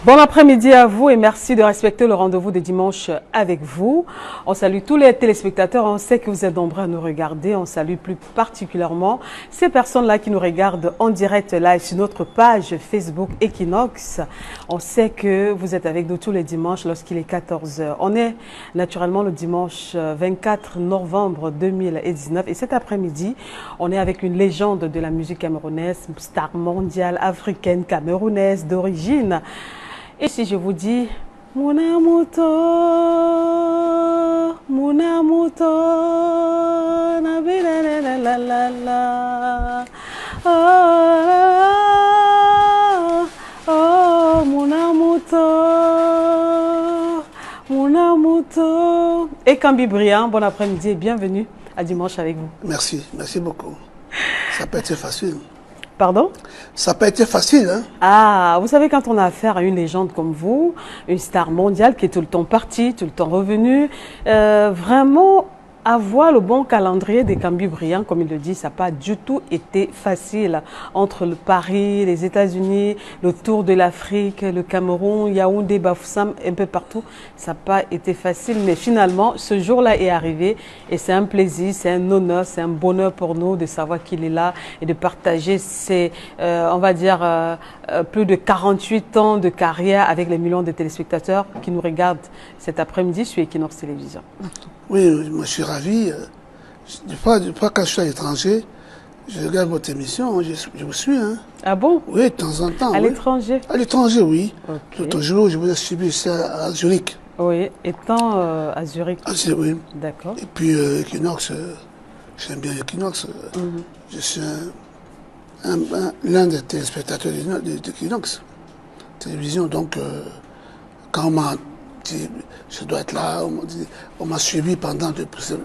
Bon après-midi à vous et merci de respecter le rendez-vous de dimanche avec vous. On salue tous les téléspectateurs, on sait que vous êtes nombreux à nous regarder. On salue plus particulièrement ces personnes-là qui nous regardent en direct live sur notre page Facebook Equinox. On sait que vous êtes avec nous tous les dimanches lorsqu'il est 14 h. On est naturellement le dimanche 24 novembre 2019 et cet après-midi, on est avec une légende de la musique camerounaise, star mondiale, africaine, camerounaise d'origine. Et si je vous dis Munamuto, Munamuto, na la la la la, oh, Munamuto, Munamuto. Et Kambi Briand, bon après-midi et bienvenue à Dimanche avec vous. Merci, merci beaucoup. Ça n'a pas été facile. Pardon? Ça n'a pas été facile, hein? Ah, vous savez, quand on a affaire à une légende comme vous, une star mondiale qui est tout le temps partie, tout le temps revenue, vraiment avoir le bon calendrier des Kambi Briand, comme il le dit, ça n'a pas du tout été facile. Entre le Paris, les États-Unis, le tour de l'Afrique, le Cameroun, Yaoundé, Bafoussam, un peu partout, ça n'a pas été facile. Mais finalement, ce jour-là est arrivé et c'est un plaisir, c'est un honneur, c'est un bonheur pour nous de savoir qu'il est là et de partager ces, on va dire, plus de 48 ans de carrière avec les millions de téléspectateurs qui nous regardent cet après-midi sur Equinox Télévision. Oui, moi je suis ravi. Des fois, quand je suis à l'étranger, je regarde votre émission, je vous suis. Hein. Ah bon? Oui, de temps en temps. À oui. l'étranger? À l'étranger, oui. Okay. L'autre jour, je vous ai suivi ici à Zurich. Oui, étant à Zurich. Ah, oui. D'accord. Et puis Equinox, j'aime bien Equinox. Je suis l'un des téléspectateurs d'Equinox Télévision. Donc, quand on m'a dit, je dois être là, on m'a suivi pendant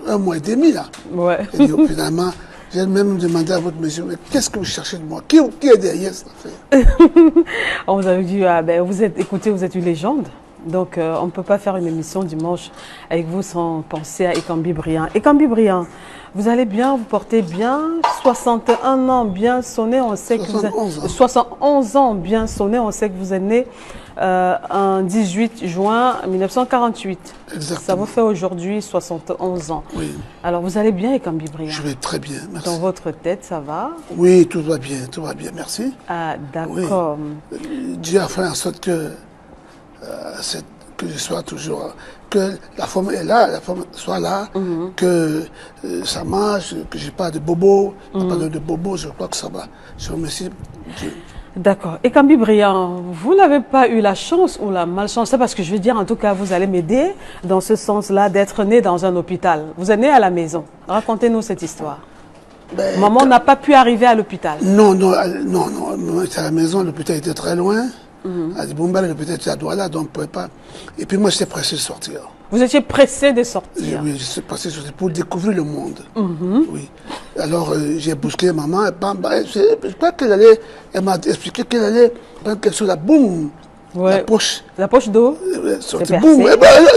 1 mois et demi là. Ouais. Et puis, finalement, j'ai même demandé à votre monsieur, mais qu'est-ce que vous cherchez de moi? Qui est derrière cette affaire? On vous avait dit, ah, ben, écoutez, vous êtes une légende. Donc, on ne peut pas faire une émission dimanche avec vous sans penser à Kambi Briand. Kambi Briand, vous allez bien, vous portez bien, 61 ans bien sonné, on sait que vous êtes... 71 ans bien sonné, on sait que vous êtes né en 18 juin 1948. Exactement. Ça vous fait aujourd'hui 71 ans. Oui. Alors, vous allez bien, Kambi Briand? Je vais très bien, merci. Dans votre tête, ça va? Oui, tout va bien, merci. Ah, d'accord. Oui. Dieu a fait en sorte que je sois toujours, que la forme est là, la forme soit là, que ça marche, que j'ai pas de bobo, pas de bobo, je crois que ça va. Je remercie Dieu. D'accord. Et Kambi Briand, vous n'avez pas eu la chance ou la malchance, c'est parce que je veux dire, en tout cas, vous allez m'aider dans ce sens-là d'être né dans un hôpital. Vous êtes né à la maison. Racontez-nous cette histoire. Ben, maman n'a pas pu arriver à l'hôpital. Non, maman était à la maison, l'hôpital était très loin. À Diboumbal, l'hôpital était à Douala, donc on ne pouvait pas. Et puis moi, j'étais pressé de sortir. Vous étiez pressé de sortir? Oui, je suis pressé de sortir pour découvrir le monde. Oui. Alors, j'ai bousculé maman, et je crois elle m'a expliqué qu'elle allait prendre quelque chose, là, boum, ouais. La poche. La poche d'eau? Sorti, boum,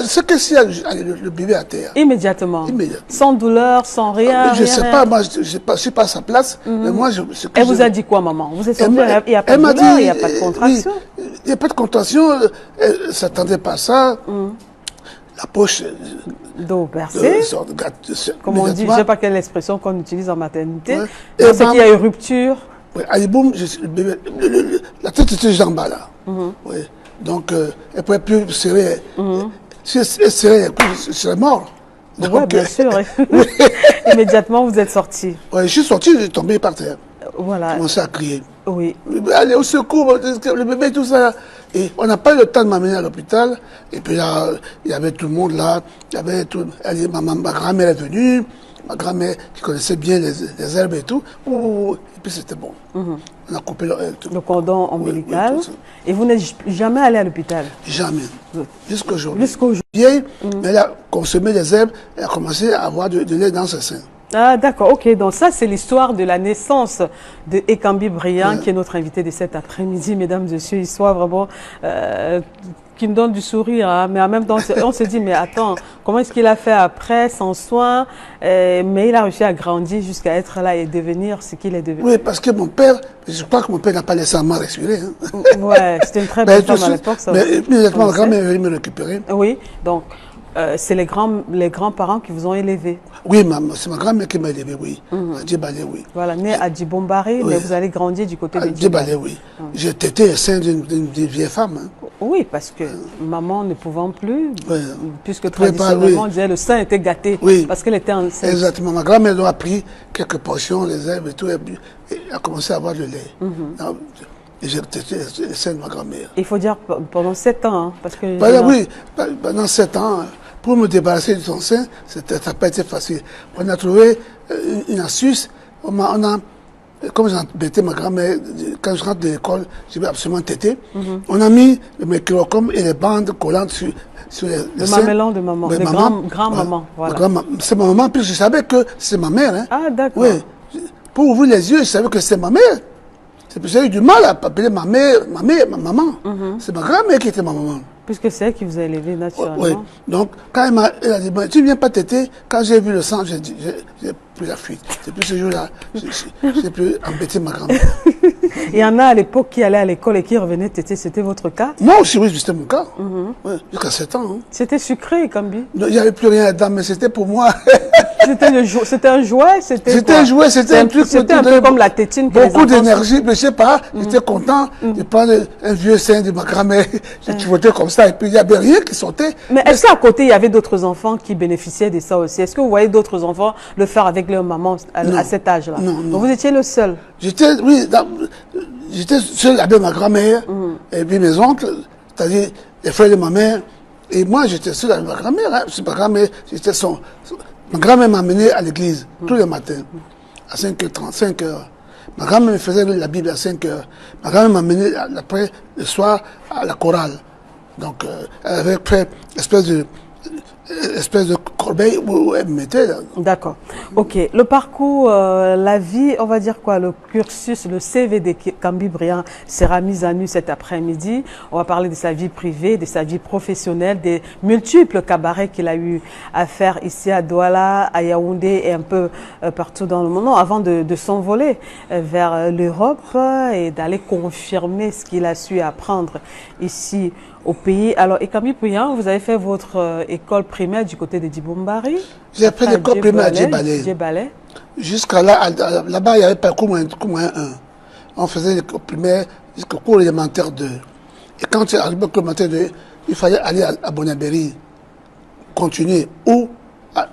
c'est que si le bébé à terre. Immédiatement. Immédiatement. Sans douleur, sans rien. Je ne sais pas, moi, je ne suis pas à sa place, mais moi, elle vous a dit quoi, maman? Vous êtes sorti, il n'y a pas de douleur, il n'y a pas de contraction? Oui, il n'y a pas de contraction, elle ne s'attendait pas à ça. La poche d'eau percée, comme on dit, je ne sais pas quelle expression qu'on utilise en maternité. Ouais. C'est qu'il y a eu rupture. Oui, allez, boum, la tête était juste en bas là. Oui. Donc, elle ne pouvait plus serrer. Si elle serrait, elle serait mort. Oui, bien sûr. Immédiatement, vous êtes sorti. Oui, je suis sorti, je suis tombé par terre. Voilà. J'ai commencé à crier. Oui. Allez, au secours, le bébé, tout ça. Et on n'a pas eu le temps de m'amener à l'hôpital. Et puis là, il y avait tout le monde là. Il y avait tout. Ma grand-mère est venue. Ma grand-mère qui connaissait bien les herbes et tout. Et puis c'était bon. On a coupé le cordon ombilical. Oui, et vous n'êtes jamais allé à l'hôpital? Jamais. Jusqu'aujourd'hui. Jusqu'aujourd'hui. Mais elle a consommé des herbes. Elle a commencé à avoir de lait dans ses seins. Ah, d'accord, ok. Donc ça, c'est l'histoire de la naissance de Ekambi Briand, qui est notre invité de cet après-midi, mesdames et messieurs. Histoire vraiment qui me donne du sourire, hein. Mais en même temps, on se dit, mais attends, comment est-ce qu'il a fait après, sans soin, mais il a réussi à grandir jusqu'à être là et devenir ce qu'il est devenu. Oui, parce que mon père, je crois que mon père n'a pas laissé sa main respirer. Hein. Ouais, c'était une très bonne femme à l'époque. Mais immédiatement, ma grand-mère est venue me récupérer. Oui, donc c'est les grands-parents qui vous ont élevé. Oui, c'est ma grand-mère qui m'a élevé, oui. À Djibale, oui. Voilà, né à Djibombari, mais vous allez grandir du côté de Djibale. Djibale, oui. J'ai été le sein d'une vieille femme. Hein. Oui, parce que maman ne pouvant plus, puisque pas, traditionnellement, on disait le sein était gâté, parce qu'elle était enceinte. Exactement. Ma grand-mère a pris quelques portions, les herbes et tout, et a commencé à avoir le lait. J'ai été le sein de ma grand-mère. Il faut dire pendant 7 ans, hein, parce que... Oui, pendant 7 ans, pour me débarrasser de son sein, ça n'a pas été facile. On a trouvé une astuce, comme j'embêtais ma grand-mère, quand je rentre de l'école, je vais absolument téter. On a mis le microcom et les bandes collantes sur le mamelon de maman, le grand-maman. Voilà. C'est ma maman, puis je savais que c'est ma mère. Hein. Ah, d'accord. Oui. Pour ouvrir les yeux, je savais que c'est ma mère. J'ai eu du mal à appeler ma maman. C'est ma grand-mère qui était ma maman. Puisque c'est elle qui vous a élevé naturellement. Oui. Donc, quand elle a dit, tu ne viens pas téter, quand j'ai vu le sang, j'ai pris la fuite. Depuis ce jour-là, j'ai pu embêter ma grand-mère. Il y en a à l'époque qui allaient à l'école et qui revenaient téter, c'était votre cas? Moi aussi, oui, c'était mon cas. Jusqu'à 7 ans. Hein. C'était sucré, Kambi? Il n'y avait plus rien dedans, mais c'était pour moi. C'était un jouet? C'était un jouet, c'était un truc. C'était un peu comme la tétine. Beaucoup d'énergie, mais je ne sais pas, j'étais content de prendre un vieux sein de ma grand-mère. J'ai tuoté comme ça, et puis il n'y avait rien qui sortait. Mais est-ce qu'à côté, il y avait d'autres enfants qui bénéficiaient de ça aussi? Est-ce que vous voyez d'autres enfants le faire avec leur maman à cet âge-là? Non. Donc vous étiez le seul? J'étais seul avec ma grand-mère, et puis mes oncles, c'est-à-dire les frères de ma mère. Et moi, j'étais seul avec ma grand-mère. Hein. Ma grand-mère, ma grand-mère m'amenait à l'église tous les matins, à 5h30, 5h. Ma grand-mère me faisait lire la Bible à 5h. Ma grand-mère m'amenait après, le soir, à la chorale. Donc, elle avait fait une espèce de corbeille où elle me mettait. D'accord. Ok. Le parcours, la vie, on va dire quoi, le cursus, le CV de Kambi Briand sera mis à nu cet après-midi. On va parler de sa vie privée, de sa vie professionnelle, des multiples cabarets qu'il a eu à faire ici à Douala, à Yaoundé et un peu partout dans le monde, avant de s'envoler vers l'Europe et d'aller confirmer ce qu'il a su apprendre ici au pays. Alors, Ekambi Briand, vous avez fait votre école primaire du côté de Djibombari? J'ai fait l'école primaire à Djibale. Jusqu'à là-bas, il y avait pas cours moins 1. On faisait l'école primaire jusqu'au cours élémentaire 2. Et quand tu arrives au cours élémentaire 2, il fallait aller à Bonabéry, continuer.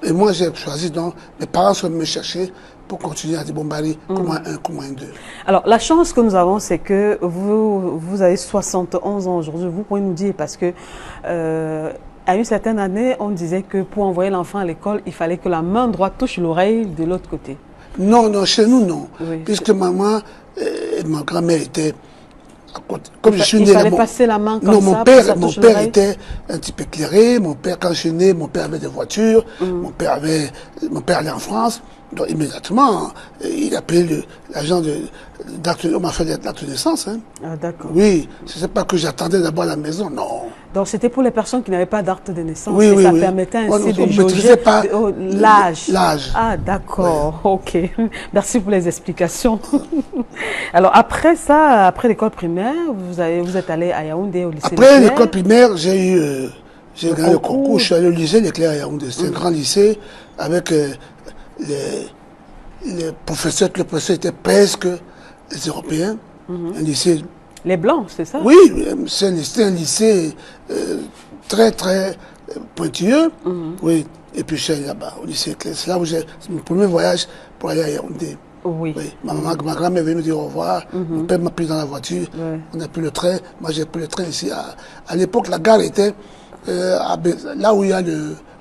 Et moi, j'ai choisi, donc, mes parents sont venus me chercher pour continuer à Djibombari, cours moins 1, cours moins 2. Alors, la chance que nous avons, c'est que vous avez 71 ans aujourd'hui. Vous pouvez nous dire, parce que à une certaine année, on disait que pour envoyer l'enfant à l'école, il fallait que la main droite touche l'oreille de l'autre côté. Non, chez nous, non. Oui, puisque maman et ma grand-mère étaient à côté. Comme je suis né, il fallait passer la main comme ça. Non, mon père était un type éclairé. Mon père, quand je suis né, mon père avait des voitures. Mon père allait en France. Donc, immédiatement, il a appelé l'agent on m'a fait l'acte de naissance. Hein. Ah, d'accord. Oui, ce n'est pas que j'attendais d'abord à la maison, non. Donc, c'était pour les personnes qui n'avaient pas d'acte de naissance. Oui, et ça permettait ainsi de jauger l'âge. Ah, d'accord. Ok. Merci pour les explications. Alors, après ça, après l'école primaire, vous êtes allé à Yaoundé au lycée Après l'école primaire, j'ai gagné le concours. Je suis allé au lycée Leclerc à Yaoundé. C'est un grand lycée avec les professeurs. Les professeurs étaient presque les Européens. Un lycée. Les Blancs, c'est ça? Oui, c'est un lycée très, très pointilleux. Oui. Et puis je suis allé là-bas, au lycée Leclerc. C'est là où c'est mon premier voyage pour aller à Yaoundé. Oui. Ma grand-mère est venue me dire au revoir. Mon père m'a pris dans la voiture. On a pris le train. Moi, j'ai pris le train ici. À l'époque, la gare était là où il y a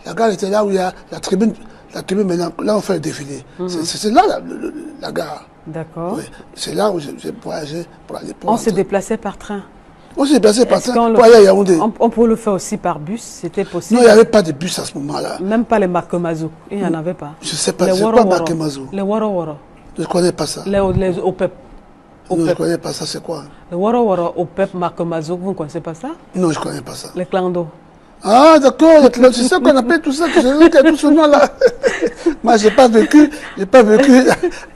la gare était là où il y a la tribune. La tribune, maintenant, là, on fait le défilé. C'est là la gare. D'accord. Oui. C'est là où j'ai voyagé pour aller. On se déplaçait par train? On s'est déplacé par train qu'on pour aller à Yaoundé. on peut le faire aussi par bus, c'était possible. Non, il n'y avait pas de bus à ce moment-là. Même pas les Marquemazou, il n'y en avait pas. Je ne sais pas, Les c'est Woro quoi Woro. Marquemazou? Les Woro Woro. Je ne connais pas ça. Les OPEP. Non, je ne connais pas ça, c'est quoi? Les Woro Woro, OPEP, Marquemazou, vous ne connaissez pas ça? Non, je ne connais pas ça. Les clando. Ah, d'accord, c'est ça qu'on appelle tout ça, que c'est tout ce nom-là. Moi, j'ai pas vécu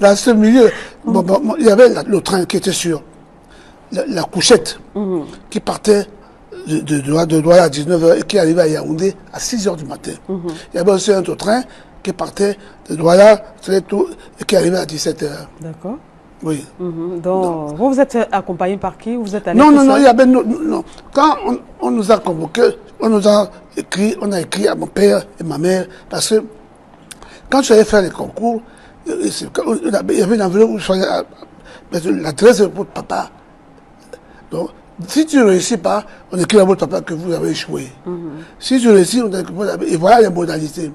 dans ce milieu. Bon, il y avait le train qui était sur la couchette, qui partait de Douala à 19h et qui arrivait à Yaoundé à 6h du matin. Il y avait aussi un autre train qui partait de Douala et qui arrivait à 17h. D'accord. Oui. Donc, vous êtes accompagné par qui? Vous êtes allé Non, tout non, non, seul? il y avait non. Quand on nous a convoqués, on a écrit à mon père et ma mère, parce que quand je allais faire les concours, il y avait une enveloppe où je faisais l'adresse de votre papa. Donc, si tu ne réussis pas, on écrit à votre papa que vous avez échoué. Si tu réussis, on écrit, et voilà les modalités.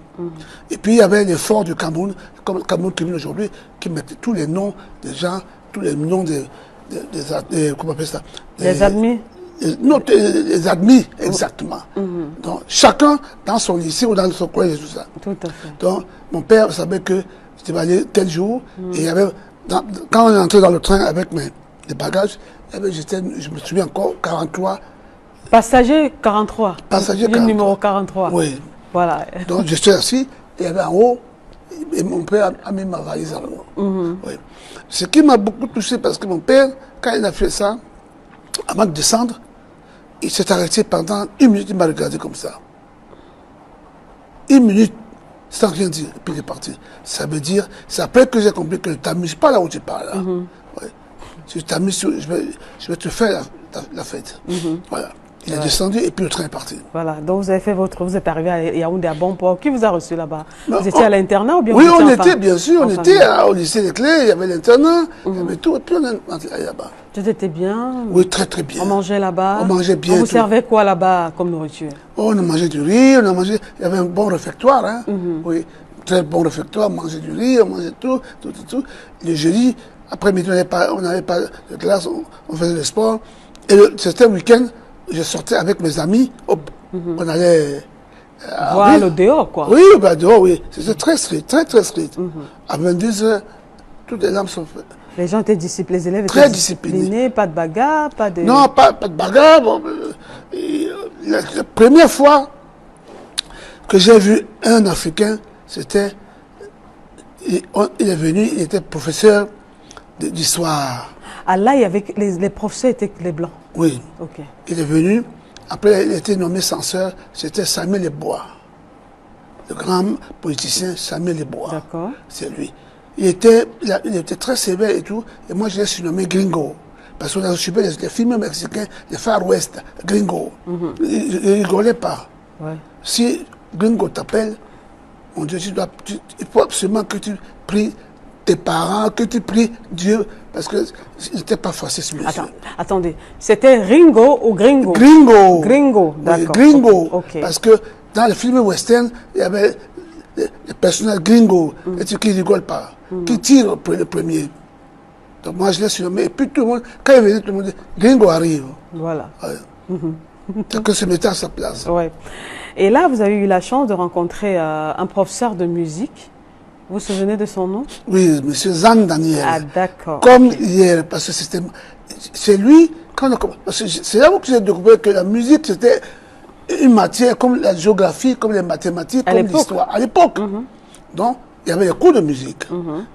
Et puis il y avait les forts du Cameroun, comme le Cameroun qui vient aujourd'hui, qui mettait tous les noms des gens, tous les noms des comment on appelle ça? Les admis? Non, les admis, exactement. Donc, chacun dans son lycée ou dans son collège et tout ça. Tout à fait. Donc, mon père savait que j'étais allé tel jour, et il y avait, quand on est entré dans le train avec les bagages, je me souviens encore, 43. Passager 43. Passager Le 43. numéro 43. Oui. Voilà. Donc, je suis assis, et il y avait en haut, et mon père a mis ma valise en haut. Oui. Ce qui m'a beaucoup touché, parce que mon père, quand il a fait ça, avant de descendre, il s'est arrêté pendant 1 minute, il m'a regardé comme ça. 1 minute, sans rien dire, et puis il est parti. Ça veut dire, c'est après que j'ai compris que ne t'amuse pas là où tu parles. Là. Ouais. Si tu t'amuses, je vais te faire la fête. Voilà. Il est descendu et puis le train est parti. Voilà, donc vous avez fait vous êtes arrivé à Yaoundé à bon port. Qui vous a reçu là-bas? Ben, Vous étiez à l'internat ou bien Oui, vous étiez on en était, famille? bien sûr, on En était famille. au lycée des Clés, il y avait l'internat, il y avait tout, et puis on est allé là-bas. Tout était bien? Oui, très très bien. On mangeait là-bas? On mangeait bien. On vous tout. servait quoi là-bas comme nourriture? Oh, on a mangé du riz, on a mangé, il y avait un bon réfectoire, hein. Oui, très bon réfectoire, on mangeait du riz, on mangeait tout. Le jeudi, après-midi, on n'avait pas de classe, on faisait le sport. Et c'était un week-end, je sortais avec mes amis, hop, on allait Voir le dehors, quoi. Oui, bah dehors, oui. C'était très strict, très très strict. À 22h, toutes les lampes sont faites. Les gens étaient disciplinés, les élèves Très étaient disciplinés. pas de bagarre, pas de... Non, pas de bagarre. Bon, la première fois que j'ai vu un Africain, c'était... Il est venu, il était professeur d'histoire. Ah là, il y avait, les professeurs étaient les blancs. Oui. Ok. Il est venu, après il a été nommé censeur, c'était Samuel Lebois. Le grand politicien Samuel Lebois. D'accord. C'est lui. Il était très sévère et tout, et moi je l'ai surnommé Gringo. Parce qu'on a reçu les films mexicains, les Far West, Gringo. Il ne rigolait pas. Ouais. Si Gringo t'appelle, mon Dieu, il faut absolument que tu pries tes parents, que tu pries Dieu, parce que n'était pas facile ce monsieur. Attendez, c'était Ringo ou Gringo? Gringo. Gringo, Oui, d'accord. Gringo. Ok. Parce que dans les films western, il y avait les personnages Gringo, et qui ne rigolent pas, qui tirent le premier. Donc moi je l'ai surnommé, et puis tout le monde, quand il venait, tout le monde dit, Gringo arrive. Voilà. Ouais. C'est que se mettait à sa place. Ouais. Et là, vous avez eu la chance de rencontrer un professeur de musique. Vous vous souvenez de son nom? Oui, monsieur Zan Daniel. Ah, d'accord. Comme hier, parce que c'est lui, c'est là où j'ai découvert que la musique, c'était une matière comme la géographie, comme les mathématiques, comme l'histoire, à l'époque. Donc, il y avait les cours de musique.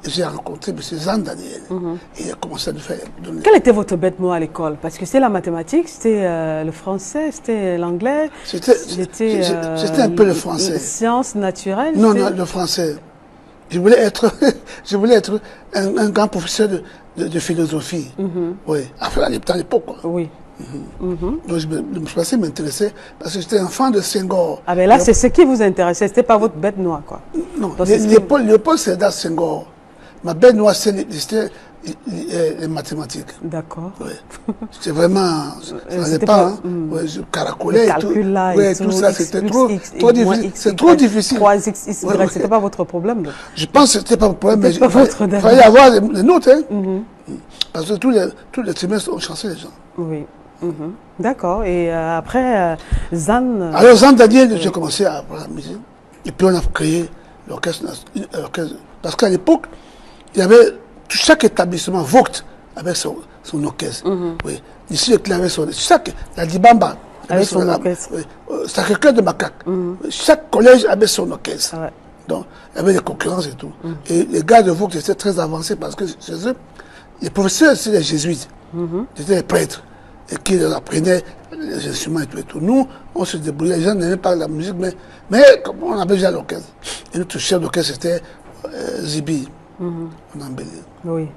Et j'ai rencontré M. Zan Daniel. Et il a commencé à nous faire donner. Quel était votre bête mot à l'école? Parce que c'était la mathématique, c'était le français, c'était l'anglais. C'était un peu le français. Sciences naturelles? Non, non, le français. Je voulais être un grand professeur de philosophie. Oui, à l'époque. Oui. Donc je me suis passé m'intéresser parce que j'étais enfant de Senghor. Ah ben là, c'est ce qui vous intéressait, c'était pas votre bête noire, quoi. Non, Léopold Sédar Senghor. Ma bête noire, c'était les mathématiques. D'accord. Oui. C'était vraiment... Ça n'allait C'était pas, pas- hein. Je caracolais Le et tout. calcul là, Oui, et tout ça, X c'était plus trop X, difficile. X, C'est Y, trop difficile. 3X, Y, Ouais, ouais. c'était pas votre problème. Donc. Je pense que c'était pas un problème, mais C'était pas votre il fallait avoir les notes, hein. Parce que tous les trimestres, on chancé les gens. Oui. D'accord. Et après, Zan... Alors, Jean Daniel, j'ai commencé à apprendre la musique. Et puis, on a créé l'orchestre. Parce qu'à l'époque, il y avait chaque établissement, Vogt, avec son orchestre. Oui. Ici, le clan avait son orchestre. La Dibamba Avec son orchestre. Oui. Sacré-Cœur de Macaque. Chaque collège avait son orchestre. Ouais. Donc, il y avait des concurrences et tout. Et les gars de Vogt étaient très avancés parce que chez eux, les professeurs, c'est les jésuites. C'était les prêtres. Et qui leur apprenaient les instruments et tout. Nous, on se débrouillait. Les gens n'aimaient pas la musique, mais comme on avait déjà l'orchestre. Et notre chef d'orchestre, c'était Zibi. On a embelli. Oui.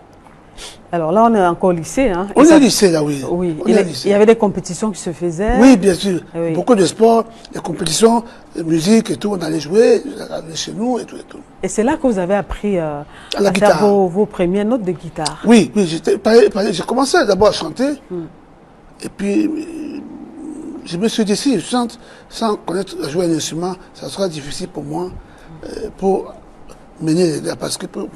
Alors là, on est encore au lycée. Hein, on est au lycée, là, oui. Oui. On est au lycée. Il y avait des compétitions qui se faisaient. Oui, bien sûr. Oui. Beaucoup de sport, des compétitions, de musique et tout. On allait jouer, on allait chez nous et tout. Et c'est là que vous avez appris à faire guitare. vos premières notes de guitare. Oui, j'ai commencé d'abord à chanter. Et puis, je me suis dit, si je chante sans connaître jouer un instrument, ça sera difficile pour moi pour mener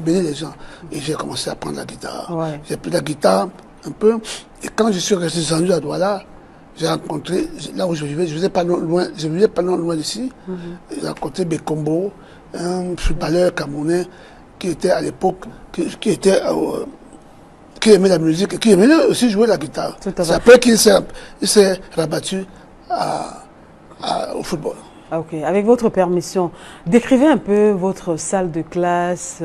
les gens. Et j'ai commencé à prendre la guitare. Ouais. J'ai pris la guitare un peu. Et quand je suis descendu à Douala, j'ai rencontré, là où je vivais, je vivais pas loin d'ici. J'ai rencontré Bekombo, un footballeur camerounais qui était à l'époque, qui aimait la musique et qui aimait aussi jouer la guitare. C'est après qu'il s'est rabattu au football. Ok, avec votre permission, décrivez un peu votre salle de classe,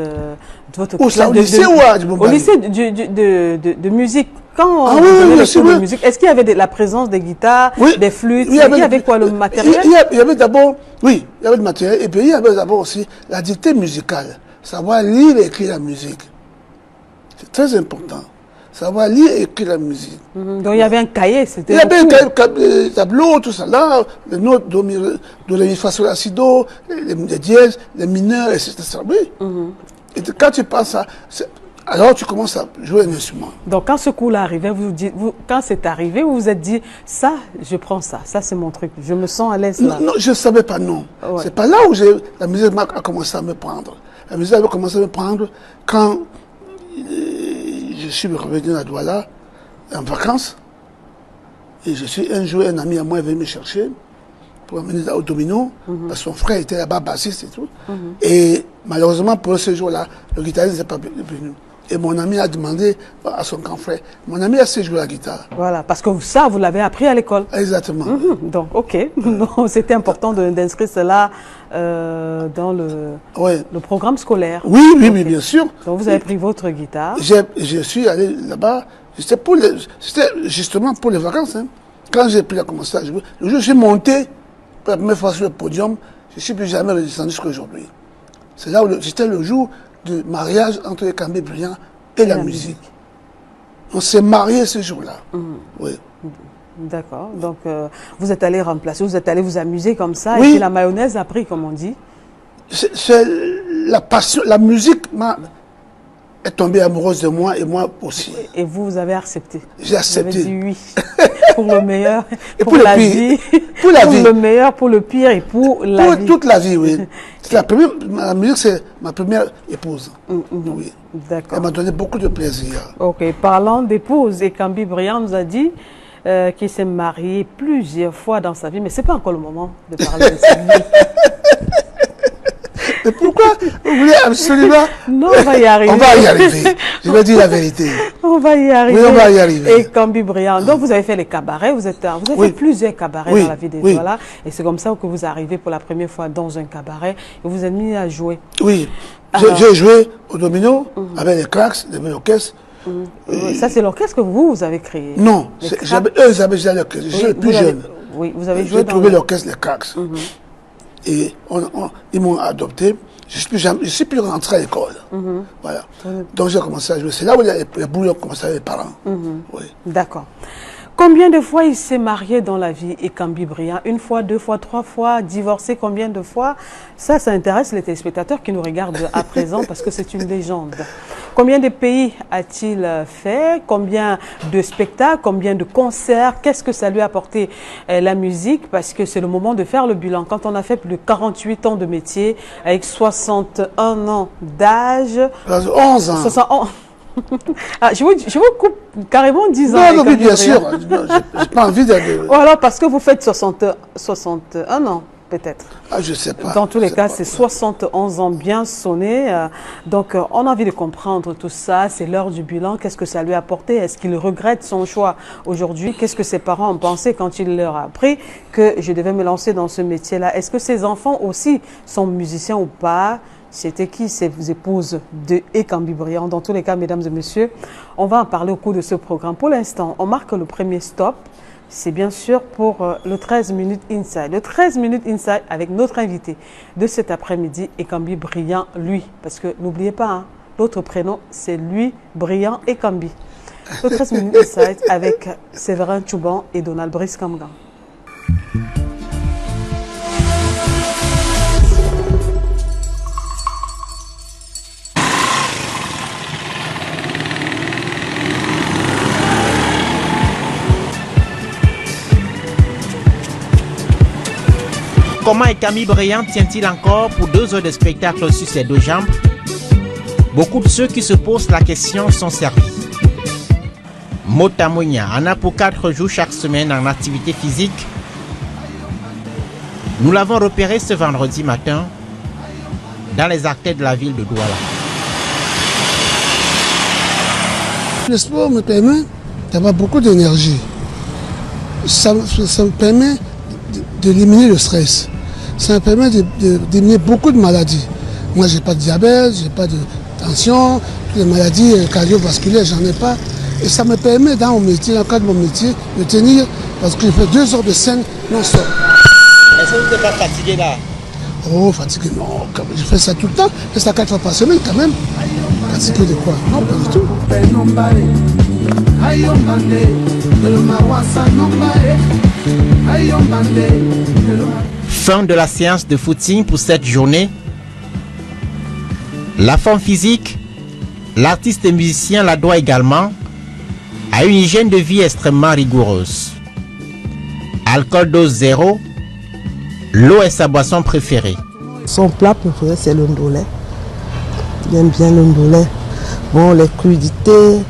votre Où ça, au lycée ou à au lycée de musique. Quand oui, vous donnez oui, les cours de oui. musique, est-ce qu'il y avait la présence des guitares, des flûtes? Il y avait quoi, le matériel? Il y avait d'abord, oui, il y avait le matériel, et puis il y avait d'abord aussi la dictée musicale, savoir lire et écrire la musique. C'est très important. Savoir lire et écrire la musique. Donc il y avait un cahier, c'était. Il y avait un tableau, tout ça là, les notes do, ré, mi, fa, sol, la, si, do, les dièses, les mineurs, etc. Oui. Et quand tu passes ça, alors tu commences à jouer un instrument. Donc quand ce coup-là arrivait, quand c'est arrivé, vous vous êtes dit, ça, je prends ça, ça c'est mon truc, je me sens à l'aise là. Non, je ne savais pas, non. Ouais. C'est pas là où la musique a commencé à me prendre. La musique a commencé à me prendre quand je suis revenu à Douala en vacances. Et un jour, un ami à moi est venu me chercher pour amener au domino, parce que son frère était là-bas, bassiste et tout. Et malheureusement, pour ce jour-là, le guitariste n'est pas venu. Et mon ami a demandé à son grand frère, mon ami a su jouer la guitare. Voilà, parce que ça, vous l'avez appris à l'école. Exactement. Donc, ok. C'était important d'inscrire cela dans le programme scolaire. Oui, oui, oui, bien sûr. Donc, vous avez pris votre guitare. Je suis allé là-bas, c'était justement pour les vacances. Hein. Quand j'ai commencé à jouer, le jour où j'ai monté pour la première fois sur le podium, je ne suis plus jamais redescendu jusqu'à aujourd'hui. C'est là où c'était le jour de mariage entre les Cambé Brillant et la musique. On s'est mariés ce jour-là. Oui. D'accord. Donc, vous êtes allé remplacer, vous êtes allé vous amuser comme ça, oui. Et puis la mayonnaise a pris, comme on dit. C'est la passion, la musique est tombée amoureuse de moi et moi aussi. Et vous avez accepté. J'ai accepté. Vous avez dit oui. Pour le meilleur, et pour la vie. Pour la vie. Pour le meilleur, pour le pire et pour la vie. Pour toute la vie, oui. La musique, c'est ma première épouse. Oui. D'accord. Elle m'a donné beaucoup de plaisir. Ok. Parlant d'épouse, Ekambi Brillant nous a dit qu'il s'est marié plusieurs fois dans sa vie, mais ce n'est pas encore le moment de parler de sa vie. Mais pourquoi vous voulez absolument... Non, on va y arriver. On va y arriver. Je vais dire la vérité. On va y arriver. Oui, on va y arriver. Et Ekambi Brillant. Donc, vous avez fait les cabarets. Vous avez fait plusieurs cabarets dans la vie des Douala. Et c'est comme ça que vous arrivez pour la première fois dans un cabaret. Et vous êtes mis à jouer. Oui. J'ai joué au domino avec les Cracks, les orchestres. Ça, c'est l'orchestre que vous avez créé. Non. Eux, ils avaient déjà l'orchestre. J'étais le plus jeune. Oui, vous avez joué J'ai trouvé l'orchestre, les Cracks. Et ils m'ont adopté. Je ne suis plus rentré à l'école. Voilà. Donc j'ai commencé à jouer. C'est là où les boules ont commencé avec les parents. Oui. D'accord. Combien de fois il s'est marié dans la vie, Ekambi Brillant? Une fois, deux fois, trois fois, divorcé combien de fois? Ça intéresse les téléspectateurs qui nous regardent à présent parce que c'est une légende. Combien de pays a-t-il fait? Combien de spectacles? Combien de concerts? Qu'est-ce que ça lui a apporté la musique? Parce que c'est le moment de faire le bilan. Quand on a fait plus de 48 ans de métier, avec 61 ans d'âge... 11 ans. Ah, je vous coupe carrément 10 ans. Non, avec non, oui, Camille bien Briand. sûr. J'ai pas envie de... Ou alors parce que vous faites 61 ans, peut-être. Ah, je sais pas. Dans tous Je les sais cas, pas. c'est 71 ans bien sonnés. Donc, on a envie de comprendre tout ça. C'est l'heure du bilan. Qu'est-ce que ça lui a apporté? Est-ce qu'il regrette son choix aujourd'hui? Qu'est-ce que ses parents ont pensé quand il leur a appris que je devais me lancer dans ce métier-là? Est-ce que ses enfants aussi sont musiciens ou pas? C'était qui ses épouses de Ekambi Briand? Dans tous les cas, mesdames et messieurs, on va en parler au cours de ce programme. Pour l'instant, on marque le premier stop. C'est bien sûr pour le 13 minutes Inside. Le 13 minutes Inside avec notre invité de cet après-midi, Ekambi Briand, lui. Parce que n'oubliez pas, hein, l'autre prénom, c'est lui, Briand Ekambi. Le 13 minutes Inside avec Séverin Tchouban et Donald Brice Kamgan. Comment Ekambi Briand tient-il encore pour 2 heures de spectacle sur ses 2 jambes? Beaucoup de ceux qui se posent la question sont servis. Motamounia en a pour 4 jours chaque semaine en activité physique. Nous l'avons repéré ce vendredi matin dans les artères de la ville de Douala. Le sport me permet d'avoir beaucoup d'énergie. Ça me permet d'éliminer le stress. Ça me permet d'éliminer beaucoup de maladies. Moi, j'ai pas de diabète, j'ai pas de tension, toutes les maladies cardiovasculaires, j'en ai pas. Et ça me permet, dans mon métier, dans le cadre de mon métier, de tenir, parce que je fais 2 heures de scène non-stop. Est-ce que vous n'êtes pas fatigué là? Oh, fatigué, non, je fais ça tout le temps. Je fais ça 4 fois par semaine quand même. Fatigué de quoi? Non, pas du tout. Fin de la séance de footing pour cette journée. La forme physique, l'artiste et musicien la doit également à une hygiène de vie extrêmement rigoureuse. Alcool dose 0, l'eau est sa boisson préférée. Son plat préféré, c'est le ndolé. Il aime bien le ndolé. Bon, les crudités,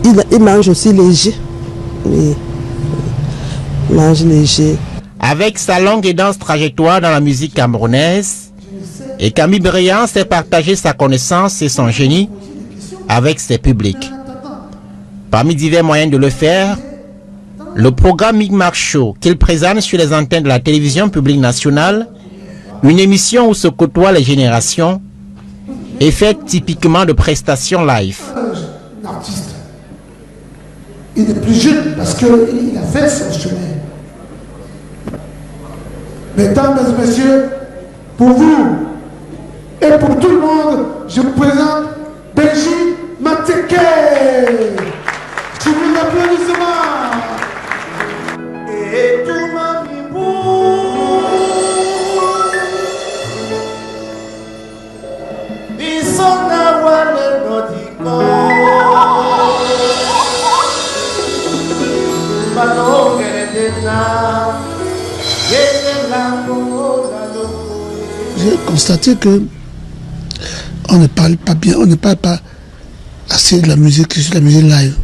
il mange aussi léger. Oui, il mange léger. Avec sa longue et dense trajectoire dans la musique camerounaise, Ekambi Briand sait partager sa connaissance et son génie avec ses publics. Parmi divers moyens de le faire, le programme Micmac Show qu'il présente sur les antennes de la télévision publique nationale, une émission où se côtoient les générations, est faite typiquement de prestations live. Un artiste. Il est plus jeune parce qu'il a fait son chemin. Mesdames et messieurs, pour vous et pour tout le monde, je vous présente Benji Mateke. Je vous applaudissements. Et tout m'a mis ils sont d'avoir le notico. J'ai constaté que on ne parle pas bien, on ne parle pas assez de la musique live.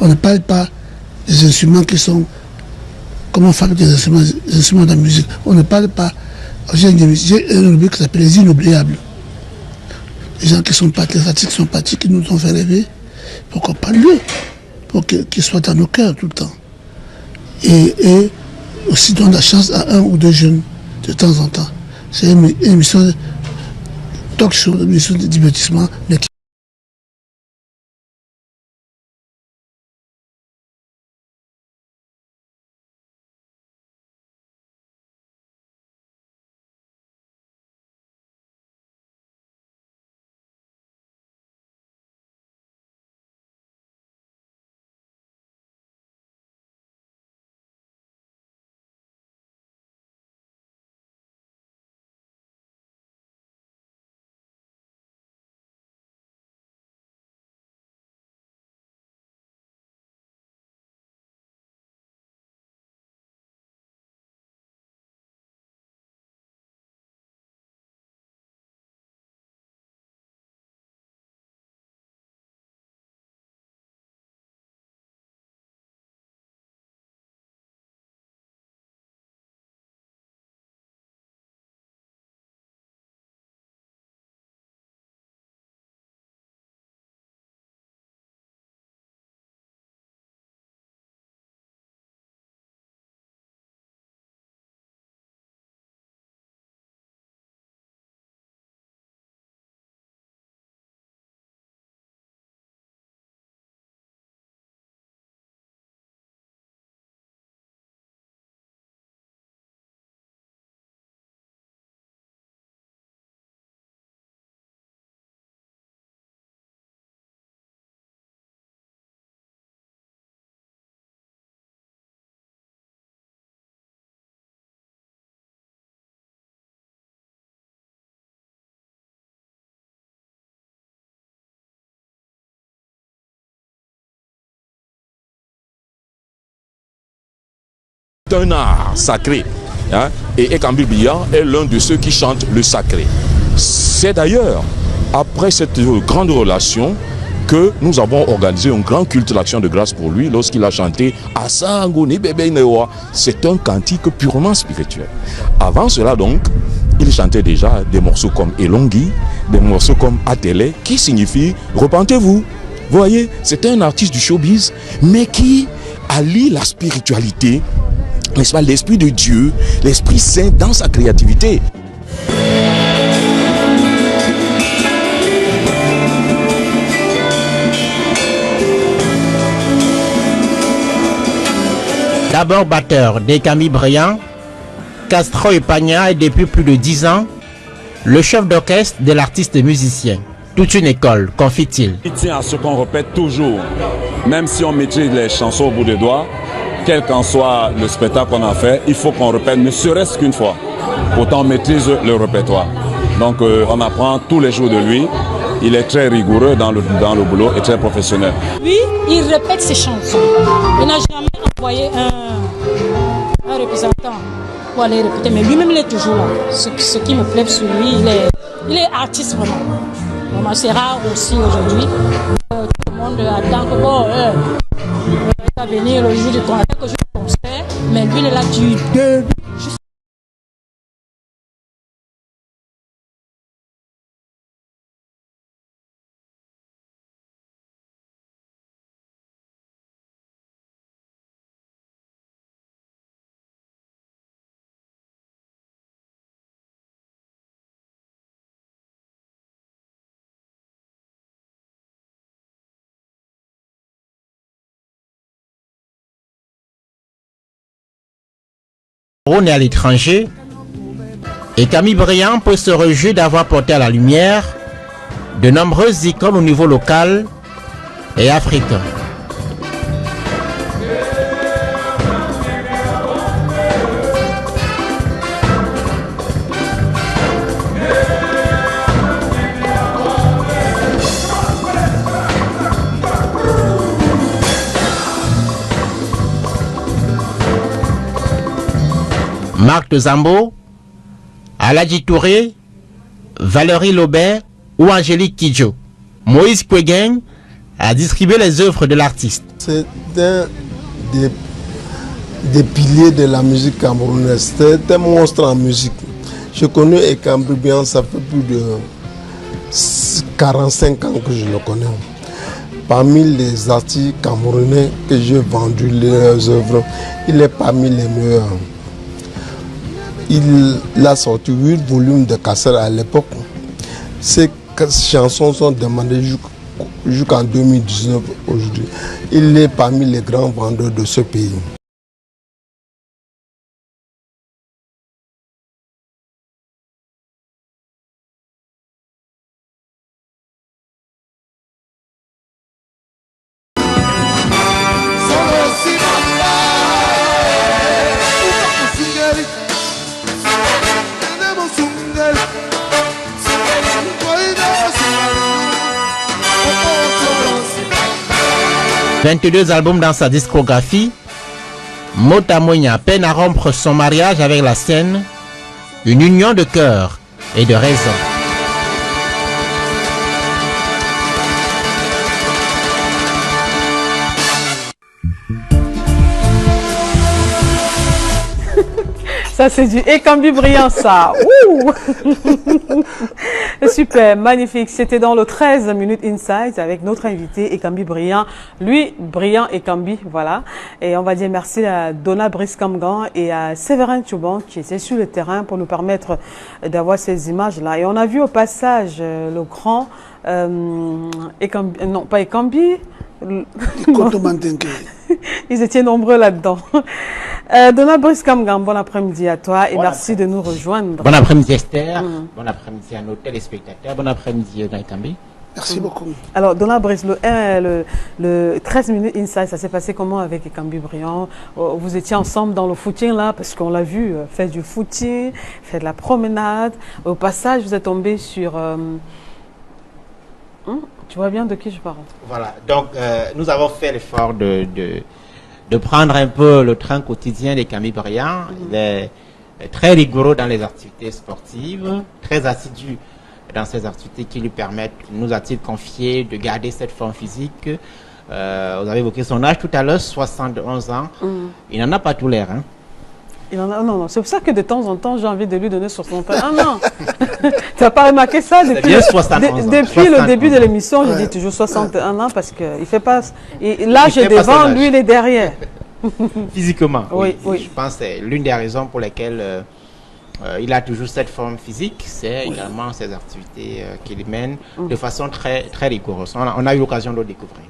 On ne parle pas des instruments qui sont, comment faire des instruments de la musique. On ne parle pas, j'ai un rubrique qui s'appelle les inoubliables. Les gens qui sont partis, qui nous ont fait rêver, pour qu'on parle d'eux, pour qu'ils soient dans nos cœurs tout le temps. Et aussi donne la chance à 1 ou 2 jeunes de temps en temps. C'est une émission de talk show, une émission de divertissement, mais qui un art sacré. Hein, et Ekambi Brillant est l'un de ceux qui chantent le sacré. C'est d'ailleurs après cette grande relation que nous avons organisé un grand culte d'action de grâce pour lui lorsqu'il a chanté Asangoni Bebe Newa. C'est un cantique purement spirituel. Avant cela donc, il chantait déjà des morceaux comme Elongi, des morceaux comme Atele, qui signifie repentez-vous. Vous voyez, c'est un artiste du showbiz, mais qui allie la spiritualité, n'est-ce pas, l'esprit de Dieu, l'Esprit Saint dans sa créativité. D'abord batteur d'Ekambi Brillant, Castro Epagna est depuis plus de 10 ans le chef d'orchestre de l'artiste musicien. Toute une école, confie-t-il. Il tient à ce qu'on répète toujours, même si on maîtrise les chansons au bout des doigts, quel qu'en soit le spectacle qu'on a fait, il faut qu'on répète ne serait-ce qu'une fois. Pourtant on maîtrise le répertoire. Donc on apprend tous les jours de lui. Il est très rigoureux dans le boulot et très professionnel. Oui, il répète ses chansons. Il n'a jamais envoyé un représentant pour aller répéter, mais lui-même il est toujours là. Ce qui me plaît sur lui, il est artiste vraiment. C'est rare aussi aujourd'hui. Tout le monde attend que bon, il va venir le jour du concert, mais lui il est là du début. Né à l'étranger, Ekambi Brillant peut se réjouir d'avoir porté à la lumière de nombreuses icônes au niveau local et africain. Marc de Zambo, Aladji Touré, Valérie Lobert ou Angélique Kidjo. Moïse Kwegen a distribué les œuvres de l'artiste. C'est un des piliers de la musique camerounaise. C'est un monstre en musique. Je connais Ekambi Brillant, ça fait plus de 45 ans que je le connais. Parmi les artistes camerounais que j'ai vendu leurs œuvres, il est parmi les meilleurs. Il a sorti 8 volumes de cassettes à l'époque. Ces chansons sont demandées jusqu'en 2019 aujourd'hui. Il est parmi les grands vendeurs de ce pays. « 22 albums dans sa discographie, Mota Moigna peine à rompre son mariage avec la scène, une union de cœur et de raison. Ça, c'est du Ekambi Brillant, ça. Ouh. Super, magnifique. C'était dans le 13 minutes Insight avec notre invité Ekambi Brillant. Lui, Brillant Ekambi, voilà. Et on va dire merci à Donna Brice Kamgan et à Séverin Tchouban qui étaient sur le terrain pour nous permettre d'avoir ces images-là. Et on a vu au passage le grand Ekambi, non, pas Ekambi. Ils étaient nombreux là-dedans. Donna Brice Kamgan, bon après-midi à toi et merci de nous rejoindre. Bon après-midi Esther, bon après-midi à nos téléspectateurs, bon après-midi Ekambi. Merci beaucoup. Alors Donna Brice, le 13 minutes Inside, ça s'est passé comment avec Ekambi Brillant? Vous étiez ensemble dans le footing là, parce qu'on l'a vu faire du footing, faire de la promenade. Au passage, vous êtes tombé sur... tu vois bien de qui je parle? Voilà, donc nous avons fait l'effort de de prendre un peu le train quotidien de Camille Briand. Il est très rigoureux dans les activités sportives, très assidu dans ces activités qui lui permettent, nous a-t-il confié, de garder cette forme physique. Vous avez évoqué son âge tout à l'heure, 71 ans. Il n'en a pas tout l'air. Hein. Il en a, non. C'est pour ça que de temps en temps, j'ai envie de lui donner 61 ans. Tu n'as pas remarqué ça depuis, depuis le début de l'émission, je dis toujours 61 ans parce qu'il ne fait pas... L'âge est devant, lui, il est derrière. Physiquement, oui. Je pense que c'est l'une des raisons pour lesquelles il a toujours cette forme physique. C'est également ses activités qu'il mène de façon très, très rigoureuse. On a eu l'occasion de le découvrir.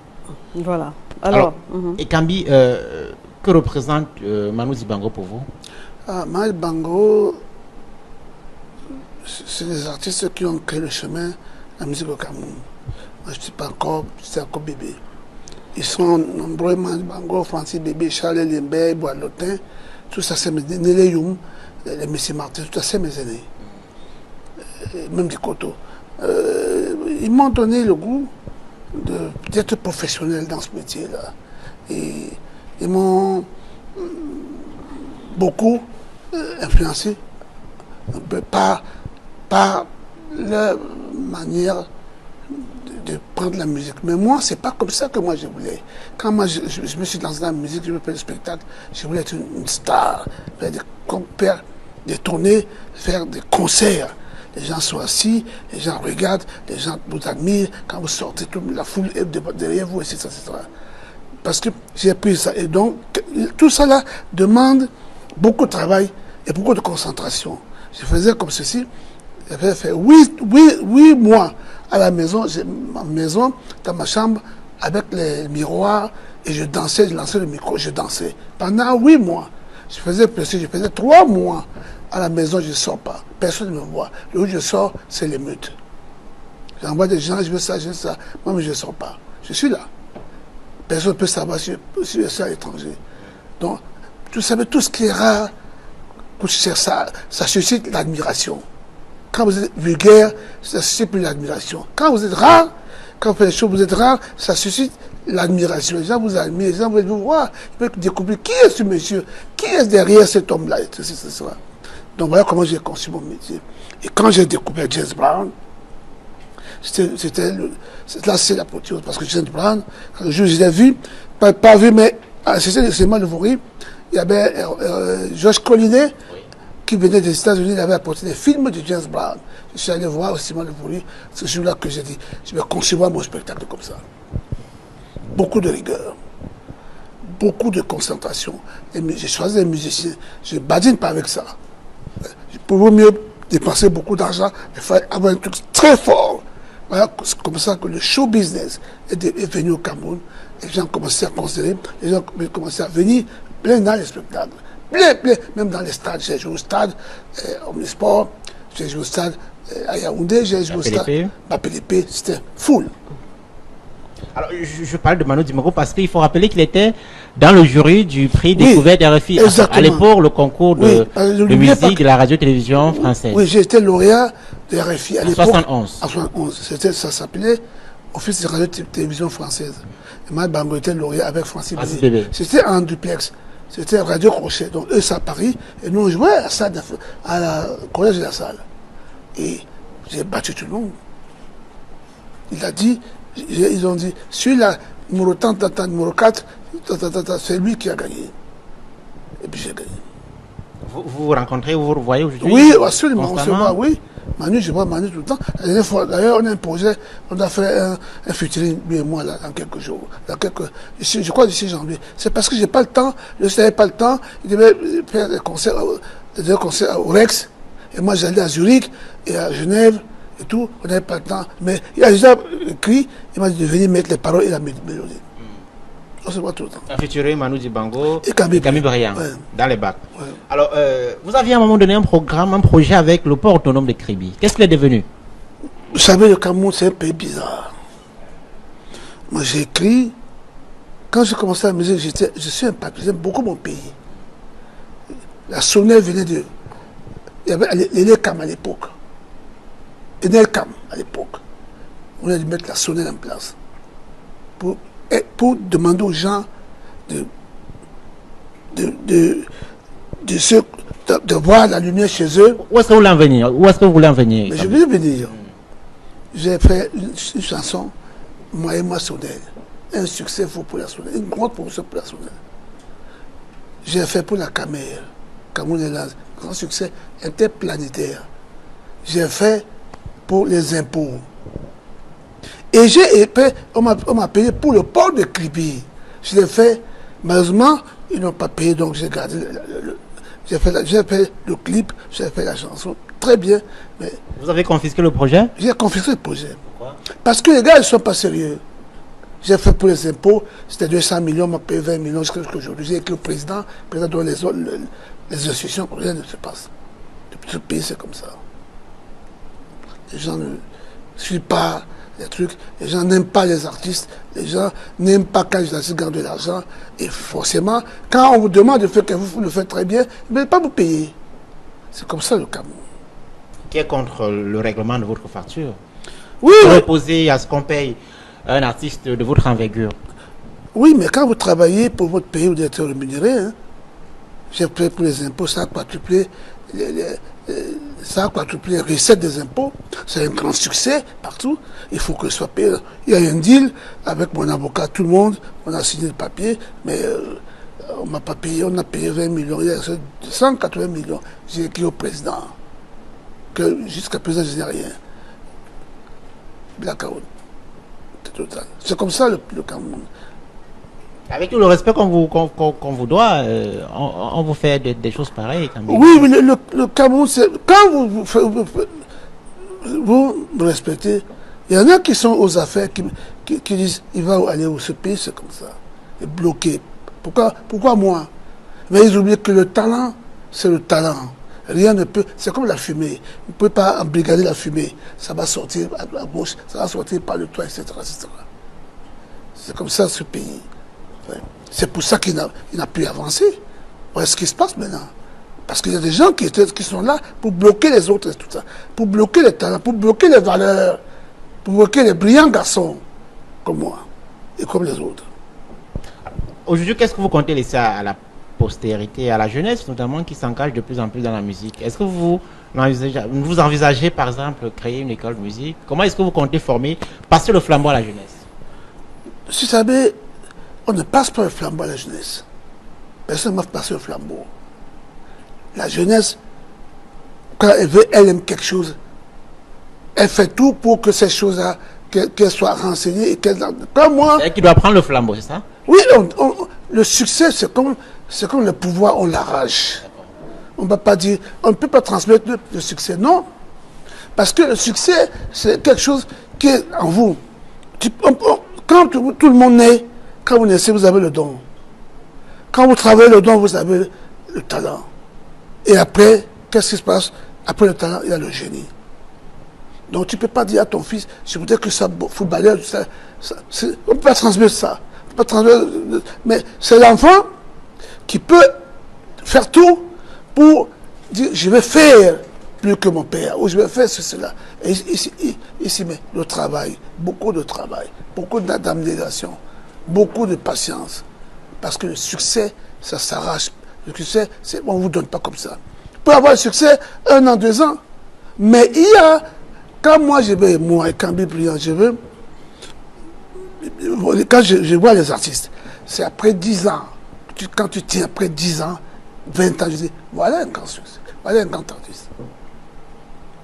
Voilà. Alors et Kambi, que représente Manu Dibango pour vous? Manu Dibango, c'est des artistes qui ont créé le chemin de la musique au Cameroun. Moi, je ne suis pas encore, j'étais encore bébé. Ils sont nombreux, Manu Dibango, Francis Bébé, Charles Limbert, Bois-Lotin, tout ça c'est mes aînés, Nélé Youm, les Messi Martin, tout ça c'est mes aînés. Même des Koto. Ils m'ont donné le goût d'être professionnel dans ce métier-là. Et ils m'ont beaucoup influencé par leur manière de prendre la musique. Mais moi, c'est pas comme ça que moi je voulais. Quand moi je me suis lancé dans la musique, je me fais le spectacle, je voulais être une star, faire des tournées, faire des concerts. Les gens sont assis, les gens regardent, les gens vous admirent. Quand vous sortez, toute la foule est derrière vous, etc. Parce que j'ai pris ça. Et donc, tout ça là demande beaucoup de travail et beaucoup de concentration. Je faisais comme ceci. J'avais fait 8 mois à la maison, ma maison, dans ma chambre, avec les miroirs, et je dansais, je lançais le micro, je dansais. Pendant 8 mois, je faisais 3 mois à la maison, je ne sors pas. Personne ne me voit. Le jour où je sors, c'est l'émeute. J'envoie des gens, je veux ça. Moi, mais je ne sors pas. Je suis là. Personne ne peut savoir si je suis à l'étranger. Donc, vous savez, tout ce qui est rare, ça suscite l'admiration. Quand vous êtes vulgaire, ça suscite plus l'admiration. Quand vous êtes rare, quand vous faites des choses, vous êtes rare, ça suscite l'admiration. Les gens vous admirent, les gens veulent vous voir, ils veulent découvrir qui est ce monsieur, qui est derrière cet homme-là, etc. Donc voilà comment j'ai conçu mon métier. Et quand j'ai découvert James Brown, là c'est la chose, parce que James Brown, quand le jour où je l'ai vu, pas vu, mais c'était Simon Le Voury, il y avait Georges Collinet, qui venait des États-Unis, il avait apporté des films de James Brown. Je suis allé voir Simon Le Voury, ce jour-là que j'ai dit, je vais concevoir mon spectacle comme ça. Beaucoup de rigueur, beaucoup de concentration. J'ai choisi des musiciens, je ne badine pas avec ça. Pour mieux dépenser beaucoup d'argent, il fallait avoir un truc très fort. Voilà, c'est comme ça que le show business est venu au Cameroun. Les gens commençaient à considérer, les gens commençaient à venir plein dans les spectacles. Plein, même dans les stades. J'ai joué au stade Omnisport, j'ai joué au stade à Yaoundé, j'ai joué au stade Bapelépé, c'était full. Alors, je parle de Manu Dibango parce qu'il faut rappeler qu'il était dans le jury du prix découverte RFI. À l'époque, le concours de musique de la radio-télévision française. Oui, j'ai été lauréat de RFI à l'époque. 71. En 71. Ça s'appelait Office de radio-télévision française. Et Manu Dibango était lauréat avec Francis Bébé. C'était en duplex. C'était Radio Crochet. Donc, eux, c'est à Paris. Et nous, on jouait à la Collège de la Salle. Et j'ai battu tout le monde. Il a dit, ils ont dit, celui-là, numéro 30, numéro 4, c'est lui qui a gagné. Et puis j'ai gagné. Vous vous rencontrez, vous vous revoyez aujourd'hui? Oui, absolument. On se voit, oui. Manu, je vois Manu tout le temps. La dernière fois, d'ailleurs, on a un projet, on a fait un featuring, lui et moi, là, dans quelques jours. Je crois d'ici janvier. C'est parce que j'ai pas le temps, je n'avais pas le temps. Il devait faire des concerts au Rex. Et moi, j'allais à Zurich et à Genève et tout. On n'avait pas le temps. Mais il a déjà écrit, il m'a dit de venir mettre les paroles et la mélodie. On se voit tout le temps. Featuring Manu Dibango et Camille Briand, dans les bacs. Ouais. Alors, vous aviez à un moment donné un projet avec le port autonome de Kribi. Qu'est-ce qu'il est devenu? Vous savez, le Cameroun, c'est un pays bizarre. Moi, j'ai écrit, quand j'ai commencé la musique, je suis un patriote, j'aime beaucoup mon pays. La sonnette venait de... Il y avait l'Enelcam à l'époque. Enelcam à l'époque. On a dû mettre la sonnette en place. Pour demander aux gens de voir la lumière chez eux. Où est-ce que vous voulez en venir? Où est-ce que vous voulez en venir? Mais je veux venir. J'ai fait une chanson, moi et moi Soudel. Un succès fou pour la Soudel, une grande promotion pour la Soudel. J'ai fait pour la Camer, Cameroun et un grand succès interplanétaire. J'ai fait pour les impôts. Et on m'a payé pour le port de Kribi. Je l'ai fait, malheureusement, ils n'ont pas payé, donc j'ai gardé j'ai fait le clip, j'ai fait la chanson, très bien. Mais vous avez confisqué le projet? J'ai confisqué le projet. Pourquoi? Parce que les gars, ils ne sont pas sérieux. J'ai fait pour les impôts, c'était 200 millions, on m'a payé 20 millions jusqu'à aujourd'hui. J'ai écrit au président, le président donne les institutions, rien ne se passe. Depuis ce pays, c'est comme ça. Les gens ne suivent pas les trucs, les gens n'aiment pas les artistes, les gens n'aiment pas quand les artistes gagnent de l'argent. Et forcément, quand on vous demande de faire que vous le faites très bien, ils ne veulent pas vous payer. C'est comme ça le Cameroun. Qui est contre le règlement de votre facture? Oui. Opposé à ce qu'on paye un artiste de votre envergure. Oui, mais quand vous travaillez pour votre pays, vous devez être rémunéré. Hein. J'ai payé pour les impôts, ça a quadruplé les recettes des impôts. C'est un grand succès partout. Il faut que ce soit payé. Il y a un deal avec mon avocat, tout le monde. On a signé le papier, mais on ne m'a pas payé. On a payé 20 millions. Il y a 180 millions. J'ai écrit au président que jusqu'à présent, je n'ai rien. Blackout. C'est comme ça le Cameroun. Avec tout le respect qu'on vous doit, on vous fait des choses pareilles. Quand même. Oui, mais le Cameroun, c'est quand vous me respectez, il y en a qui sont aux affaires, qui disent il va aller où ce pays, c'est comme ça. Et bloqué. Pourquoi moi? Mais ils oublient que le talent, c'est le talent. Rien ne peut. C'est comme la fumée. Vous ne pouvez pas embrigader la fumée. Ça va sortir à gauche, ça va sortir par le toit, etc. etc. C'est comme ça ce pays. Ouais. C'est pour ça qu'il n'a pu avancer. Voilà ce qui se passe maintenant. Parce qu'il y a des gens qui sont là pour bloquer les autres et tout ça. Pour bloquer les talents, pour bloquer les valeurs, pour bloquer les brillants garçons comme moi et comme les autres. Aujourd'hui, qu'est-ce que vous comptez laisser à la postérité, à la jeunesse notamment, qui s'engage de plus en plus dans la musique? Est-ce que vous envisagez par exemple créer une école de musique? Comment est-ce que vous comptez former, passer le flambeau à la jeunesse? Vous savez, on ne passe pas le flambeau à la jeunesse. Personne ne m'a passé le flambeau. La jeunesse, quand elle aime quelque chose, elle fait tout pour que ces choses-là, qu'elle soit renseignée et qu'elle... Comme moi... C'est elle qui doit prendre le flambeau, c'est ça? Oui, le succès, c'est comme le pouvoir, on l'arrache. On ne peut pas transmettre le succès, non. Parce que le succès, c'est quelque chose qui est en vous. Quand tout le monde naît, quand vous naissez, vous avez le don. Quand vous travaillez le don, vous avez le talent. Et après, qu'est-ce qui se passe? Après le talent, il y a le génie. Donc tu ne peux pas dire à ton fils, je voudrais que ça footballeur, on ne peut pas transmettre ça. Mais c'est l'enfant qui peut faire tout pour dire, je vais faire plus que mon père, ou je vais faire cela. Et ici, mais le travail, beaucoup d'abnégation, beaucoup de patience. Parce que le succès, ça s'arrache. Le succès, on ne vous donne pas comme ça. Vous pouvez avoir le succès 1 an, 2 ans. Mais il y a, quand moi et Cambi Briand, quand je vois les artistes, c'est après 10 ans, quand tu tiens après 10 ans, 20 ans, je dis, voilà un grand succès, voilà un grand artiste.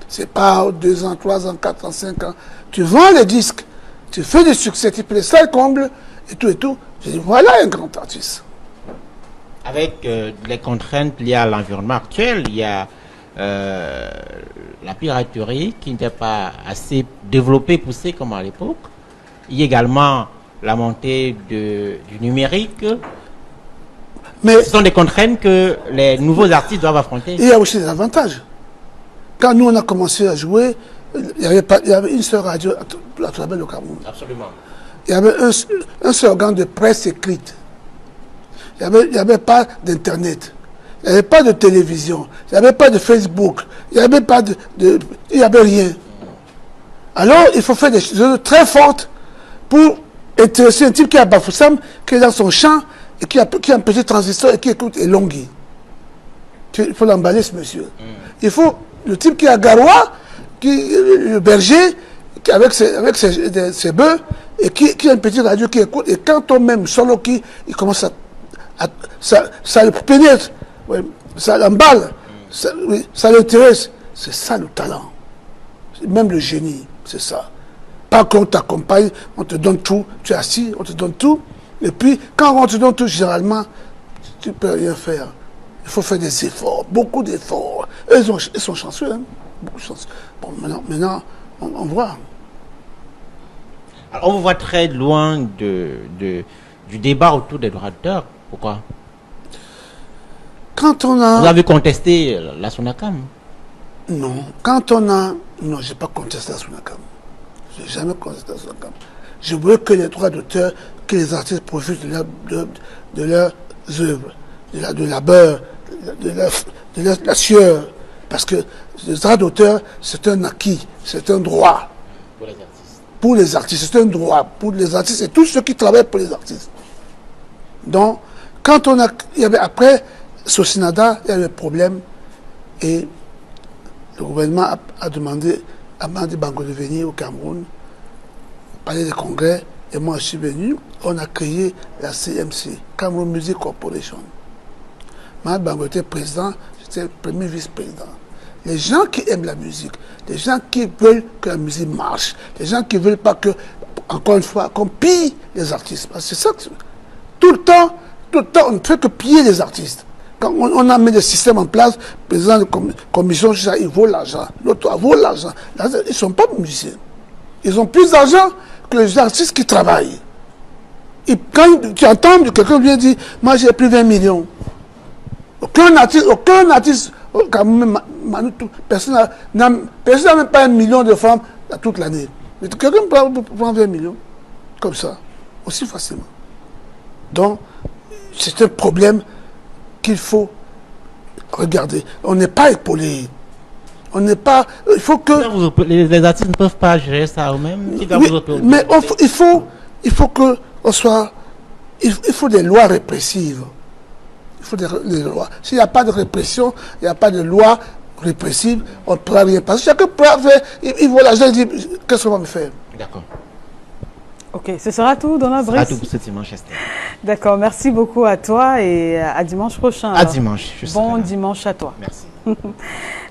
C'est pas 2 ans, 3 ans, 4 ans, 5 ans. Tu vends les disques, tu fais du succès, tu fais ça comble, et tout. Je dis, voilà un grand artiste. Avec les contraintes liées à l'environnement actuel, il y a la piraterie qui n'était pas assez développée, poussée comme à l'époque. Il y a également la montée du numérique. Mais ce sont des contraintes que les nouveaux artistes doivent affronter. Il y a aussi des avantages. Quand nous, on a commencé à jouer, il y avait une seule radio à travers le Cameroun. Absolument. Il y avait un seul organe de presse écrite. Il n'y avait pas d'Internet. Il n'y avait pas de télévision. Il n'y avait pas de Facebook. Il n'y avait pas il n'y avait rien. Alors, il faut faire des choses très fortes pour intéresser un type qui est à Bafoussam, qui est dans son champ, et qui a un petit transistor et qui écoute Elongui. Il faut l'emballer, ce monsieur. Il faut le type qui est à Garoua, le berger, avec ses bœufs, et qui a une petite radio qui écoute, et quand on même solo qui, il commence ça le pénètre, ouais, ça l'emballe, ça l'intéresse. C'est ça le talent. Même le génie, c'est ça. Pas qu'on t'accompagne, on te donne tout, tu es assis, on te donne tout, et puis quand on te donne tout, généralement, tu ne peux rien faire. Il faut faire des efforts, beaucoup d'efforts. Ils sont chanceux, hein? Beaucoup de chanceux. Bon, maintenant on voit. Alors, on vous voit très loin du débat autour des droits d'auteur. Pourquoi? Quand on a... Vous avez contesté la SONACAM? Non. Quand on a... Non, je n'ai pas contesté la SONACAM. Je n'ai jamais contesté la SONACAM. Je veux que les droits d'auteur, que les artistes profitent de leurs œuvres, de labeur, de la sueur. Parce que les droits d'auteur, c'est un acquis, c'est un droit. Pour les artistes. Pour les artistes, c'est un droit. Pour les artistes et tous ceux qui travaillent pour les artistes. Donc, quand on a... Il y avait, après Sosinada, il y avait des problèmes et le gouvernement a demandé à Madi Bango de venir au Cameroun, parler des congrès, et moi je suis venu. On a créé la CMC, Cameroun Music Corporation. Madi Bango était président, j'étais le premier vice-président. Les gens qui aiment la musique, les gens qui veulent que la musique marche, les gens qui ne veulent pas que, encore une fois, qu'on pille les artistes. C'est ça que tout le temps, on ne fait que piller les artistes. Quand on a mis des systèmes en place, le président de commission, il vaut l'argent. L'autre vaut l'argent. Ils ne sont pas musiciens. Ils ont plus d'argent que les artistes qui travaillent. Et quand tu entends quelqu'un vient dire, moi j'ai pris 20 millions. Aucun artiste, personne n'a même pas 1 million de femmes toute l'année. Mais quelqu'un peut prendre 20 millions, comme ça, aussi facilement. Donc, c'est un problème qu'il faut regarder. On n'est pas épaulé. On n'est pas... Il faut que... Les artistes ne peuvent pas gérer ça eux-mêmes. Oui, mais il faut que on soit... Il faut des lois répressives. Il faut des lois. S'il n'y a pas de répression, il n'y a pas de loi répressive, on ne pourra rien passer. Chacun peut faire... Il voit l'argent, il dit, qu'est-ce qu'on va me faire? D'accord. Ok, ce sera tout, Donald Brice. Ce sera tout pour ce dimanche, Esther. D'accord, merci beaucoup à toi et à dimanche prochain. À dimanche. Bon dimanche à toi. Merci.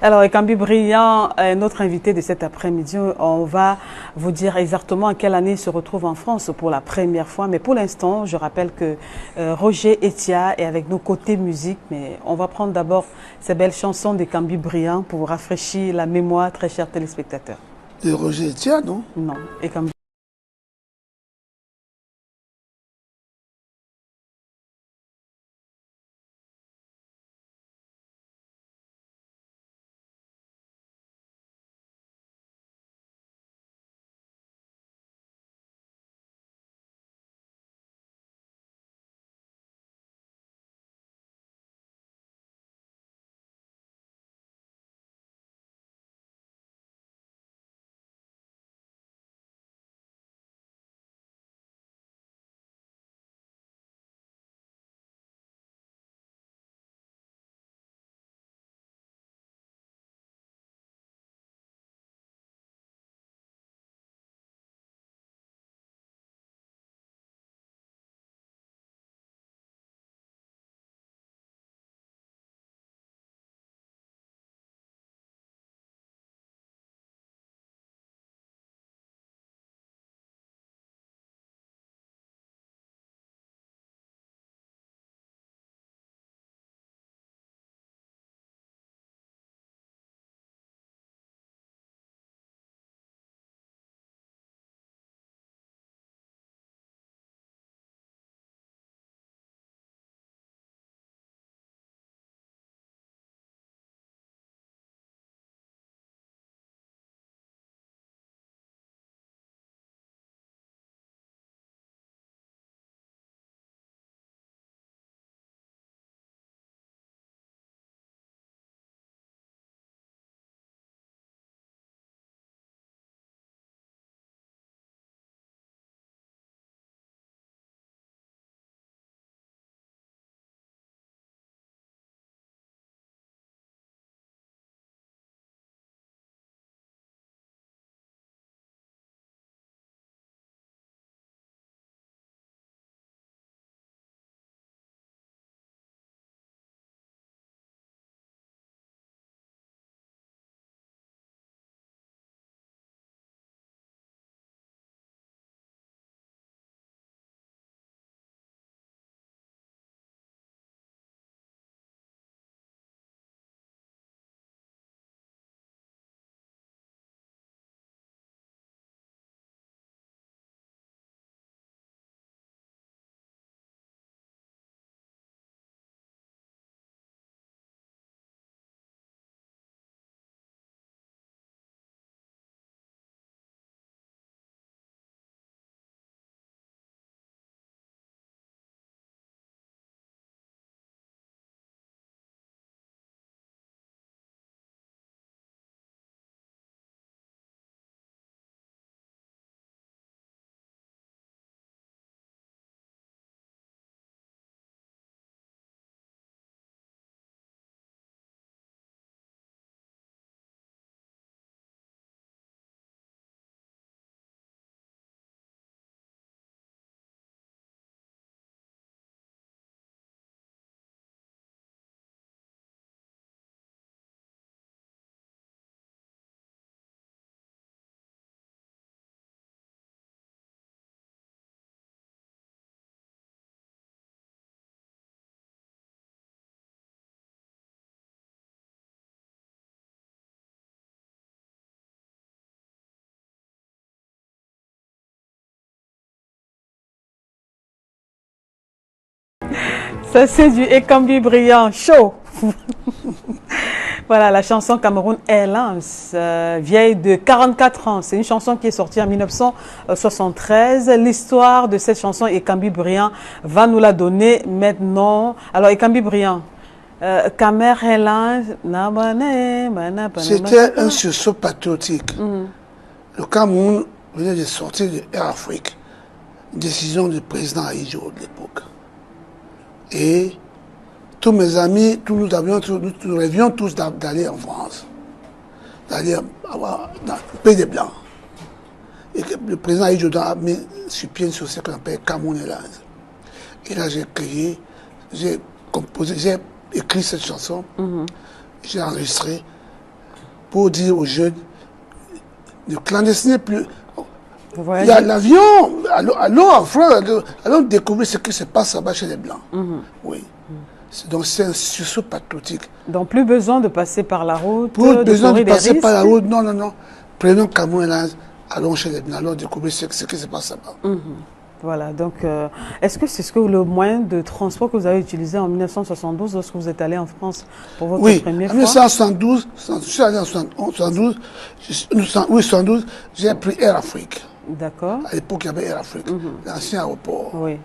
Alors, Ekambi Brillant, notre invité de cet après-midi, on va vous dire exactement à quelle année il se retrouve en France pour la première fois. Mais pour l'instant, je rappelle que Roger Etia est avec nous côté musique. Mais on va prendre d'abord ces belles chansons d'Ekambi Brillant pour vous rafraîchir la mémoire, très chers téléspectateurs. De Roger Etia, non? Non, Ekambi. Ça, c'est du Ekambi Brillant, chaud. Voilà, la chanson Cameroun Airlines, vieille de 44 ans. C'est une chanson qui est sortie en 1973. L'histoire de cette chanson, Ekambi Brillant va nous la donner maintenant. Alors, Ekambi Brillant, Camer Airlines, c'était un sursaut patriotique. Le Cameroun venait de sortir de Air Afrique, décision du président Ahidjo de l'époque. Et tous mes amis, nous rêvions tous d'aller en France, d'aller dans le pays des Blancs. Et que le président Ahidjo a mis sur pied une société qu'on appelle Cameroun Airlines. Et là, j'ai créé, j'ai composé, j'ai écrit cette chanson, j'ai enregistré pour dire aux jeunes de clandestiner plus. Il y a l'avion, allons en France, allons découvrir ce qui se passe là-bas chez les Blancs. Oui. Donc c'est un sursaut patriotique. Donc plus besoin de passer par la route. Plus besoin de passer par la route, non, non, non. Prenons Cameroun Airlines, allons chez les Blancs, allons découvrir ce qui se passe là-bas. Voilà, donc est-ce que c'est le moyen de transport que vous avez utilisé en 1972 lorsque vous êtes allé en France pour votre première fois? Oui, en 1972, je suis allé en 1972, j'ai pris Air Afrique. D'accord. À l'époque, il y avait Air Afrique, l'ancien aéroport. Oui.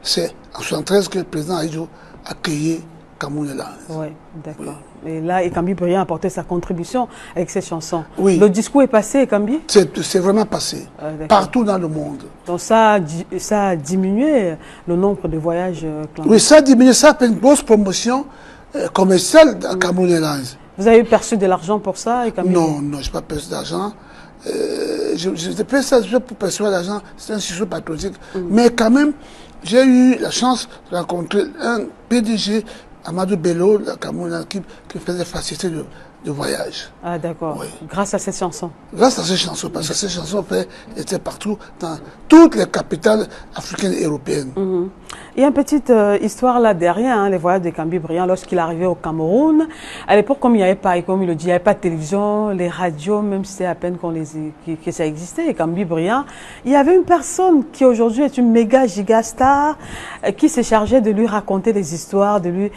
C'est en 1973 que le président Ahidjo a créé Cameroun Airlines. Oui, d'accord. Et là, Ekambi Brillant a apporté sa contribution avec cette chanson. Oui. Le discours est passé, Ekambi? C'est vraiment passé, partout dans le monde. Donc ça a diminué le nombre de voyages clandestins? Oui, ça a diminué, ça a fait une grosse promotion commerciale dans Cameroun Airlines. Vous avez perçu de l'argent pour ça, Ekambi? Non, non, je n'ai pas perçu d'argent. Je fais ça pour percevoir l'argent, c'est un sujet patriotique. Mais quand même, j'ai eu la chance de rencontrer un PDG, Amadou Bello, la Cameroun, qui faisait faciliter de voyage. Ah d'accord, oui. Grâce à cette chanson? Grâce à cette chanson, parce que cette chanson était partout, dans toutes les capitales africaines et européennes. Il y a une petite histoire là derrière, hein, les voyages d'Ekambi Brillant lorsqu'il arrivait au Cameroun. À l'époque, comme il n'y avait pas, comme il le dit, il n'y avait pas de télévision, les radios, même si c'est à peine que ça existait, Ekambi Brillant, il y avait une personne qui aujourd'hui est une méga giga star qui se chargeait de lui raconter des histoires, de lui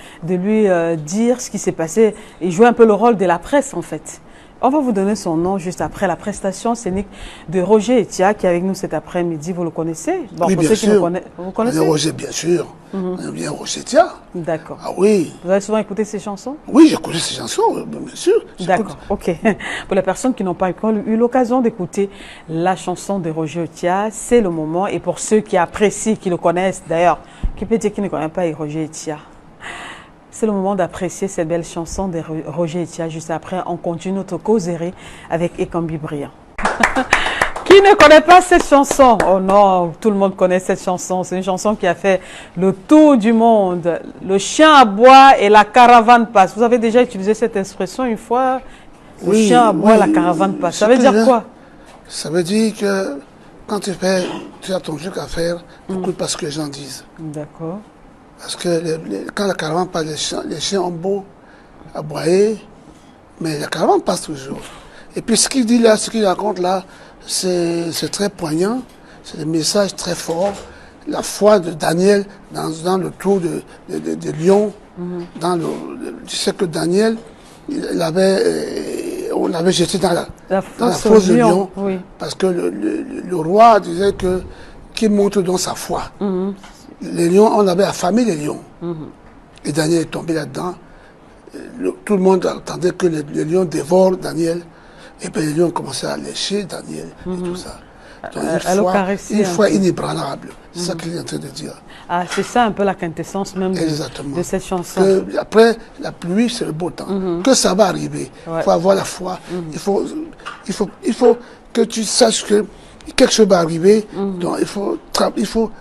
dire ce qui s'est passé. Il jouait un peu le rôle de la presse en fait. On va vous donner son nom juste après la prestation scénique de Roger Etia qui est avec nous cet après-midi. Vous le connaissez? Bon, oui, bien sûr. Vous connaissez Roger, bien sûr. On aime bien Roger Etia. D'accord. Ah oui. Vous avez souvent écouté ses chansons? Oui, j'écoute ses chansons, bien sûr. D'accord, ok. Pour les personnes qui n'ont pas eu l'occasion d'écouter la chanson de Roger Etia, c'est le moment. Et pour ceux qui apprécient, qui le connaissent d'ailleurs, qui peut dire qu'ils ne connaissent pas Roger Etia, c'est le moment d'apprécier cette belle chanson de Roger Etia. Juste après, on continue notre causerie avec Ekambi Brillant. Qui ne connaît pas cette chanson? Oh non, tout le monde connaît cette chanson. C'est une chanson qui a fait le tour du monde. Le chien aboie et la caravane passe. Vous avez déjà utilisé cette expression une fois? Le chien aboie, la caravane passe. Ça veut dire quoi? Ça veut dire que quand tu as ton truc à faire, écoute pas ce que les gens disent. D'accord. Parce que quand la caravane passe, les chiens ont beau aboyer, mais la caravane passe toujours. Et puis ce qu'il dit là, ce qu'il raconte là, c'est très poignant, c'est des messages très forts. La foi de Daniel dans le tour de lion, tu sais que Daniel, on l'avait jeté dans la fosse de lion, oui. Parce que le roi disait qu'il montre dans sa foi. Les lions, on avait affamé les lions. Et Daniel est tombé là-dedans. Tout le monde attendait que les lions dévorent Daniel. Et puis les lions ont commencé à lécher Daniel et tout ça. Donc, une foi inébranlable. C'est ça qu'il est en train de dire. Ah, c'est ça un peu la quintessence même de cette chanson. Après, la pluie, c'est le beau temps. Que ça va arriver. Il faut avoir la foi. Il faut que tu saches que quelque chose va arriver. Donc il faut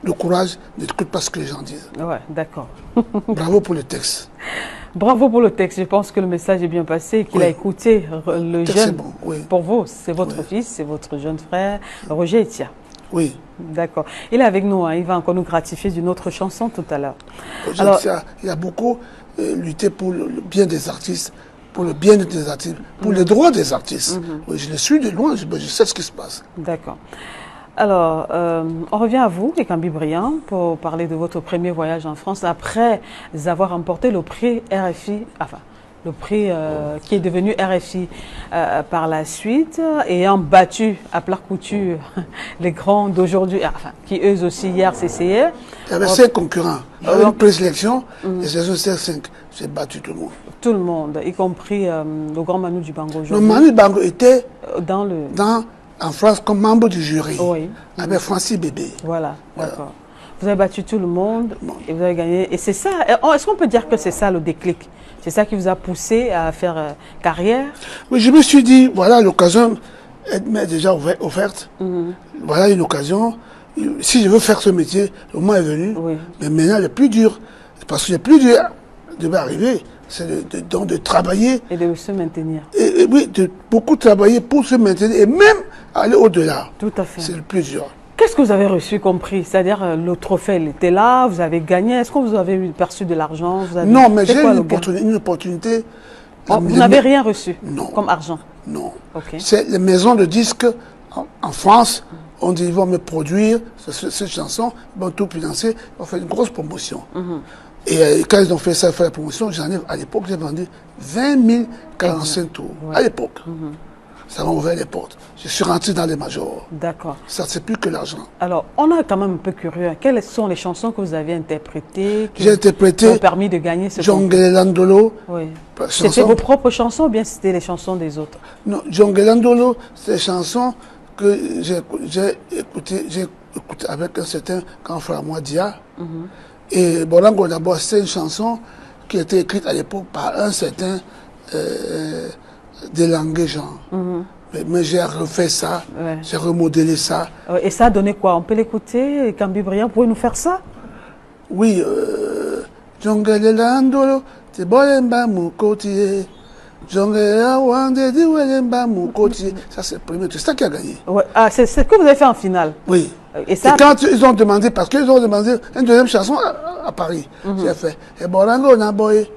le courage d'écouter pas ce que les gens disent. Ouais, d'accord. Bravo pour le texte. Bravo pour le texte. Je pense que le message est bien passé et qu'il a écouté le jeune. Bon, oui. Pour vous, c'est votre fils, c'est votre jeune frère, Roger Etia. Oui. D'accord. Il est avec nous, hein. Il va encore nous gratifier d'une autre chanson tout à l'heure. Alors, il a beaucoup lutté pour le bien des artistes, pour le bien des artistes, pour les droits des artistes. Oui, je le suis de loin, je sais ce qui se passe. D'accord. Alors, on revient à vous, Ekambi Briand, pour parler de votre premier voyage en France après avoir remporté le prix RFI, enfin, le prix qui est devenu RFI par la suite, ayant battu à plat couture les grands d'aujourd'hui, enfin, qui eux aussi hier s'essayaient. Il y avait 5 concurrents. Avec une présélection, et c'est 5. J'ai battu tout le monde. Tout le monde, y compris le grand Manu Dibango Le aujourd'hui. Manu Dibango était en France comme membre du jury, oui. avec Francis Bébé. Voilà. D'accord. Vous avez battu tout le monde et vous avez gagné. Et c'est ça, est-ce qu'on peut dire que c'est ça le déclic? C'est ça qui vous a poussé à faire carrière? Oui, je me suis dit, voilà l'occasion m'est déjà offerte. Voilà une occasion. Si je veux faire ce métier, le moment est venu. Oui. Mais maintenant, le plus dur, parce que le plus dur devait arriver, c'est de travailler. Et de se maintenir. Et oui, de beaucoup travailler pour se maintenir et même aller au-delà. Tout à fait. C'est le plus dur. Qu'est-ce que vous avez reçu comme prix? C'est-à-dire, le trophée, il était là, vous avez gagné. Est-ce que vous avez perçu de l'argent? Non, mais j'ai une opportunité. Vous n'avez rien reçu comme argent? Non. Okay. C'est les maisons de disques en France. On dit, ils vont me produire cette chanson, ils vont tout financer, ils vont faire une grosse promotion. Et quand ils ont fait ça, la promotion, à l'époque, j'ai vendu 20 000 45 tours. Ouais. À l'époque. Ça m'a ouvert les portes. Je suis rentré dans les majors. D'accord. Ça, c'est plus que l'argent. Alors, on est quand même un peu curieux. Quelles sont les chansons que vous avez interprétées J'ai interprété. Qui ont permis de gagner ce Jongle Landolo. Oui. C'était vos propres chansons ou bien c'était les chansons des autres? Non, Jongle Landolo, c'est des chansons que j'ai écoutées avec un certain Kanfra Dia. Et Bolango d'abord, c'est une chanson qui a été écrite à l'époque par un certain Delangue Jean. Mais j'ai refait ça, j'ai remodelé ça. Et ça a donné quoi? On peut l'écouter? Ekambi Briand, pouvez nous faire ça? Oui, Jongle Landolo, c'est Bolemba Moukotié. Ça, c'est le premier. C'est ça qui a gagné. Ouais. Ah, c'est ce que vous avez fait en finale? Oui. Et ça... quand ils ont demandé, parce qu'ils ont demandé une deuxième chanson à Paris, j'ai fait. Et Borango Naboye,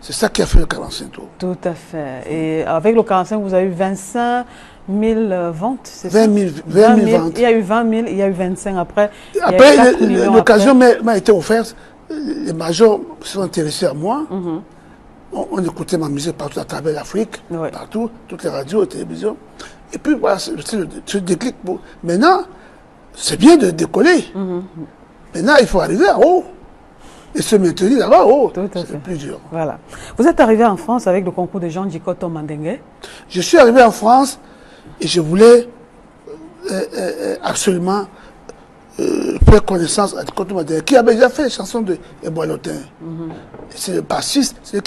c'est ça qui a fait le 45 tours. Tout à fait. Et avec le 45, vous avez eu 25 000 ventes, c'est ça? 20 000 ventes. Il y a eu 20 000, il y a eu 25 après. Après, l'occasion m'a été offerte. Les majors sont intéressés à moi. On écoutait ma musique partout à travers l'Afrique, partout, toutes les radios, les télévisions. Et puis voilà, c'est le déclic. Maintenant, c'est bien de décoller. Maintenant, il faut arriver en haut. Et se maintenir là-bas en haut. C'est le plus dur. Voilà. Vous êtes arrivé en France avec le concours de Jean Dikoto Mandengue. Je suis arrivé en France et je voulais absolument faire connaissance à Dikoto Mandengue, qui avait déjà fait les chansons de Eboalotin. C'est le bassiste, c'est lui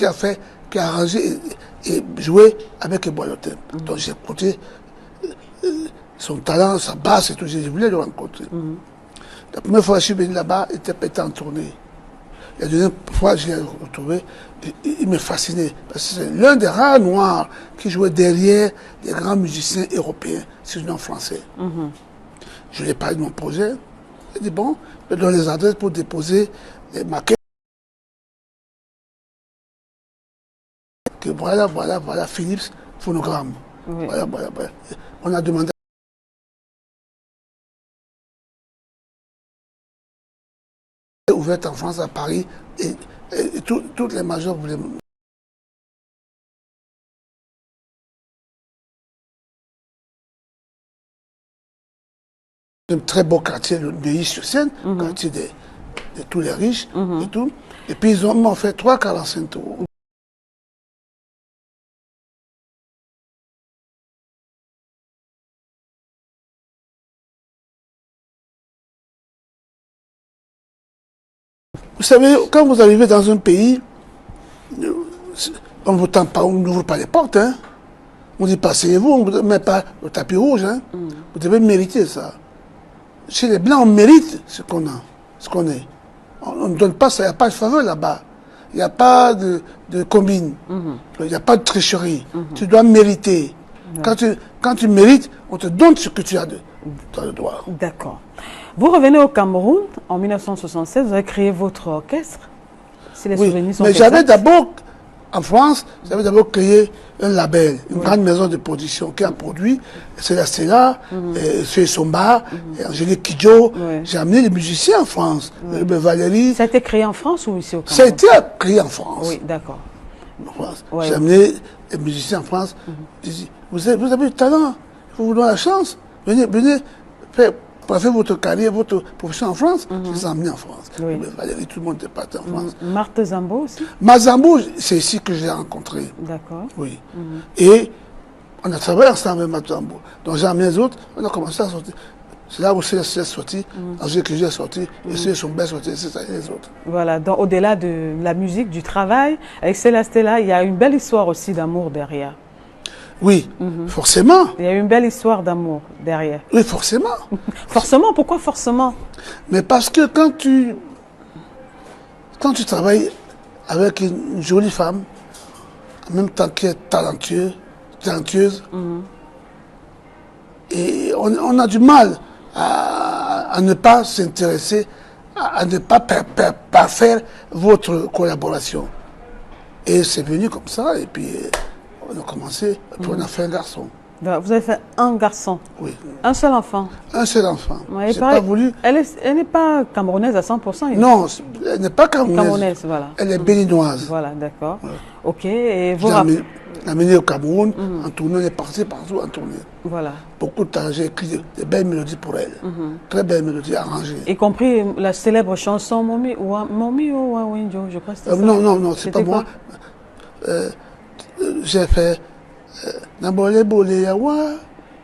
qui a arrangé et joué avec Eboalotin. Donc j'ai écouté son talent, sa basse et tout. Je voulais le rencontrer. La première fois que je suis venu là-bas, il était en tournée. La deuxième fois, je l'ai retrouvé, il me fascinait. Parce que c'est l'un des rares noirs qui jouait derrière les grands musiciens européens, sinon français. Je lui ai parlé de mon projet. Il dit, bon, je donne les adresses pour déposer les maquettes. Que voilà, Philips, phonogramme. Voilà. On a demandé. Ouverte en France, à Paris, et toutes les majors voulaient. Un très beau quartier de Neuilly-sur-Seine, quartier de tous les riches et tout. Et puis ils m'ont fait 3,45 tours. Vous savez, quand vous arrivez dans un pays, on ne vous tend pas, on n'ouvre pas les portes. Hein. On dit passez-vous, on ne vous met pas le tapis rouge. Hein. Vous devez mériter ça. Chez les Blancs, on mérite ce qu'on a, ce qu'on est. On ne donne pas ça, il n'y a pas de faveur là-bas. Il n'y a pas de combine. Il n'y a pas de tricherie. Tu dois mériter. Quand tu mérites, on te donne ce que tu as dans le droit. D'accord. Vous revenez au Cameroun en 1976, vous avez créé votre orchestre. Si les souvenirs sont mais j'avais d'abord En France, j'avais d'abord créé un label, une grande maison de production qui a produit Célestina, Sué Somba, Angélique Kidjo. J'ai amené des musiciens en France. Valérie. Ça a été créé en France ou ici au Cameroun? Ça a été créé en France. Oui, d'accord. J'ai amené des musiciens en France. J'ai dit, vous avez du talent, il faut vous donner la chance. Venez faire votre carrière, votre profession en France. Je les ai emmenés en France. Valérie, tout le monde est parti en France. Marthe Zambo aussi? Mazambo, c'est ici que je l'ai rencontré. D'accord. Oui. Et on a travaillé ensemble avec Marthe Zambo. Donc j'ai amené les autres, on a commencé à sortir. C'est là où c'est sorti, Angélique Kidjo est sorti, et ceux qui sont bien sortis, c'est ça et les autres. Voilà, donc au-delà de la musique, du travail, avec Célestina, il y a une belle histoire aussi d'amour derrière. Oui, forcément. Il y a une belle histoire d'amour derrière. Oui, forcément. Forcément, pourquoi forcément? Mais parce que quand tu travailles avec une jolie femme, en même temps qu'elle est talentueuse, et on a du mal à ne pas s'intéresser, à ne pas faire votre collaboration. Et c'est venu comme ça, et puis on a commencé, et puis on a fait un garçon. Vous avez fait un garçon? Oui. Un seul enfant? Un seul enfant. Ouais, j'ai pas voulu. Elle n'est pas camerounaise à 100%? Non, elle n'est pas camerounaise. Camerounaise, voilà. Elle est béninoise. Voilà, d'accord. Ouais. Ok, et vous amené au Cameroun, en tournée, on est parti partout en tournée. Voilà. Beaucoup de temps, j'ai écrit des belles mélodies pour elle. Très belles mélodies arrangées. Y compris la célèbre chanson Momi ou Wawinjo, je crois que c'était ça. Non, c'est pas moi. J'ai fait Nabole Bole Yawa,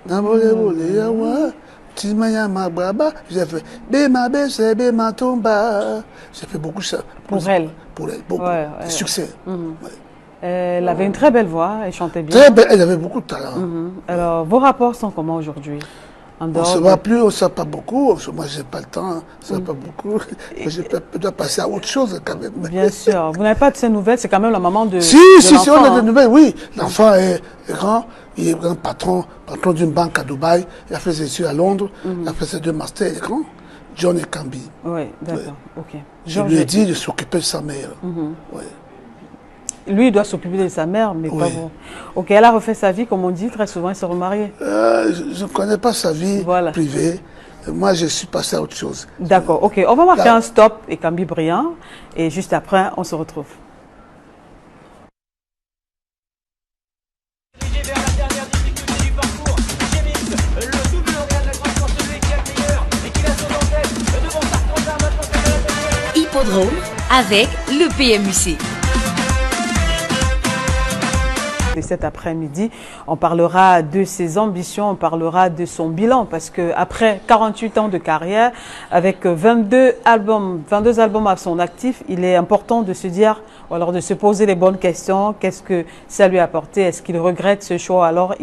Nabole Bole Yawa, Timaya Mababa. J'ai fait Bema Bese, Bema Tomba. J'ai fait beaucoup ça. Pour elle? Pour elle, beaucoup. Succès. Elle avait une très belle voix, elle chantait bien. Très belle, elle avait beaucoup de talent. Alors, vos rapports sont comment aujourd'hui? On ne se voit plus, on ne se voit pas beaucoup. Moi, je n'ai pas le temps, on ne se voit pas beaucoup. Je dois passer à autre chose quand même. Bien sûr. Vous n'avez pas de ces nouvelles, c'est quand même la maman de. Si, on a des nouvelles, oui. L'enfant est grand, il est grand patron d'une banque à Dubaï. Il a fait ses études à Londres, il a fait ses 2 masters, il est grand. John Ekambi. Oui, d'accord, ok. Je lui ai dit de s'occuper de sa mère. Ouais. Lui, il doit s'occuper de sa mère, mais pas vous. Ok, elle a refait sa vie, comme on dit, très souvent, elle s'est remariée. Je ne connais pas sa vie privée. Moi, je suis passé à autre chose. D'accord, ok. On va marquer un stop, Ekambi Briand, et juste après, on se retrouve. Hippodrome avec le PMUC. Et cet après-midi, on parlera de ses ambitions, on parlera de son bilan, parce qu'après 48 ans de carrière, avec 22 albums à son actif, il est important de se dire, ou alors de se poser les bonnes questions. Qu'est-ce que ça lui a apporté? Est-ce qu'il regrette ce choix? Alors,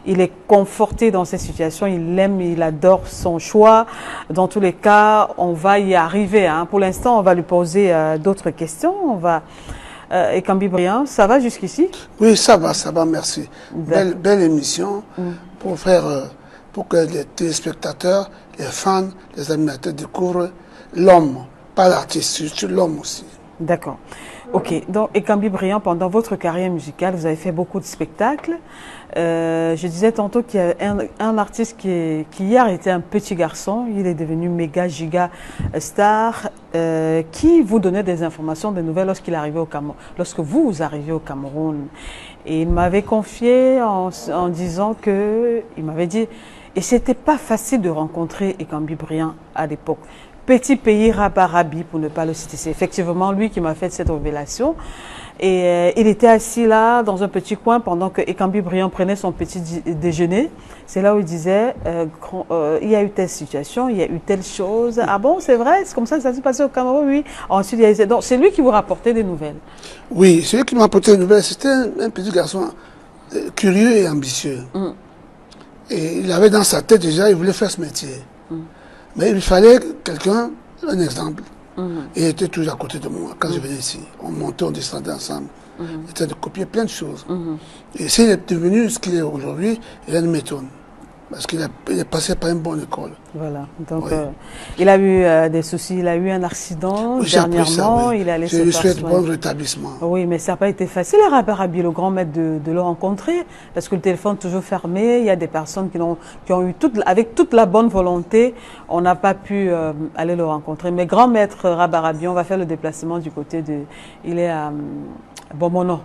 il est conforté dans cette situation, il aime, il adore son choix. Dans tous les cas, on va y arriver. Pour l'instant, on va lui poser d'autres questions. Ekambi Briand, ça va jusqu'ici? Oui, ça va, merci. Belle émission pour que les téléspectateurs, les fans, les animateurs découvrent l'homme, pas l'artiste, c'est l'homme aussi. D'accord. Ok, donc Ekambi Briand, pendant votre carrière musicale, vous avez fait beaucoup de spectacles. Je disais tantôt qu'il y a un artiste qui hier était un petit garçon, il est devenu méga giga star, qui vous donnait des informations, des nouvelles lorsqu'il arrivait au Cameroun, lorsque vous arrivez au Cameroun. Et il m'avait confié en disant que, il m'avait dit, et c'était pas facile de rencontrer Ekambi Briand à l'époque. Petit pays Rabarabi, pour ne pas le citer. C'est effectivement lui qui m'a fait cette révélation. Et il était assis là, dans un petit coin, pendant que Ekambi Briand prenait son petit déjeuner. C'est là où il disait, il y a eu telle situation, il y a eu telle chose. Ah bon, c'est vrai? C'est comme ça que ça s'est passé au Cameroun? Oui. Ensuite, donc c'est lui qui vous rapportait des nouvelles? Oui, c'est lui qui m'a rapporté des nouvelles. C'était un petit garçon curieux et ambitieux. Et il avait dans sa tête déjà, il voulait faire ce métier. Mais il fallait quelqu'un, un exemple. Et il était toujours à côté de moi quand je venais ici. On montait, on descendait ensemble. Il était de copier plein de choses. Et s'il est devenu ce qu'il est aujourd'hui, il a une méthode. Parce qu'il est passé par une bonne école. Voilà. Donc, Oui. il a eu des soucis, il a eu un accident Oui, j'ai appris dernièrement, ça, oui. il a laissé Je lui faire souhaite soin. bon rétablissement. Oui, mais ça n'a pas été facile, Rabi, le grand maître, de le rencontrer, parce que le téléphone est toujours fermé. Il y a des personnes qui ont eu, avec toute la bonne volonté, on n'a pas pu aller le rencontrer. Mais grand maître Rabi, on va faire le déplacement du côté de... Il est à Bomono,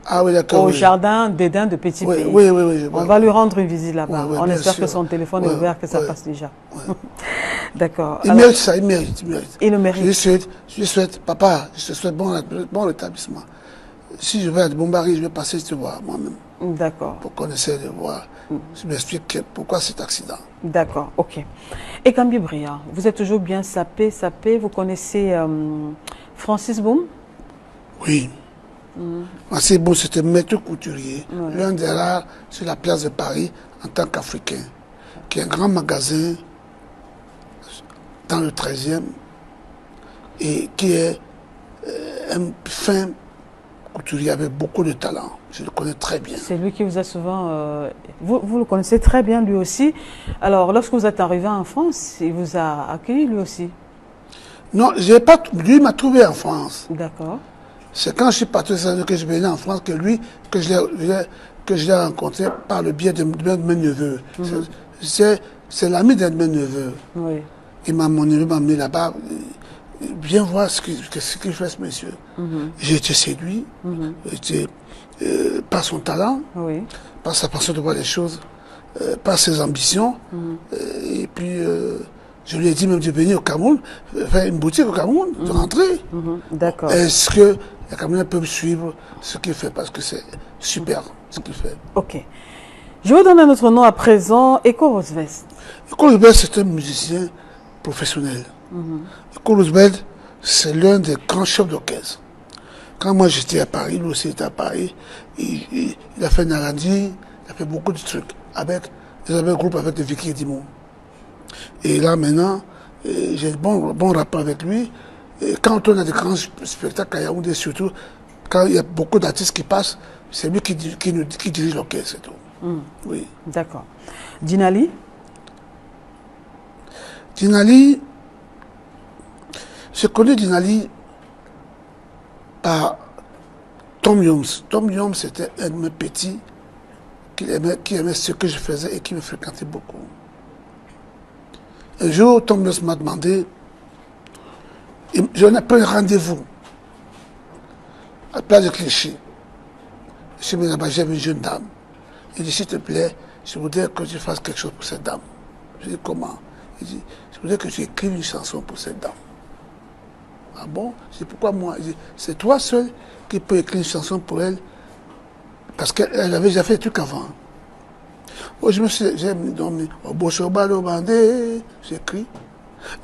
Ah oui, d'accord. au oui. jardin d'Éden de Petit Oui, Pays. oui, oui, oui, je vois. On va lui rendre une visite là-bas. Oui, oui, On bien espère sûr. que son téléphone est Oui, ouvert, que ça oui. passe déjà. D'accord. Il Alors, mérite ça, il mérite, il mérite. il le mérite. Je lui souhaite, papa, je te souhaite bon rétablissement. Si je vais à Bombari, je vais passer te voir moi-même. D'accord. Pour qu'on essaie de voir. Je m'explique pourquoi cet accident. D'accord, ok. Et Kambi Briand, vous êtes toujours bien sapé. Vous connaissez Francis Boum? Oui. Francis Boum, c'était maître couturier, l'un des rares sur la place de Paris en tant qu'Africain, qui est un grand magasin dans le 13e et qui est un fin couturier avec beaucoup de talent. Je le connais très bien. C'est lui qui vous a souvent... vous le connaissez très bien, lui aussi. Alors, lorsque vous êtes arrivé en France, il vous a accueilli, lui aussi? Non, j'ai pas, lui m'a trouvé en France. D'accord. C'est quand je suis parti que je venais en France que lui, que je l'ai rencontré par le biais de mes neveux. C'est l'ami d'un de mes neveux. Oui. Il m'a amené là-bas. Viens voir ce qu'il fait, ce monsieur. J'ai été séduit par son talent, Oui. par sa façon de voir les choses, par ses ambitions. Et puis, je lui ai dit même de venir au Cameroun, faire une boutique au Cameroun, de rentrer. D'accord. Est-ce que les Camerounais peuvent suivre ce qu'il fait? Parce que c'est super ce qu'il fait. Ok. Je vous donne un autre nom à présent, Eko Roosevelt. Eko Roosevelt, c'est un musicien professionnel. Eko Roosevelt, c'est l'un des grands chefs d'orchestre. Quand moi j'étais à Paris, lui aussi était à Paris, il a fait Narandi, il a fait beaucoup de trucs. Ils avaient un groupe avec de Vicky Edimon. Et là maintenant, j'ai un bon rapport avec lui. Et quand on a des grands spectacles à Yaoundé, surtout, quand il y a beaucoup d'artistes qui passent, c'est lui qui dirige l'orchestre et tout. Oui. D'accord. Dinali? Dinali, je connais Dinali par Tom Youms. Tom Youms, c'était un de mes petits qui aimait ce que je faisais et qui me fréquentait beaucoup. Un jour, Tom Youms m'a demandé, j'en ai pris un rendez-vous à la place de Clichy. Je suis venu là-bas, j'ai vu une jeune dame. Il dit, s'il te plaît, je voudrais que tu fasses quelque chose pour cette dame. Je dis, comment? Il dit, je voudrais que tu écrives une chanson pour cette dame. Ah bon? Je dis, pourquoi moi? Il dit, c'est toi seul qui peux écrire une chanson pour elle, parce qu'elle avait déjà fait des trucs avant. Oh, j'ai dormi, au Bochobalo Bandé, j'ai écrit.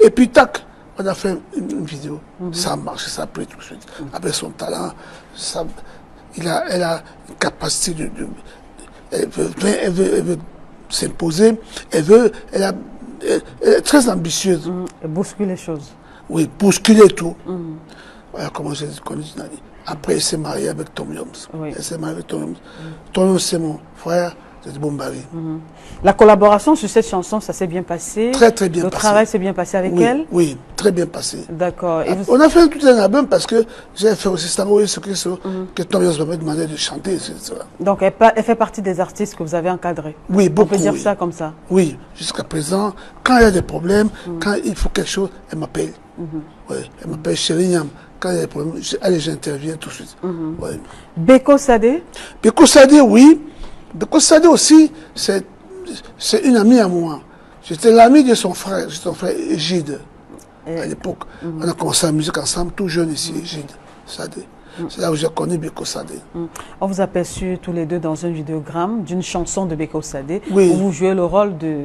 Et puis, tac, on a fait une vidéo. Ça a marché, ça a pris tout de suite. Avec son talent, elle a une capacité elle veut s'imposer, elle est très ambitieuse. Elle bouscule les choses. Oui, bousculer tout. Voilà comment j'ai connu Dinali. Après, elle s'est mariée avec Tom Youms. Oui. Elle s'est mariée avec Tom Youms. Tom Youms, c'est mon frère de Bombari. La collaboration sur cette chanson, ça s'est bien passé? Très, très bien passé. Le passé. travail s'est bien passé avec elle? Oui, très bien passé. D'accord. On a fait tout un album parce que j'ai fait aussi Stango et ce que Tom Youms m'avait demandé de chanter, etc. Donc, elle fait partie des artistes que vous avez encadrés? Oui, beaucoup. On peut dire oui. ça comme ça? Oui, jusqu'à présent, quand il y a des problèmes, quand il faut quelque chose, elle m'appelle. Ouais, elle m'appelle Chérie Niam. Quand il y a des problèmes, allez, j'interviens tout de suite. Ouais. Beko Sadé? Beko Sadé, oui. Beko Sadé aussi, c'est une amie à moi. J'étais l'ami de son frère Gide. À l'époque, on a commencé la musique ensemble, tout jeune ici, Gide Sadé. C'est là où j'ai connu Beko Sadé. On vous a aperçu tous les deux dans un vidéogramme d'une chanson de Beko Sadé, oui. où vous jouez le rôle de...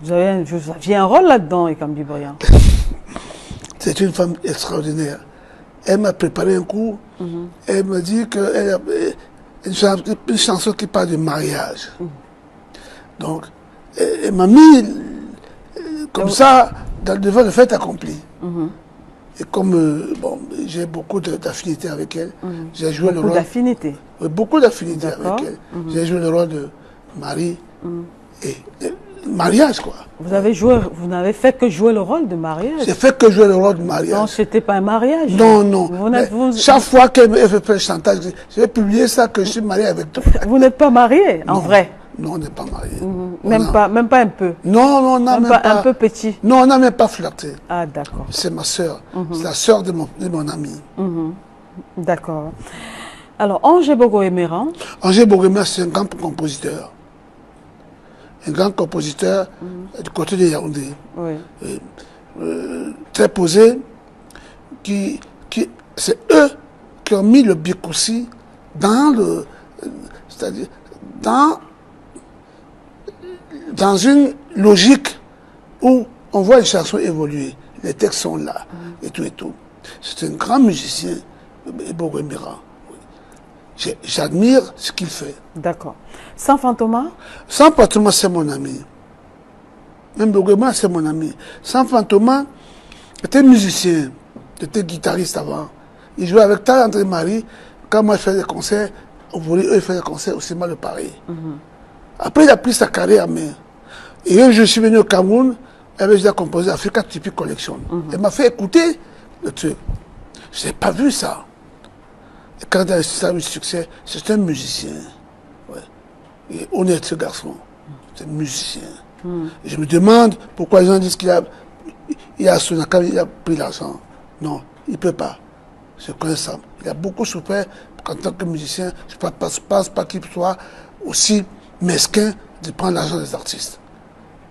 Vous aviez un rôle là-dedans, Ekambi Briand. C'est une femme extraordinaire. Elle m'a préparé un coup. Elle m'a dit qu'elle a une chanson qui parle de mariage. Donc, elle m'a mis comme ça devant le fait accompli. Et comme j'ai beaucoup d'affinité avec elle, j'ai joué le rôle. Beaucoup d'affinité? Oui, beaucoup d'affinité avec elle. J'ai joué le rôle de mari et mariage, quoi. Vous avez joué, vous n'avez fait que jouer le rôle de mariage. J'ai fait que jouer le rôle de mariage. Non, c'était pas un mariage. Non, non. Vous chaque fois qu'elle me fait le chantage, je vais publier ça que je suis marié avec toi. Vous n'êtes pas marié, en vrai? Non, on n'est pas marié. Même pas un peu? Non, non, on n'a même pas. Un peu petit? Non, on n'a même pas flirté. Ah, d'accord. C'est ma sœur. C'est la sœur de mon ami. D'accord. Alors, Angers Bogo-Emeran. Angers Bogo-Emeran, c'est un grand compositeur. Un grand compositeur du côté de Yaoundé. Oui. Très posé. C'est eux qui ont mis le Bikoussi dans le. C'est-à-dire dans une logique où on voit les chansons évoluer. Les textes sont là. Et tout et tout. C'est un grand musicien, Bogo-Emeran. J'admire ce qu'il fait. D'accord. Sans Fantoma? Sans Fantoma, c'est mon ami. Même Bogo-Emeran, c'est mon ami. Sans Fantoma, était musicien, était guitariste avant. Il jouait avec Tal André Marie. Quand moi je faisais des concerts, eux ils faisaient des concerts au cinéma de Paris. Après, il a pris sa carrière en main. Et quand je suis venu au Cameroun, il avait déjà composé Africa Typic Collection. Il m'a fait écouter le truc. Je n'ai pas vu ça. Et quand il a eu succès, c'est un musicien. Ouais. Il est honnête, ce garçon. C'est un musicien. Et je me demande pourquoi les gens disent qu'il a pris l'argent. Non, il ne peut pas. Je connais ça. Il a beaucoup souffert en tant que musicien. Je ne pense pas qu'il soit aussi mesquin de prendre l'argent des artistes.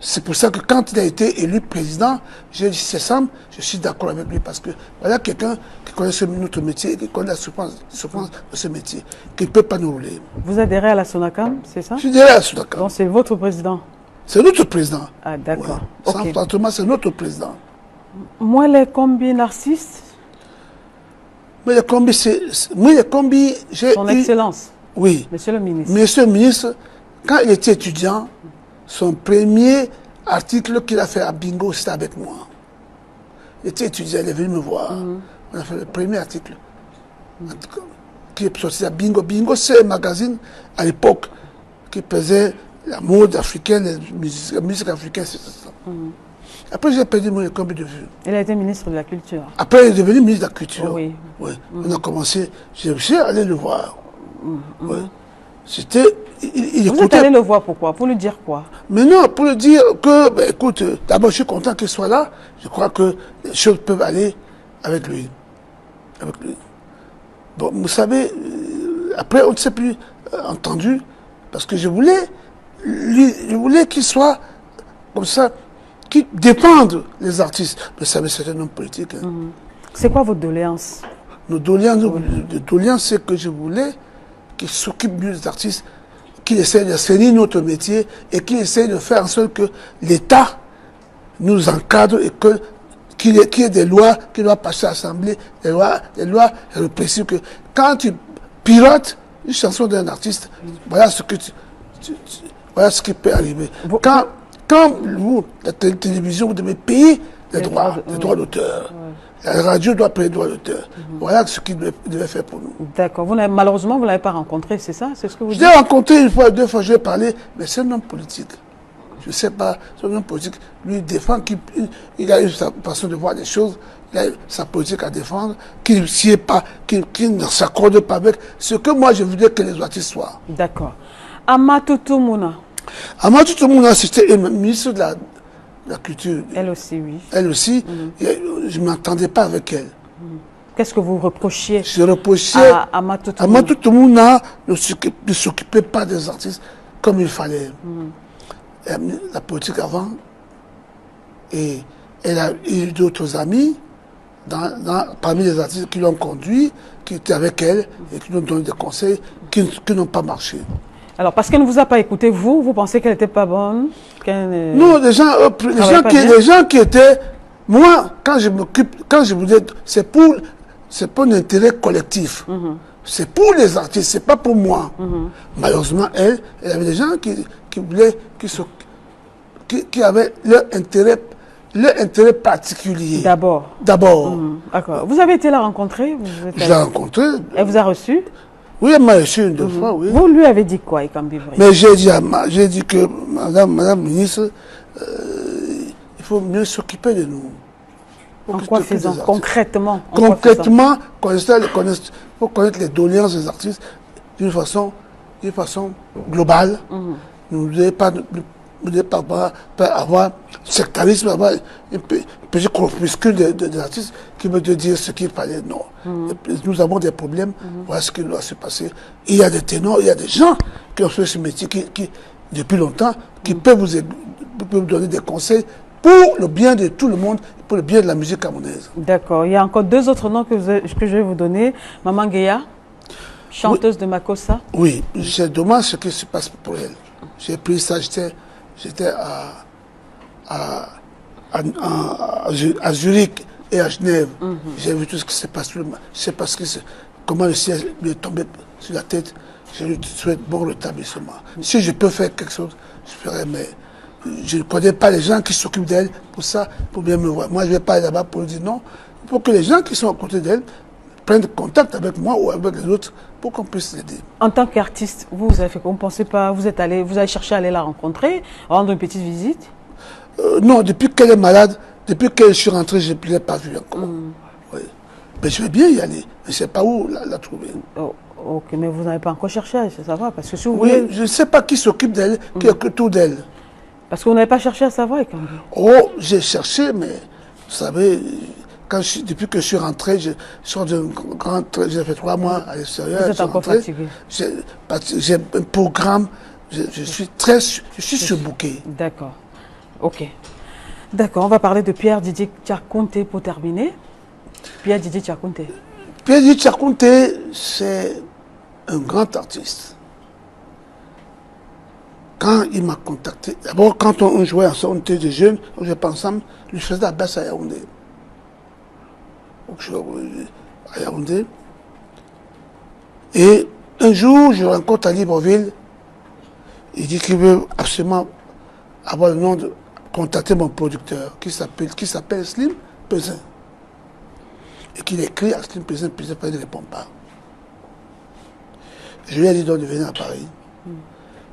C'est pour ça que quand il a été élu président, j'ai dit c'est simple, je suis d'accord avec lui parce que voilà quelqu'un qui connaît notre métier, qui connaît la souffrance de ce métier, qui ne peut pas nous rouler. Vous adhérez à la SONACAM, c'est ça? Je dirais à la SONACAM. Donc c'est votre président? C'est notre président. Ah, d'accord. Ouais. Sans Fantoma, c'est notre président. Moi, les combis narcisses? Mais les combis, j'ai Son Excellence. Oui. Monsieur le ministre. Monsieur le ministre, quand il était étudiant, son premier article qu'il a fait à Bingo, c'était avec moi. Il était étudiant, il est venu me voir. On a fait le premier article qui est sorti à Bingo. Bingo, c'est un magazine à l'époque qui pesait la mode africaine, la musique africaine, c'est ça. Après, j'ai perdu mon combi de vue. Il a été ministre de la Culture. Après, il est devenu ministre de la Culture. Oui. Ouais. On a commencé, j'ai réussi à aller le voir. Ouais. C'était... Vous êtes allé le voir pourquoi? Pour lui dire quoi? Mais non, pour lui dire que, ben, écoute, d'abord je suis content qu'il soit là. Je crois que les choses peuvent aller avec lui. Avec lui. Bon, vous savez, après on ne s'est plus entendu parce que je voulais qu'il soit comme ça, qu'il défende les artistes. Mais vous savez, c'est un homme politique. Hein. C'est quoi votre doléance? Notre doléance, c'est que je voulais qu'il s'occupe mieux des artistes, qu'il essaie d'enseigner notre métier et qu'il essaie de faire en sorte que l'État nous encadre et qu'il y ait des lois qui doivent passer à l'Assemblée, des lois répressives que quand tu pirates une chanson d'un artiste, voilà ce qui peut arriver. Quand vous, la télévision, vous devez payer les droits d'auteur. La radio doit payer les droits d'auteur. Voilà ce qu'il devait faire pour nous. D'accord. Malheureusement, vous ne l'avez pas rencontré, c'est ça? C'est ce que vous dites? Je l'ai rencontré une fois, deux fois, je lui ai parlé, mais c'est un homme politique. Je ne sais pas, c'est un homme politique. Lui, il défend, il a eu sa façon de voir les choses, il a eu sa politique à défendre, qu'il ne s'accorde pas avec ce que moi je voulais que les artistes soient. D'accord. Amatou Toumouna. Amatou Toumouna, c'était une ministre de la Culture. Elle aussi, oui. Elle aussi. Je ne m'entendais pas avec elle. Qu'est-ce que vous reprochiez? Je reprochais à Amatou Toumouna ne s'occupait pas des artistes comme il fallait. Elle a mis la politique avant et elle a eu d'autres amis parmi les artistes qui l'ont conduit, qui étaient avec elle et qui lui ont donné des conseils qui n'ont pas marché. Alors, parce qu'elle ne vous a pas écouté, vous pensez qu'elle n'était pas bonne? Non, les gens qui étaient... Moi, quand je vous dis, c'est pour l'intérêt collectif. C'est pour les artistes, c'est pas pour moi. Malheureusement, elle avait des gens qui voulaient, qui avaient leur intérêt particulier. D'abord. D'accord. Vous avez été la rencontrer? Je l'ai rencontrée. Elle vous a reçu? Oui, elle m'a reçu une deux fois, oui. Vous lui avez dit quoi, Ekambi Briand? Mais j'ai dit que, madame ministre, il faut mieux s'occuper de nous. En quoi faisant concrètement? Concrètement, il faut connaître les doléances des artistes d'une façon globale. Nous ne devons pas avoir sectarisme, avoir un petit corpuscule des artistes qui veut te dire ce qu'il fallait. Non. Nous avons des problèmes, voilà ce qui doit se passer. Il y a des ténors, il y a des gens qui ont fait ce métier qui depuis longtemps, qui peuvent vous donner des conseils pour le bien de tout le monde, pour le bien de la musique camerounaise. D'accord. Il y a encore deux autres noms que je vais vous donner. Maman Guéa, chanteuse de Makossa. Oui, c'est dommage ce qui se passe pour elle. J'ai pris ça, j'étais à Zurich et à Genève. J'ai vu tout ce qui s'est passé. Je sais pas comment le ciel lui est tombé sur la tête. Je lui souhaite bon rétablissement. Si je peux faire quelque chose, je ferai, mais je ne connais pas les gens qui s'occupent d'elle pour ça, pour bien me voir. Moi, je ne vais pas aller là-bas pour lui dire non. Il faut que les gens qui sont à côté d'elle prennent contact avec moi ou avec les autres pour qu'on puisse l'aider. En tant qu'artiste, vous avez fait quoi? Vous ne pensez pas, vous avez cherché à aller la rencontrer, rendre une petite visite? Non, depuis qu'elle est malade, depuis que je suis rentré, je ne l'ai pas vue encore. Oui. Mais je vais bien y aller. Mais je ne sais pas où la trouver. Oh, ok, mais vous n'avez pas encore cherché à savoir, parce que si vous oui, voulez... je ne sais pas qui s'occupe d'elle, qui occupe tout d'elle. Parce que vous n'avez pas cherché à savoir, Ekambi. Oh, j'ai cherché, mais vous savez, depuis que je suis rentré, je sors d'un grand... J'ai fait 3 mois à l'extérieur. Vous êtes encore fatigué? J'ai un programme, je suis surbooké. D'accord. Ok. D'accord, on va parler de Pierre-Didier Tchakounté pour terminer. Pierre-Didier Tchakounté. Pierre-Didier Tchakounté, c'est un grand artiste. Quand il m'a contacté, d'abord quand on jouait ensemble, on était des jeunes, on jouait pas ensemble, je faisais la basse à Yaoundé. À Yaoundé. Et un jour, je rencontre à Libreville, il dit qu'il veut absolument avoir le nom de contacter mon producteur qui s'appelle Slim Pesin. Et qu'il écrit à Slim Pesin, Pesin ne répond pas. Je lui ai dit donc de venir à Paris.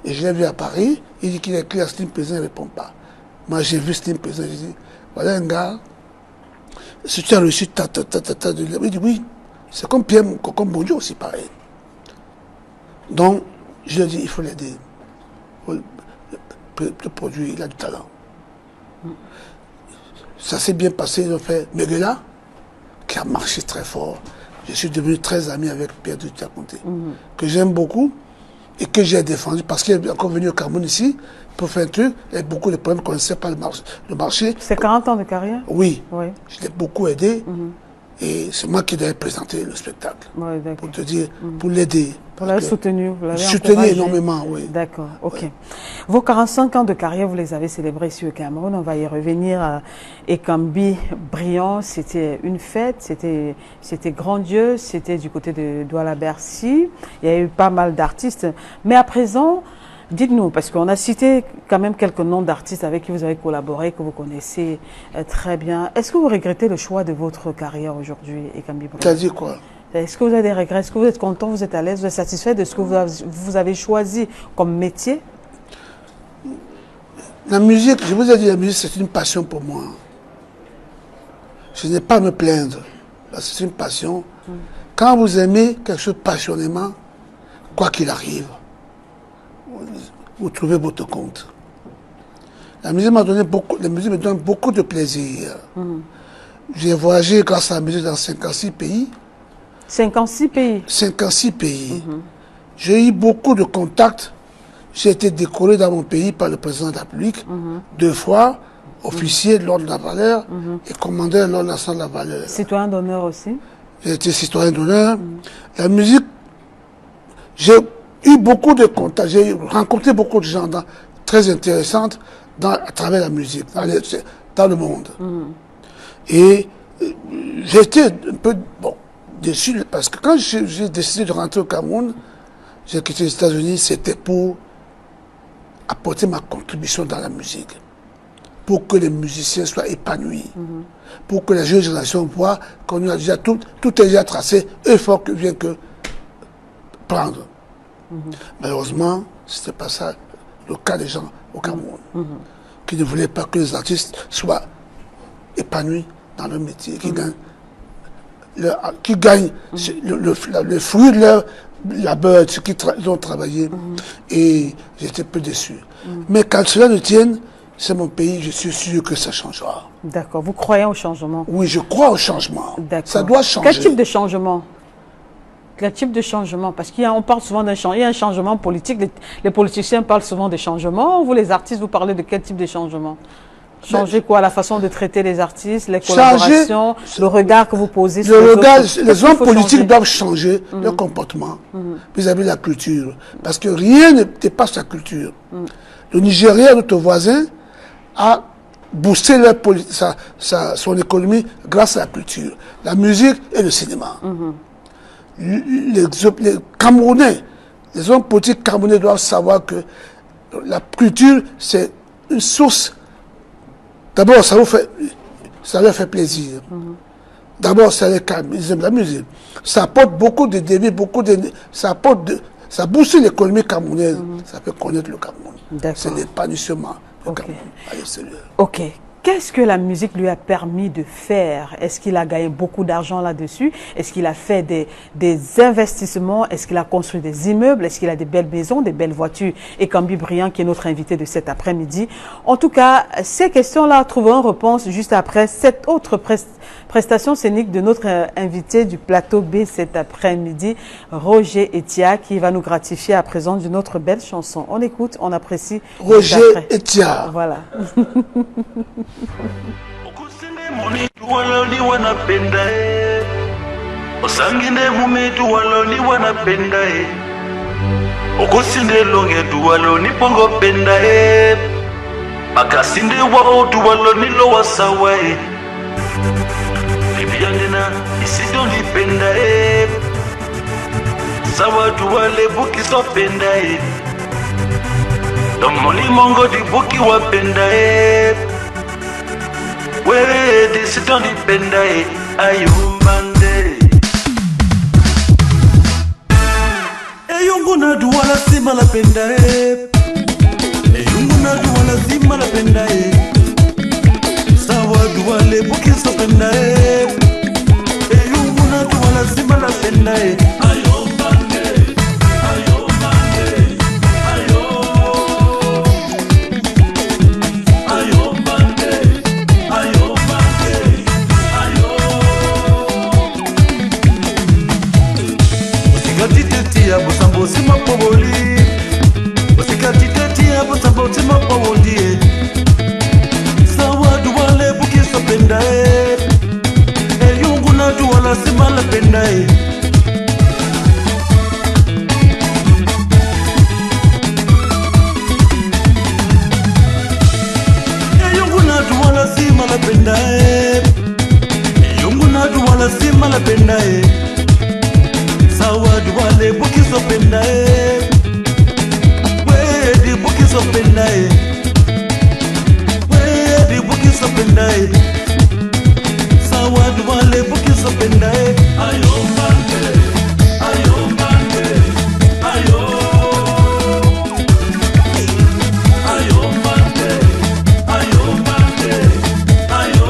Et je l'ai vu à Paris, il dit qu'il a écrit à Slim Pesin, il ne répond pas. Moi j'ai vu Slim Pesin, j'ai dit, voilà un gars, si tu as reçu il dit oui, c'est comme Pierre comme Bonjour aussi pareil. Donc je lui ai dit, il faut l'aider. Le produit, il a du talent. Ça s'est bien passé, ils ont fait Meguela, qui a marché très fort. Je suis devenu très ami avec Pierre-Didier Tchakounté, que j'aime beaucoup et que j'ai défendu parce qu'il est encore venu au Cameroun ici pour faire un truc. Il y a beaucoup de problèmes, ne connaissait pas le marché. C'est 40 ans de carrière? Oui. Je l'ai beaucoup aidé et c'est moi qui devais présenter le spectacle. Pour te dire, pour l'aider. Pour l'avoir soutenu, vous l'avez soutenu énormément, oui. D'accord, ok. Ouais. Vos 45 ans de carrière, vous les avez célébrés ici au Cameroun. On va y revenir à Ekambi Briand. C'était une fête, c'était grandiose, c'était du côté de Douala-Bercy. Il y a eu pas mal d'artistes. Mais à présent, dites-nous, parce qu'on a cité quand même quelques noms d'artistes avec qui vous avez collaboré, que vous connaissez très bien. Est-ce que vous regrettez le choix de votre carrière aujourd'hui, Ekambi Briand? C'est-à-dire quoi? Est-ce que vous avez des regrets? Est-ce que vous êtes content, vous êtes à l'aise, vous êtes satisfait de ce que vous avez choisi comme métier? La musique, je vous ai dit, la musique c'est une passion pour moi. Je n'ai pas à me plaindre. C'est une passion. Quand vous aimez quelque chose passionnément, quoi qu'il arrive, vous trouvez votre compte. La musique m'a donné beaucoup, la musique me donne beaucoup de plaisir. J'ai voyagé grâce à la musique dans 56 pays. 56 pays? 56 pays. J'ai eu beaucoup de contacts. J'ai été décoré dans mon pays par le président de la République 2 fois, officier de l'ordre de la valeur et commandeur de l'ordre national de la valeur. Citoyen d'honneur aussi? J'ai été citoyen d'honneur. La musique, j'ai eu beaucoup de contacts, j'ai rencontré beaucoup de gens très intéressantes à travers la musique, dans le monde. Et j'ai été un peu déçu parce que quand j'ai décidé de rentrer au Cameroun, j'ai quitté les États-Unis, c'était pour apporter ma contribution dans la musique, pour que les musiciens soient épanouis, pour que la jeune génération voit qu'on a déjà tout est déjà tracé. Eux, il faut que apprendre. Malheureusement, ce n'était pas ça le cas des gens au Cameroun, qui ne voulaient pas que les artistes soient épanouis dans leur métier, qui gagnent le fruit de leur labeur, ce qu'ils ont travaillé. Et j'étais peu déçu. Mais quand cela ne tienne, c'est mon pays, je suis sûr que ça changera. D'accord. Vous croyez au changement? Oui, je crois au changement. Ça doit changer. Quel type de changement? Quel type de changement? Parce qu'on parle souvent d'un changement. Il y a un changement politique. Les politiciens parlent souvent de changement. Vous, les artistes, vous parlez de quel type de changement? Changer quoi? La façon de traiter les artistes, les collaborations, le regard que vous posez sur les autres. Les hommes politiques doivent changer leur comportement vis-à-vis de la culture. Parce que rien ne dépasse la culture. Le Nigeria, notre voisin, a boosté son économie grâce à la culture, la musique et le cinéma. Les Camerounais, les hommes politiques camerounais doivent savoir que la culture, c'est une source. D'abord, ça leur fait plaisir. D'abord, ça les calme, ils aiment la musique. Ça apporte beaucoup de débits, ça booste l'économie camerounaise. Ça fait connaître le Cameroun. C'est l'épanouissement du Cameroun à l'extérieur. Ok. Qu'est-ce que la musique lui a permis de faire? Est-ce qu'il a gagné beaucoup d'argent là-dessus? Est-ce qu'il a fait des investissements? Est-ce qu'il a construit des immeubles? Est-ce qu'il a des belles maisons, des belles voitures? Et Kambi Briand, qui est notre invité de cet après-midi. En tout cas, ces questions-là trouveront réponse juste après cette autre prestation scénique de notre invité du plateau B cet après-midi, Roger Etia, qui va nous gratifier à présent d'une autre belle chanson. On écoute, on apprécie. Roger Etia. Voilà. Osangine mumitu waloni wanapenda okusinde longe tu waloni pongo penda makasinde wa otu waloni lo wasawa libianena isido lipenda sawa tu wale buki so penda domoli mongo di buki wapenda we disido lipenda ayumbande Eyunguna duwala sima la penda Eyunguna duwala sima la penda Sawa duwale buki so penda Eyunguna duwala sima la penda Ayombande, ayombande, ayo Ayombande, ayombande, ayo Osikatitetia bosambo sima poboli Osikatitetia bosambo sima poboli Sawa duwale buki so penda Eyunguna duwala sima la penda Eyunguna duwala sima la penda Eyunguna duwala sima la penda Sawa duwale buki so penda we di buki so penda we di buki so penda Sawa duwale buki so penda ayombande ayombande ayo ayombande ayombande ayo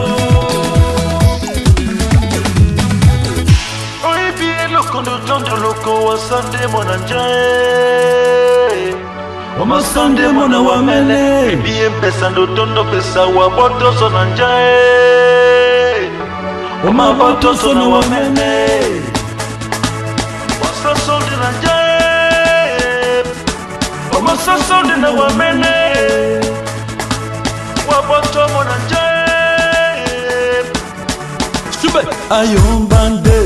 Kondo tondo loko wasande mona njae Wamasande mona wamele Biye pesa ndo tondo pesa waboto sona njae Wamaboto sona wamele Wasasonde na njae Wamasasonde na wamele Waboto mona njae Sube Ayombande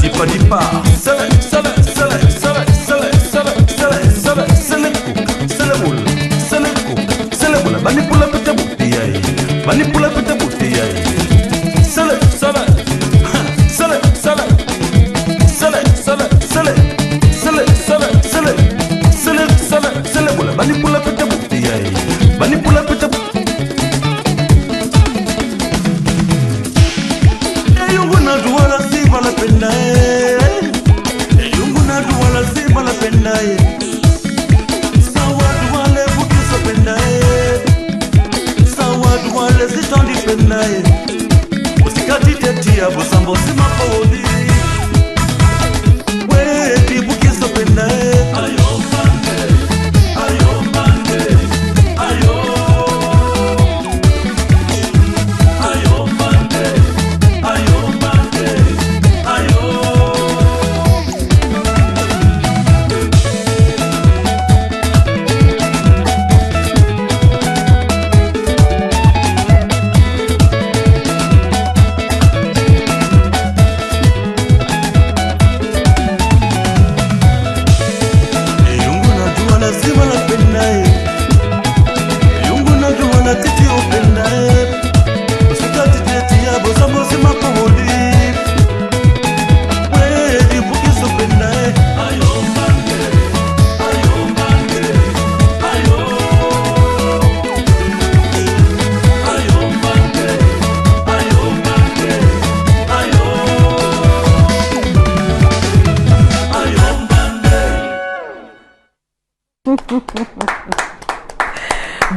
Dipa dipa sele sele sele sele sele sele sele sele sele sele bul sele ku sele bul manipula pete buti ai manipula pete buti ai sele sele sele sele sele sele sele sele sele sele sele sele sele bul manipula pete buti ai manipula pete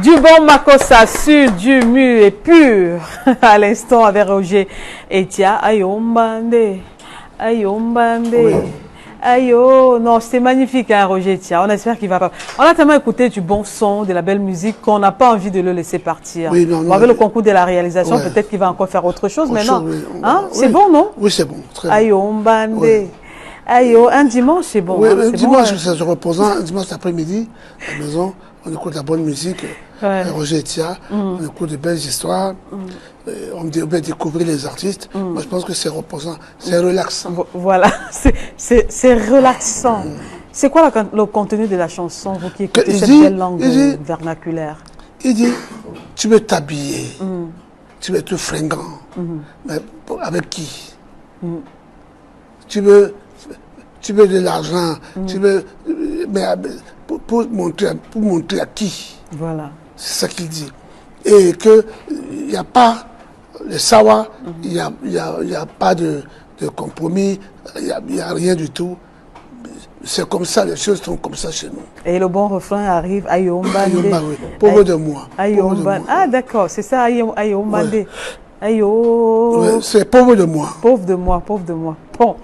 Du bon Makossa sur du mu et pur. À l'instant avec Roger Etia. Ayombande. Ayombande. Oui. Ayo, non, c'était magnifique, hein, Roger Etia. On espère qu'il va pas. On a tellement écouté du bon son, de la belle musique, qu'on n'a pas envie de le laisser partir. Oui, non, non, avec le concours de la réalisation, peut-être qu'il va encore faire autre chose, mais non. Oui, hein? Oui. C'est bon, non? Oui, c'est bon. Ayombande. Oui. Ayo, un dimanche, c'est bon. Oui, hein, un dimanche, bon, c'est reposant. Un dimanche après-midi, à la maison, on écoute la bonne musique. Roger Etia, on écoute de belles histoires. On peut découvrir les artistes. Moi, je pense que c'est reposant, c'est relaxant. Voilà, c'est relaxant. C'est quoi le contenu de la chanson, vous qui écoutez cette belle langue vernaculaire? Il dit, tu veux t'habiller, tu veux être fringant, mais avec qui? Tu veux de l'argent, tu veux, mais pour montrer à qui? Voilà. C'est ça qu'il dit. Et qu'il n'y a pas le savoir, il n'y a pas de compromis, il n'y a rien du tout. C'est comme ça, les choses sont comme ça chez nous. Et le bon refrain arrive, Ayombande. Oui. Pauvre de moi. Ayombande. Ah d'accord, c'est ça, Ayombande. Ouais. Ayo. Ouais, c'est pauvre de moi. Pauvre de moi, pauvre de moi. Bon.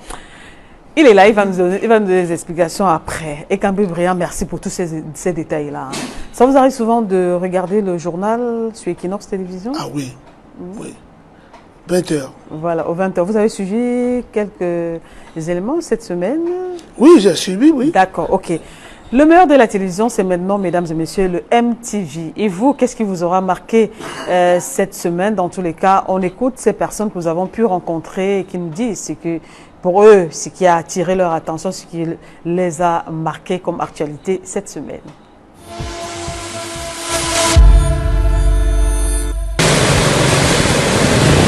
Il est là, il va nous donner des explications après. Et Kambi Briand, merci pour tous ces détails-là. Ça vous arrive souvent de regarder le journal sur Equinox Télévision? Ah oui, oui. 20h. Voilà, aux 20h. Vous avez suivi quelques éléments cette semaine? Oui, j'ai suivi, oui. D'accord, ok. Le meilleur de la télévision, c'est maintenant, mesdames et messieurs, le MTV. Et vous, qu'est-ce qui vous aura marqué cette semaine? Dans tous les cas, on écoute ces personnes que nous avons pu rencontrer et qui nous disent ce que, pour eux, ce qui a attiré leur attention, ce qui les a marqués comme actualité cette semaine.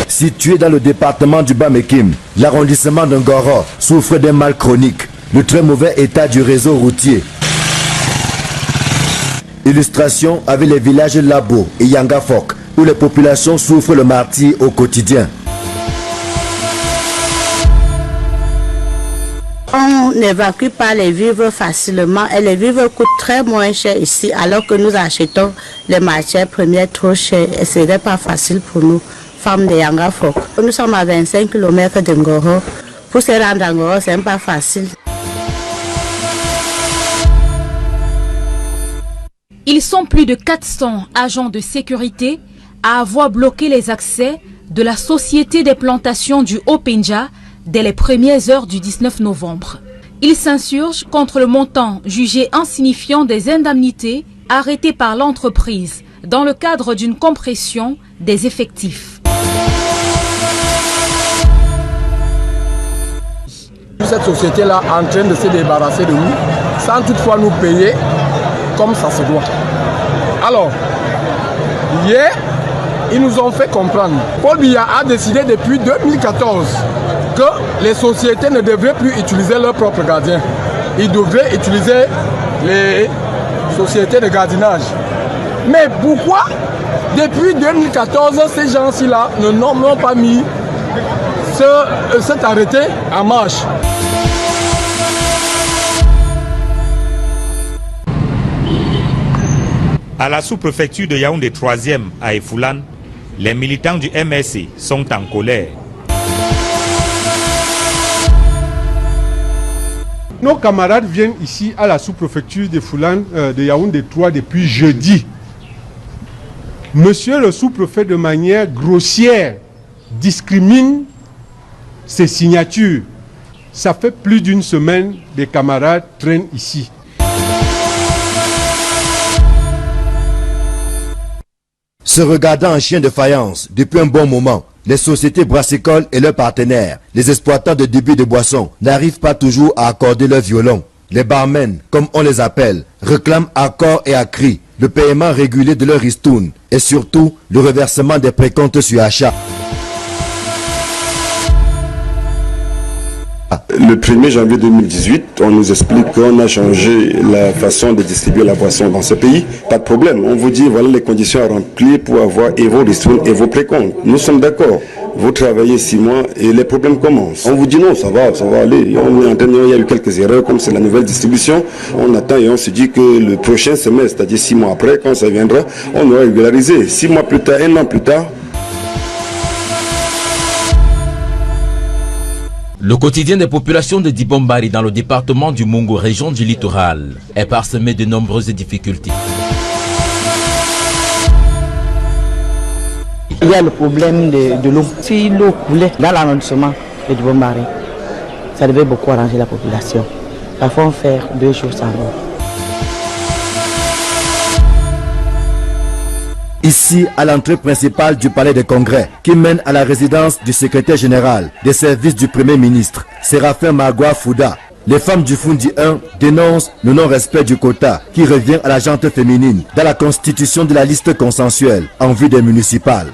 Situé dans le département du Bas-Mekim, l'arrondissement de Ngoro souffre d'un mal chronique, le très mauvais état du réseau routier. Illustration avec les villages Labo et Yangafok, où les populations souffrent le martyre au quotidien. On n'évacue pas les vivres facilement et les vivres coûtent très moins cher ici, alors que nous achetons les matières premières trop chères et ce n'est pas facile pour nous, femmes de Yangafok. Nous sommes à 25 km de Ngoro. Pour se rendre à Ngoro, ce n'est pas facile. Ils sont plus de 400 agents de sécurité à avoir bloqué les accès de la Société des plantations du Haut-Pendja dès les premières heures du 19 novembre. Ils s'insurgent contre le montant jugé insignifiant des indemnités arrêtées par l'entreprise dans le cadre d'une compression des effectifs. Cette société-là est en train de se débarrasser de nous sans toutefois nous payer comme ça se doit. Alors, hier, ils nous ont fait comprendre. Paul Biya a décidé depuis 2014 que les sociétés ne devraient plus utiliser leurs propres gardiens. Ils devraient utiliser les sociétés de gardiennage. Mais pourquoi, depuis 2014, ces gens-ci-là n'ont pas mis cet arrêté en marche? À la sous-préfecture de Yaoundé 3e à Efoulan, les militants du MSC sont en colère. Nos camarades viennent ici à la sous-préfecture de Foulan, de Yaoundé 3 depuis jeudi. Monsieur le sous-préfet, de manière grossière, discrimine ses signatures. Ça fait plus d'une semaine que les camarades traînent ici. Se regardant en chien de faïence depuis un bon moment, les sociétés brassicoles et leurs partenaires, les exploitants de débit de boissons, n'arrivent pas toujours à accorder leur violon. Les barmen, comme on les appelle, réclament à corps et à cri le paiement régulier de leur ristourne et surtout le reversement des précomptes sur achat. Le 1er janvier 2018, on nous explique qu'on a changé la façon de distribuer la boisson dans ce pays. Pas de problème. On vous dit voilà les conditions à remplir pour avoir et vos ristournes et vos précomptes. Nous sommes d'accord. vous travaillez 6 mois et les problèmes commencent. On vous dit non, ça va aller. Il y a eu quelques erreurs, comme c'est la nouvelle distribution. On attend et on se dit que le prochain semestre, c'est-à-dire 6 mois après, quand ça viendra, on aura régularisé. 6 mois plus tard, 1 an plus tard. Le quotidien des populations de Dibombari dans le département du Mungu, région du littoral, est parsemé de nombreuses difficultés. Il y a le problème de l'eau. Si l'eau coulait dans l'arrondissement de Dibombari, ça devait beaucoup arranger la population. Parfois on fait 2 jours sans eau. Ici, à l'entrée principale du palais des congrès, qui mène à la résidence du secrétaire général des services du Premier ministre, Séraphin Magua Fouda, les femmes du Fundi 1 dénoncent le non-respect du quota qui revient à la gente féminine dans la constitution de la liste consensuelle en vue des municipales.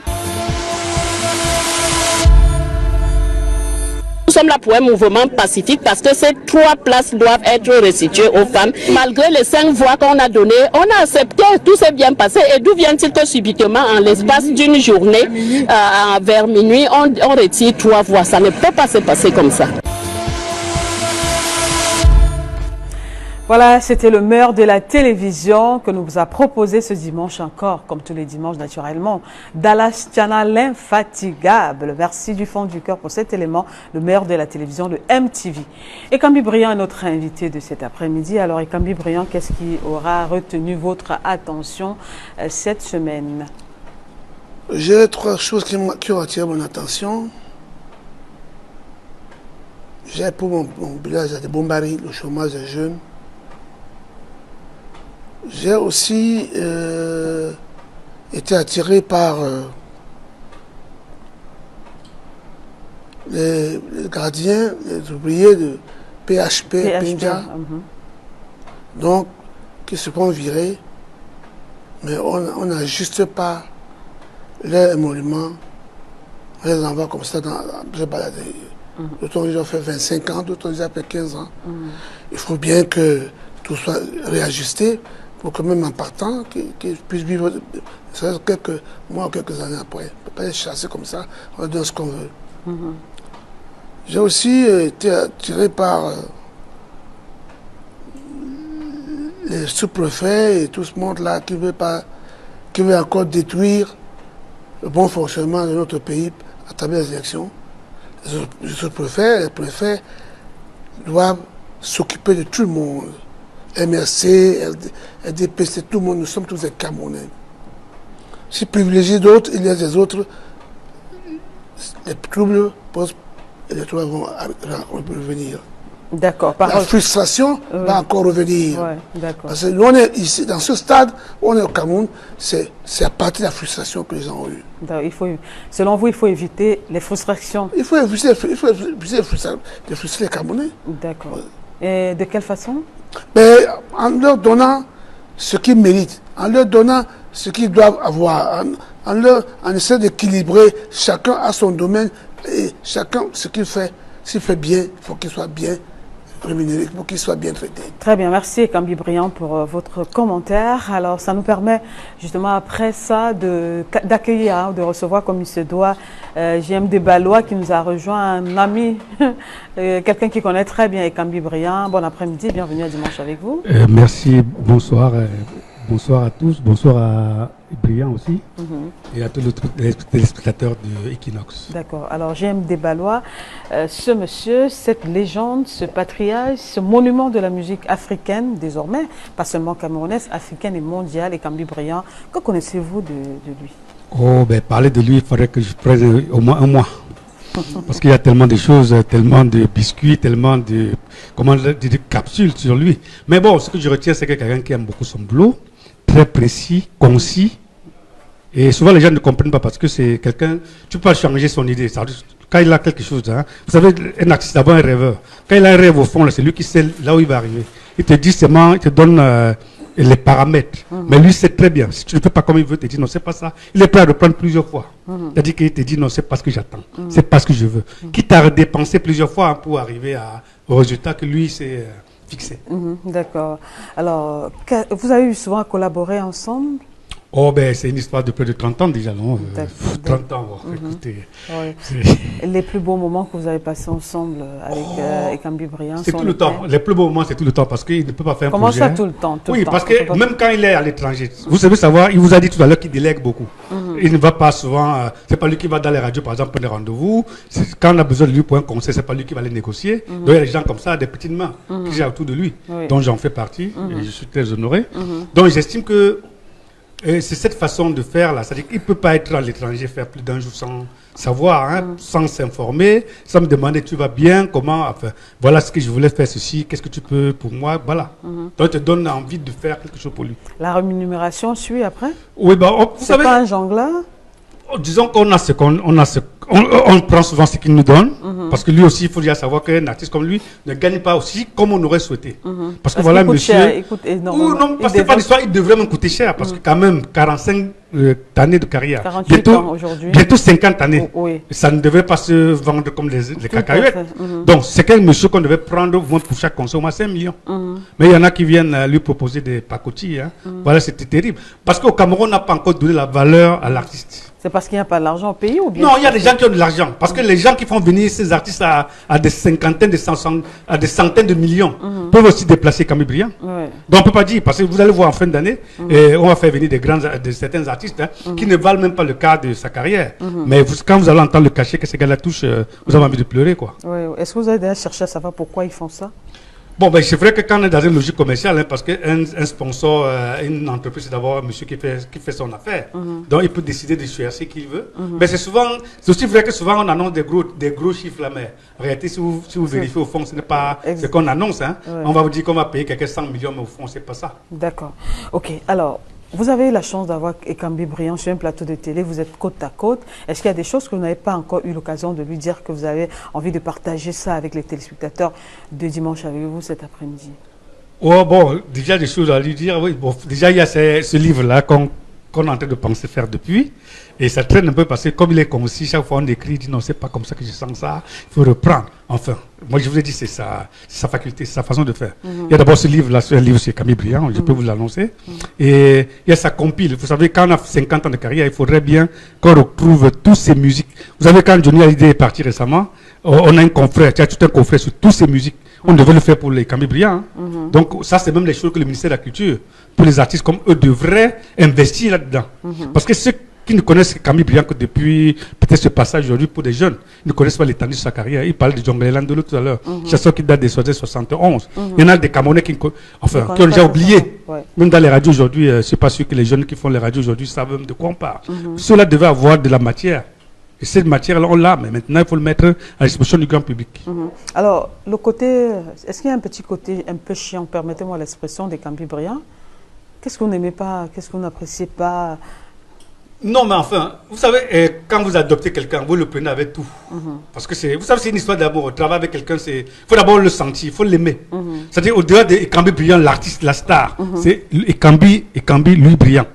Nous sommes là pour un mouvement pacifique parce que ces 3 places doivent être restituées aux femmes. Malgré les 5 voix qu'on a données, on a accepté, tout s'est bien passé. Et d'où vient-il que subitement, en l'espace d'une journée, vers minuit, on retire 3 voix? Ça ne peut pas se passer comme ça. Voilà, c'était le maire de la télévision que nous vous a proposé ce dimanche encore, comme tous les dimanches naturellement. Dallas Tiana, l'infatigable. Merci du fond du cœur pour cet élément, le maire de la télévision, le MTV. Ekambi Briand est notre invité de cet après-midi. Alors Ekambi Briand, qu'est-ce qui aura retenu votre attention cette semaine? J'ai 3 choses qui ont attiré mon attention. J'ai pour mon village de Bombari, le chômage des jeunes. J'ai aussi été attiré par les gardiens, les ouvriers de PHP. Donc, qui se font virer, mais on n'ajuste pas les monuments, on les envoie comme ça dans les balader. D'autres ils ont fait 25 ans, d'autres ils ont fait 15 ans. Il faut bien que tout soit réajusté pour que même en partant, qu'ils puissent vivre quelques mois ou quelques années après. On ne peut pas les chasser comme ça, on leur donne ce qu'on veut. J'ai aussi été attiré par les sous-préfets et tout ce monde-là qui veut encore détruire le bon fonctionnement de notre pays à travers les élections. Les sous-préfets, les préfets doivent s'occuper de tout le monde. MRC, LDPC, tout le monde, nous sommes tous des Camerounais. Si privilégier d'autres, il y a des autres, les troubles posent et les troubles vont revenir. D'accord. La frustration va encore revenir. Ouais, d'accord. Parce que nous, on est ici, dans ce stade où on est au Cameroun, c'est à partir de la frustration que les gens ont eu. Selon vous, il faut éviter les frustrations. Il faut éviter de frustrer les Camerounais. D'accord. Et de quelle façon? Mais en leur donnant ce qu'ils méritent, en leur donnant ce qu'ils doivent avoir, en essayant d'équilibrer, chacun à son domaine, et chacun ce qu'il fait. S'il fait bien, il faut qu'il soit bien rémunéré, pour qu'il soit bien traité. Très bien, merci Ekambi Briand pour votre commentaire. Alors ça nous permet justement après ça d'accueillir, de recevoir comme il se doit JM Debalois qui nous a rejoint, un ami, quelqu'un qui connaît très bien Ekambi Briand. Bon après-midi, bienvenue à Dimanche avec vous. Merci, bonsoir. Bonsoir à tous, bonsoir à Briand aussi et à tous les téléspectateurs de Equinox. D'accord. Alors JM Debalois, ce monsieur, cette légende, ce patriarche, ce monument de la musique africaine désormais, pas seulement camerounaise, africaine et mondiale, Ekambi Briand, que connaissez-vous de lui? Oh, ben parler de lui, il faudrait que je prenne au moins un mois. Parce qu'il y a tellement de choses, tellement de biscuits, tellement de capsules sur lui. Mais bon, ce que je retiens, c'est que quelqu'un qui aime beaucoup son boulot, très précis, concis. Et souvent, les gens ne comprennent pas parce que c'est quelqu'un... Tu peux pas changer son idée. Quand il a quelque chose, hein, vous savez, un artiste, d'abord un rêveur. Quand il a un rêve au fond, c'est lui qui sait là où il va arriver. Il te dit seulement, il te donne les paramètres. Mais lui, sait très bien. Si tu ne fais pas comme il veut, il te dit non, c'est pas ça. Il est prêt à reprendre plusieurs fois. C'est-à-dire qu'il te dit non, c'est pas ce que j'attends. C'est pas ce que je veux. Quitte à dépenser plusieurs fois pour arriver au résultat que lui s'est fixé. D'accord. Alors, vous avez eu souvent à collaborer ensemble? Oh, ben, c'est une histoire de près de 30 ans déjà, non 30 ans, écoutez. Oui. Les plus beaux moments que vous avez passés ensemble avec Ekambi Briand. C'est tout le temps. Les plus beaux moments, c'est tout le temps parce qu'il ne peut pas faire un projet. Comment ça, tout le temps Oui, parce que même quand il est à l'étranger, vous savez savoir, il vous a dit tout à l'heure qu'il délègue beaucoup. Il ne va pas souvent, c'est pas lui qui va dans les radios, par exemple, prendre des rendez-vous. Quand on a besoin de lui pour un conseil, c'est pas lui qui va les négocier. Donc il y a des gens comme ça, des petites mains qui j'ai autour de lui, dont j'en fais partie et je suis très honoré. Donc j'estime que c'est cette façon de faire là, c'est-à-dire qu'il ne peut pas être à l'étranger, faire plus d'un jour sans savoir, sans s'informer, sans me demander tu vas bien, comment, enfin, voilà ce que je voulais faire ceci, qu'est-ce que tu peux pour moi, voilà. Donc te donne envie de faire quelque chose pour lui. La rémunération suit après? Oui, bah, vous savez, pas un jongleur? Disons qu'on a on prend souvent ce qu'il nous donne, parce que lui aussi, il faut déjà savoir qu'un artiste comme lui ne gagne pas aussi comme on aurait souhaité. Parce que voilà, monsieur. Cher, il coûte énormément. Non, parce que pas l'histoire, il devrait me coûter cher, parce que quand même, 45 années de carrière. 48 ans aujourd'hui. Bientôt 50 années. Oui. Ça ne devait pas se vendre comme les cacahuètes. Donc, c'est quel monsieur qu'on devait prendre pour chaque concert, au moins 5 millions. Mais il y en a qui viennent lui proposer des pacotilles. Voilà, c'était terrible. Parce qu'au Cameroun, on n'a pas encore donné la valeur à l'artiste. C'est parce qu'il n'y a pas d'argent au pays ou bien? Non, il y a des gens qui ont de l'argent. Parce que les gens qui font venir ces artistes à des cinquantaines, à des centaines de millions peuvent aussi déplacer Ekambi Briand. Donc on ne peut pas dire, parce que vous allez voir en fin d'année, on va faire venir certains artistes qui ne valent même pas le quart de sa carrière. Mais quand vous allez entendre le cachet que ces gars-là touchent, vous avez envie de pleurer, quoi. Est-ce que vous avez déjà cherché à savoir pourquoi ils font ça? Bon, ben, c'est vrai que quand on est dans une logique commerciale, parce qu'un sponsor, une entreprise, c'est d'abord un monsieur qui fait son affaire. Donc, il peut décider de choisir ce qu'il veut. Mais c'est aussi vrai que souvent, on annonce des gros chiffres là, mais en réalité, si vous vérifiez au fond, ce n'est pas ce qu'on annonce. On va vous dire qu'on va payer quelques 100 millions, mais au fond, c'est pas ça. D'accord. Ok. Alors, vous avez eu la chance d'avoir Ekambi Briand sur un plateau de télé, vous êtes côte à côte. Est-ce qu'il y a des choses que vous n'avez pas encore eu l'occasion de lui dire, que vous avez envie de partager ça avec les téléspectateurs de dimanche avec vous cet après-midi? Oh bon, déjà des choses à lui dire. Oui, bon, déjà il y a ce livre-là qu'on est en train de penser faire depuis. Et ça traîne un peu parce que comme il est concis, chaque fois on écrit, il dit non, c'est pas comme ça que je sens ça, il faut reprendre. Enfin, moi je vous ai dit, c'est sa faculté, c'est sa façon de faire. Il y a d'abord ce livre-là, c'est un livre sur Ekambi Briand, je peux vous l'annoncer. Et il y a sa compile. Vous savez, quand on a 50 ans de carrière, il faudrait bien qu'on retrouve toutes ces musiques. Vous savez, quand Johnny Hallyday est parti récemment, on a un confrère, il y a tout un confrère sur toutes ces musiques. On devait le faire pour les Ekambi Briand. Donc ça, c'est même les choses que le ministère de la Culture, pour les artistes comme eux, devraient investir là-dedans. Parce que ceux qui ne connaissent Ekambi Briand que depuis peut-être ce passage aujourd'hui pour des jeunes, ils ne connaissent pas l'étendue de sa carrière. Ils parlent de Djongleland de l'autre tout à l'heure, chanson qui date des 71. Il y en a des Camerounais qui ont déjà oublié. Même dans les radios aujourd'hui, je ne suis pas sûr que les jeunes qui font les radios aujourd'hui savent même de quoi on parle. Ceux-là devaient avoir de la matière. Et cette matière-là, on l'a, mais maintenant, il faut le mettre à la disposition du grand public. Alors, le côté, est-ce qu'il y a un petit côté un peu chiant, permettez-moi l'expression, d'Ekambi Briand? Qu'est-ce que vous n'aimez pas? Qu'est-ce que vous n'appréciez pas? Non, mais enfin, vous savez, quand vous adoptez quelqu'un, vous le prenez avec tout. Parce que vous savez, c'est une histoire d'amour. Travailler avec quelqu'un, il faut d'abord le sentir, il faut l'aimer. C'est-à-dire, au-delà d'Ekambi Briand, l'artiste, la star, c'est Ekambi, lui, Briand,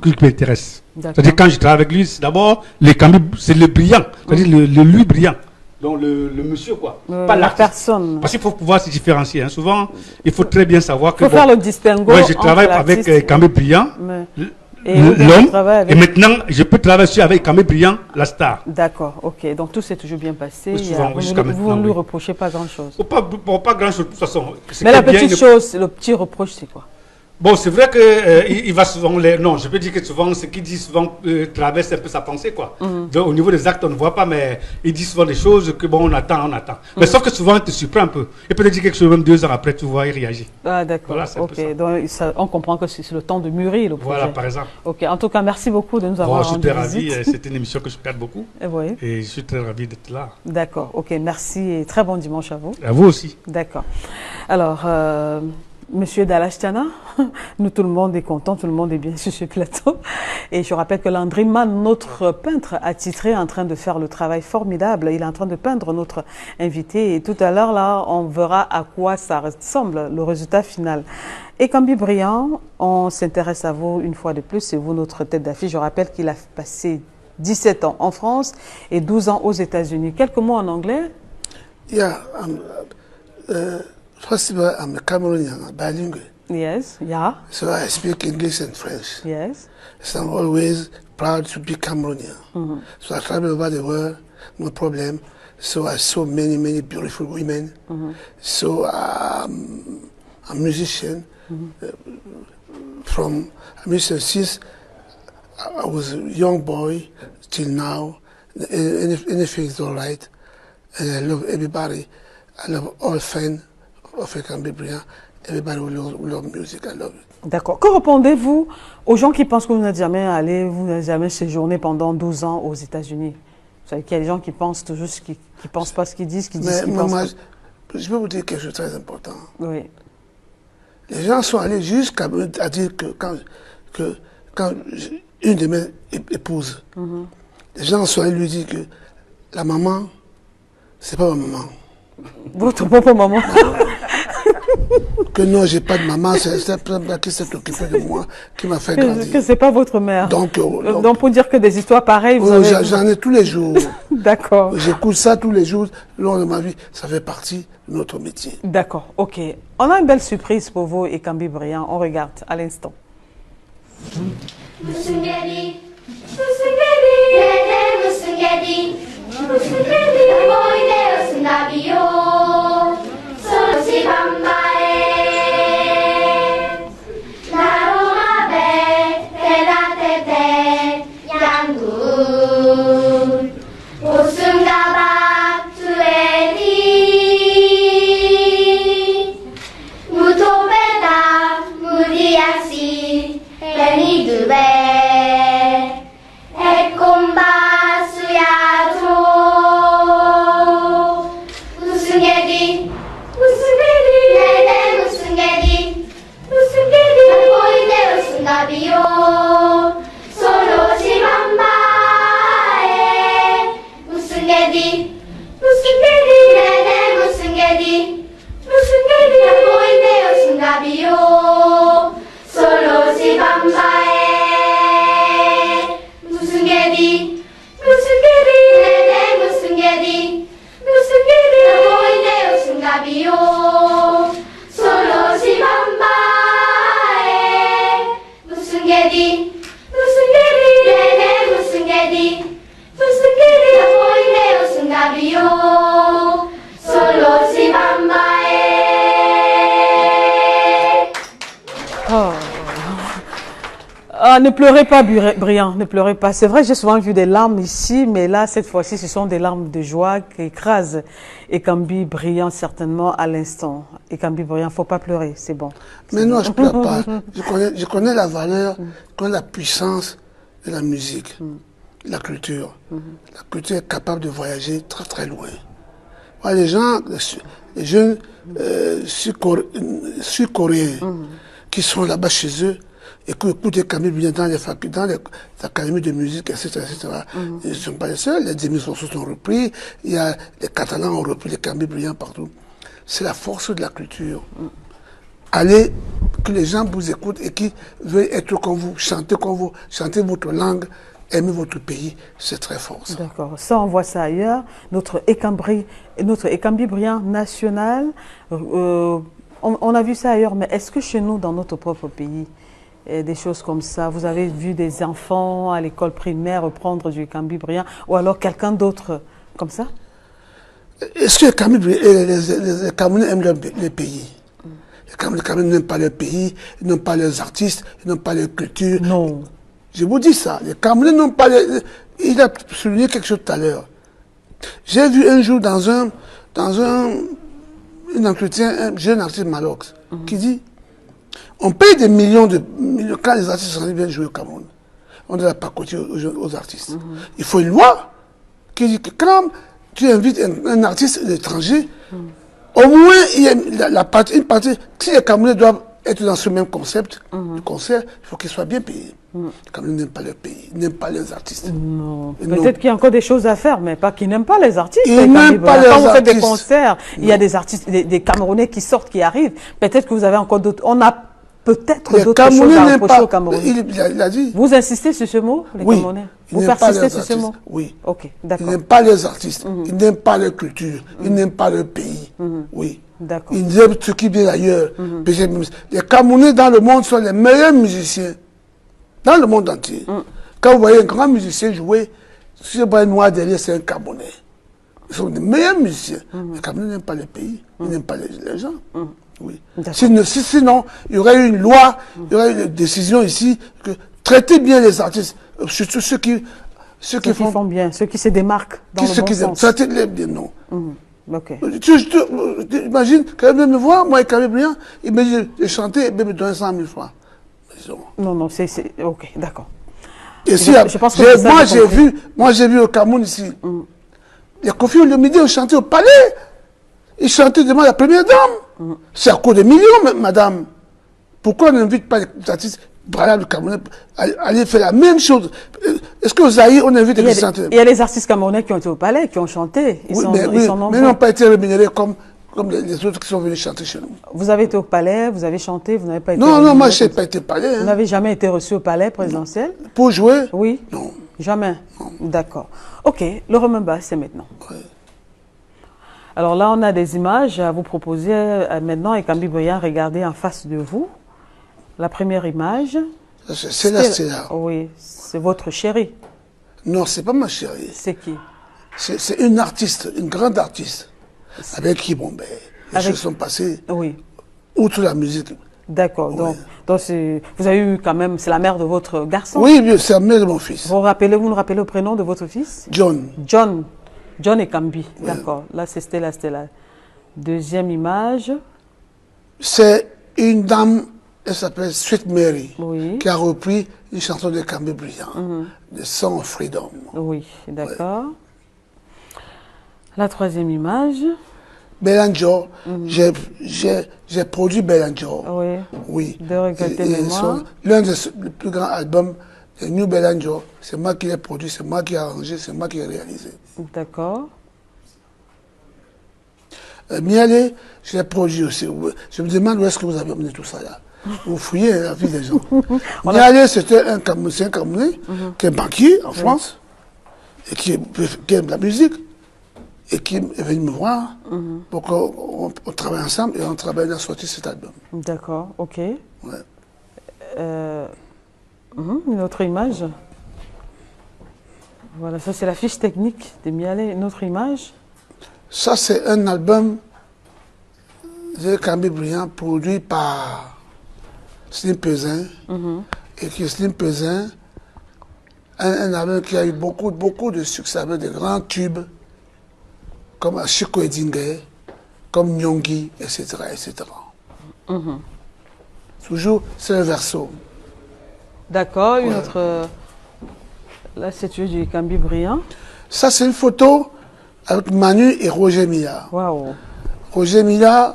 qui m'intéresse. C'est-à-dire, quand je travaille avec lui, c'est d'abord l'Ekambi, c'est le Briand, c'est-à-dire le lui Briand. Donc, le monsieur, quoi. Pas la personne. Parce qu'il faut pouvoir se différencier. Souvent, il faut très bien savoir que. Il faut faire le distinguo. Oui, je travaille avec Ekambi Briand. L'homme, et maintenant je peux travailler avec Ekambi Briand, la star. D'accord, ok. Donc tout s'est toujours bien passé. Souvent, vous ne lui reprochez pas grand-chose. Pas grand-chose, de toute façon. Mais la petite chose, le petit reproche, c'est quoi? Bon, c'est vrai qu'il va souvent... Non, je peux dire que souvent, ce qu'il dit souvent traverse un peu sa pensée, quoi. Donc, au niveau des actes, on ne voit pas, mais il dit souvent des choses que, bon, on attend. Mais sauf que souvent, il te surprend un peu. Il peut te dire quelque chose, même 2 ans après, tu vois, il réagit. Ah, d'accord. Voilà, ok, donc on comprend que c'est le temps de mûrir, le projet. Voilà, par exemple. Ok, en tout cas, merci beaucoup de nous avoir rendu visite. Je suis très ravi. C'est une émission que je regarde beaucoup. Et je suis très ravi d'être là. D'accord, ok, merci et très bon dimanche à vous. À vous aussi. D'accord. Alors... Monsieur Dalashtiana, nous tout le monde est content, tout le monde est bien sur ce plateau. Et je rappelle que Landry Mann, notre peintre attitré, est en train de faire le travail formidable. Il est en train de peindre notre invité. Et tout à l'heure, là, on verra à quoi ça ressemble, le résultat final. Ekambi Briand, on s'intéresse à vous une fois de plus. C'est vous notre tête d'affiche. Je rappelle qu'il a passé 17 ans en France et 12 ans aux États-Unis. Quelques mots en anglais? First of all, I'm a Cameroonian, I'm bilingual. Yes, yeah. So I speak English and French. Yes. So I'm always proud to be Cameroonian. So I travel over the world, no problem. So I saw many, many beautiful women. So I'm a musician. From a musician since I was a young boy till now. Anything is all right. And I love everybody. I love all fans of Ekambi Briand. Everybody who love music, I love it. D'accord. Que répondez-vous aux gens qui pensent que vous n'êtes jamais allé, vous n'avez jamais séjourné pendant 12 ans aux États-Unis? Vous savez qu'il y a des gens qui pensent toujours qui pensent pas ce qu'ils disent, qui disent ce qu'ils pensent pas. Je peux vous dire quelque chose de très important. Oui. Les gens sont allés jusqu'à dire que quand une de mes épouses, les gens sont allés lui dire que la maman, c'est pas ma maman. Votre propre maman. Que non, j'ai pas de maman, c'est celle qui s'est occupée de moi, qui m'a fait grandir. Que c'est pas votre mère. Donc pour dire que des histoires pareilles, vous avez... J'en ai tous les jours. D'accord. J'écoute ça tous les jours, le long de ma vie. Ça fait partie de notre métier. D'accord, ok. On a une belle surprise pour vous, Ekambi Briand. On regarde à l'instant. Ne pleurez pas, Briand, ne pleurez pas. C'est vrai, j'ai souvent vu des larmes ici, mais là, cette fois-ci, ce sont des larmes de joie qui écrasent Ekambi Briand certainement à l'instant. Ekambi Briand, il ne faut pas pleurer, c'est bon. Mais non, je ne pleure pas. Je connais la valeur, je connais la puissance de la musique, de la culture. La culture est capable de voyager très très loin. Voilà, les gens, les jeunes sud-coréens qui sont là-bas chez eux, et qui écoutent Ekambi Briand dans les facultés, dans les académies de musique, etc. Ils ne sont pas les seuls, les émissions sont repris, il y a les Catalans ont repris Ekambi Briand partout. C'est la force de la culture. Allez, que les gens vous écoutent et qui veulent être comme vous, chantez votre langue, aimer votre pays, c'est très fort. D'accord, ça on voit ça ailleurs. Notre Ekambi Briand national, on a vu ça ailleurs, mais est-ce que chez nous, dans notre propre pays, des choses comme ça, vous avez vu des enfants à l'école primaire reprendre du Ekambi Briand, ou alors quelqu'un d'autre comme ça? Est-ce que les Camerounais aiment les pays? Les Camerounais n'aiment pas leur pays, ils n'aiment pas leurs artistes, ils n'aiment pas leur culture. Non. Je vous dis ça, les Camerounais n'ont pas... Il a souligné quelque chose tout à l'heure. J'ai vu un jour dans un entretien un jeune artiste Malox qui dit: on paye des millions quand les artistes viennent jouer au Cameroun. On ne doit pas coûter aux artistes. Il faut une loi qui dit que quand tu invites un artiste étranger, au moins il y a une partie, si les Camerounais doivent être dans ce même concept de concert, il faut qu'ils soient bien payés. Les Camerounais n'aiment pas leur pays, ils n'aiment pas les artistes. Non. Peut-être qu'il y a encore des choses à faire, mais pas qu'ils n'aiment pas les artistes. Ils n'aiment pas les artistes. Quand vous faites des concerts, il y a des artistes, des Camerounais qui sortent, qui arrivent. Peut-être que vous avez encore d'autres. On n'a peut-être Les d'autres choses Camerounais à n'aiment reprocher pas. aux Camerounais. Il a dit. Vous insistez sur ce mot, les Oui. Camerounais? Ils Vous n'aiment pas persistez les sur ce artistes. mot? Oui. Ok, Ils d'accord. n'aiment pas les artistes. Ils n'aiment pas leur culture. Ils n'aiment pas leur pays. Oui. D'accord. Ils aiment ce qui vient d'ailleurs. Les Camerounais dans le monde sont les meilleurs musiciens. Dans le monde entier. Quand vous voyez un grand musicien jouer, si vous voyez un noir derrière, c'est un Camerounais. Ils sont les meilleurs musiciens. Les Camerounais n'aiment pas le pays. Ils n'aiment pas les gens. Oui. Sinon, il y aurait eu une loi, il y aurait eu une décision ici que traiter bien les artistes, surtout ceux qui font bien, ceux qui se démarquent dans le bon sens. Traitez-les bien, non. Ok. Tu imagines, quand il me voir, moi, quand même, il me dit de chanter, il me donne 100 000 francs. Non, c'est... Ok, d'accord. Et si, moi, j'ai vu au Cameroun ici, les Kofi Olomide ont chanté au palais. Ils chantaient devant la première dame. C'est à cause de millions, madame. Pourquoi on n'invite pas les artistes le Camerounais à aller faire la même chose? Est-ce que aux Aïe, on invite les chanteurs? Il y a les artistes camerounais qui ont été au palais, qui ont chanté. Ils sont nombreux. Mais ils n'ont pas été rémunérés comme les autres qui sont venus chanter chez nous. Vous avez été au palais, vous avez chanté, vous n'avez pas été... Non, moi, je n'ai pas été au palais. Vous n'avez jamais été reçu au palais présidentiel? Pour jouer? Oui. Non. Jamais? D'accord. Ok, le Remember, c'est maintenant. Oui. Alors là, on a des images à vous proposer maintenant et Kambi Briand, regardez en face de vous. La première image. C'est là. Oui, c'est votre chérie. Non, c'est pas ma chérie. C'est qui? C'est une artiste, une grande artiste. Avec qui, bon, ben, les choses sont passées. Oui. Outre la musique. D'accord. Oui. Donc vous avez eu quand même, c'est la mère de votre garçon? Oui, c'est la mère de mon fils. Vous nous rappelez le prénom de votre fils? John. John et Kambi, oui. D'accord. Là, c'est Stella. Deuxième image. C'est une dame, elle s'appelle Sweet Mary, oui. qui a repris une chanson de Kambi Briand, de Song of Freedom. Oui, d'accord. La troisième image. Belanjo, j'ai produit Belanjo. Oui. Oui. De regretter mémoire. L'un des plus grands albums de New Belanjo, c'est moi qui l'ai produit, c'est moi qui l'ai arrangé, c'est moi qui l'ai réalisé. D'accord. Miale, je l'ai produit aussi. Je me demande où est-ce que vous avez amené tout ça là. Vous fouillez la vie des gens. Miale, c'était un Camerounais qui est banquier en France et qui aime la musique et qui est venu me voir pour qu'on travaille ensemble et on travaille à sortir cet album. D'accord, ok. Ouais. Une autre image. Voilà, ça c'est la fiche technique de Miale. Une autre image. Ça c'est un album de Kambi Briand produit par Slim Pesin. Et qui Slim Pesin, un album qui a eu beaucoup de succès avec de grands tubes comme Chico Edingue, comme Nyongi, etc. Toujours, c'est un verso. D'accord, une autre... Là, c'est du Kambi Briand. Ça, c'est une photo avec Manu et Roger Milla. Waouh. Roger Milla,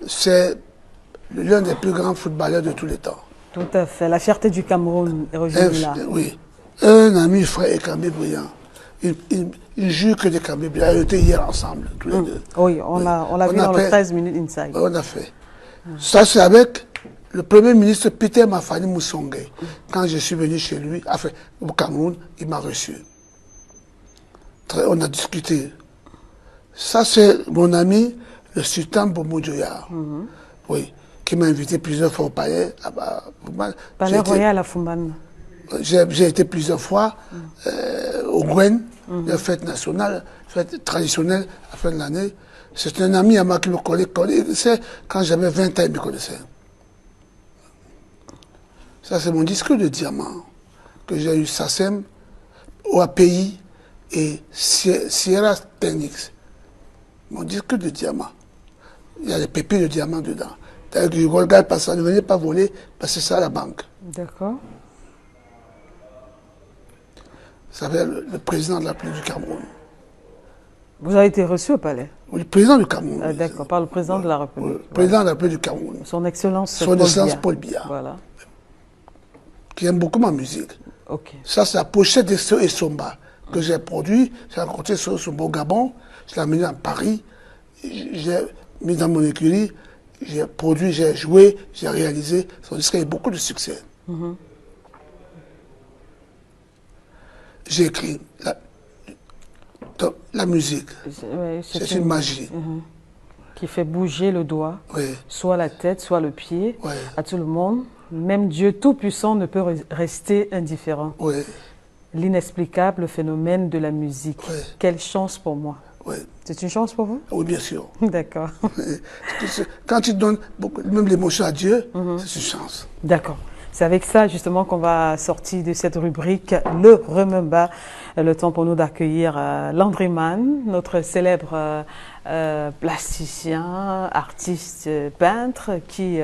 c'est l'un des plus grands footballeurs de tous les temps. Tout à fait. La fierté du Cameroun, Roger Milla. Oui. Un ami, frère et Kambi Briand. Ils jouent que des Kambi Briand. Ils étaient hier ensemble, tous les deux. Oui, on l'a vu dans le 13 minutes inside. On a fait. Ça, c'est avec le Premier ministre Peter Mafani Moussongue. Quand je suis venu chez lui, enfin, au Cameroun, il m'a reçu. On a discuté. Ça, c'est mon ami, le sultan Bomo Dioya. Oui, qui m'a invité plusieurs fois au palais. Palais Royal à Fumban. J'ai été plusieurs fois au Gwen, la fête nationale, fête traditionnelle à la fin de l'année. C'est un ami à moi qui me connaissait. Quand j'avais 20 ans, il me connaissait. Ça, c'est mon disque de diamant que j'ai eu SACEM, OAPI et Sierra Technics. Mon disque de diamant. Il y a des pépites de diamant dedans. Avec du Golgal, parce que ça ne venait pas voler, parce que c'est ça la banque. D'accord. Ça veut dire le président de la République du Cameroun. Vous avez été reçu au palais? Oui, le président du Cameroun. Ah, d'accord, par le président de la République. Le président de la République du Cameroun. Son Excellence Paul Biya. Voilà. Qui aime beaucoup ma musique. Ok. Ça, c'est la pochette de So et Somba que j'ai produit. J'ai rencontré So et Somba au Gabon. Je l'ai amené à Paris. J'ai mis dans mon écurie. j'ai produit, j'ai joué, j'ai réalisé. Son disque a eu beaucoup de succès. J'ai écrit la musique. C'est une magie. Qui fait bouger le doigt, Oui. soit la tête, soit le pied, Oui. à tout le monde. Même Dieu Tout-Puissant ne peut rester indifférent. Oui. L'inexplicable phénomène de la musique. Oui. Quelle chance pour moi. Oui. C'est une chance pour vous? Oui, bien sûr. D'accord. Quand tu donnes même l'émotion à Dieu, c'est une chance. D'accord. C'est avec ça justement qu'on va sortir de cette rubrique Le Remember. Le temps pour nous d'accueillir Landry Mann, notre célèbre plasticien, artiste, peintre qui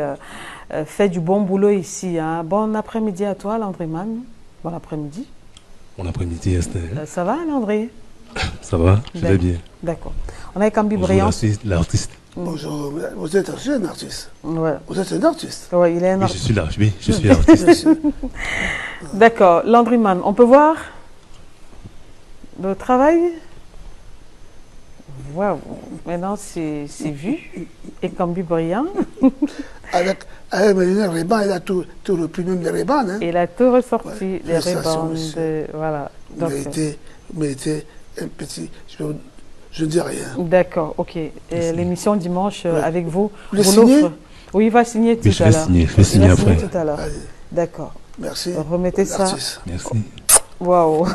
fait du bon boulot ici. Hein. Bon après-midi à toi Landry Mann. Bon après-midi. Bon après-midi Esther. Ça va Landry? Ça va, je vais bien. D'accord. On est Cambi Bonjour Briand. l'artiste. Bonjour, vous êtes aussi un artiste. Ouais. Vous êtes un artiste. Ouais, il est un Oui, artiste. je suis l'artiste. D'accord. Landry Mann, on peut voir le travail? Waouh. Maintenant, c'est vu. Et Cambi Briand. Avec les Reban, il a tout repris, même les Reban. Hein. Il a tout ressorti, Ouais, les félicitations, Reban. monsieur. Voilà. Vous méritez un petit... Je ne dis rien. D'accord, ok. L'émission dimanche avec vous. Vous le signez? Oui, il va signer tout Oui, je à vais l'heure. signer, je vais signer après. Tout à l'heure. D'accord. Merci. Remettez ça. Merci. Waouh.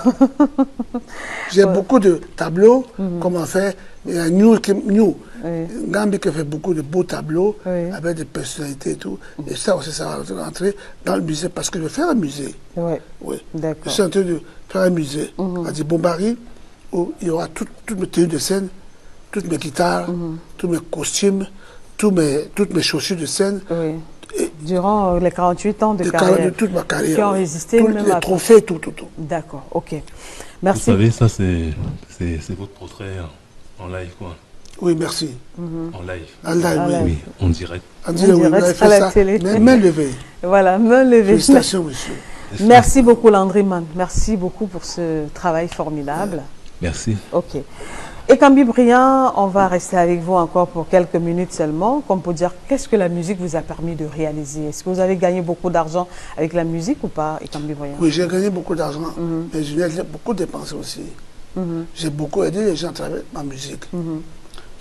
J'ai beaucoup de tableaux, comme on fait. Il y a Gambi qui fait beaucoup de beaux tableaux avec des personnalités et tout. Et ça aussi, ça va rentrer dans le musée parce que je vais faire un musée. Oui. D'accord. Je suis en train de faire un musée à Bombari où il y aura toutes mes tenues de scène, toutes mes guitares, tous mes costumes, toutes mes chaussures de scène. Oui. Durant les 48 ans de carrière. De toute ma carrière. Qui ont résisté tous même les trophées, tout. D'accord, ok. Merci. Vous savez, ça c'est votre portrait en live, quoi. Oui, merci. En live. En live, oui. En direct. En direct, à la télé. Main levée. Voilà, main levée. Félicitations, monsieur. Merci beaucoup, Landry Mann. Merci beaucoup pour ce travail formidable. Merci. Ok. Et Cambi Briand, on va rester avec vous encore pour quelques minutes seulement, comme pour dire qu'est-ce que la musique vous a permis de réaliser. Est-ce que vous avez gagné beaucoup d'argent avec la musique ou pas, Cambi Briand? Oui, j'ai gagné beaucoup d'argent, mais j'ai beaucoup dépensé aussi. J'ai beaucoup aidé les gens à travers ma musique.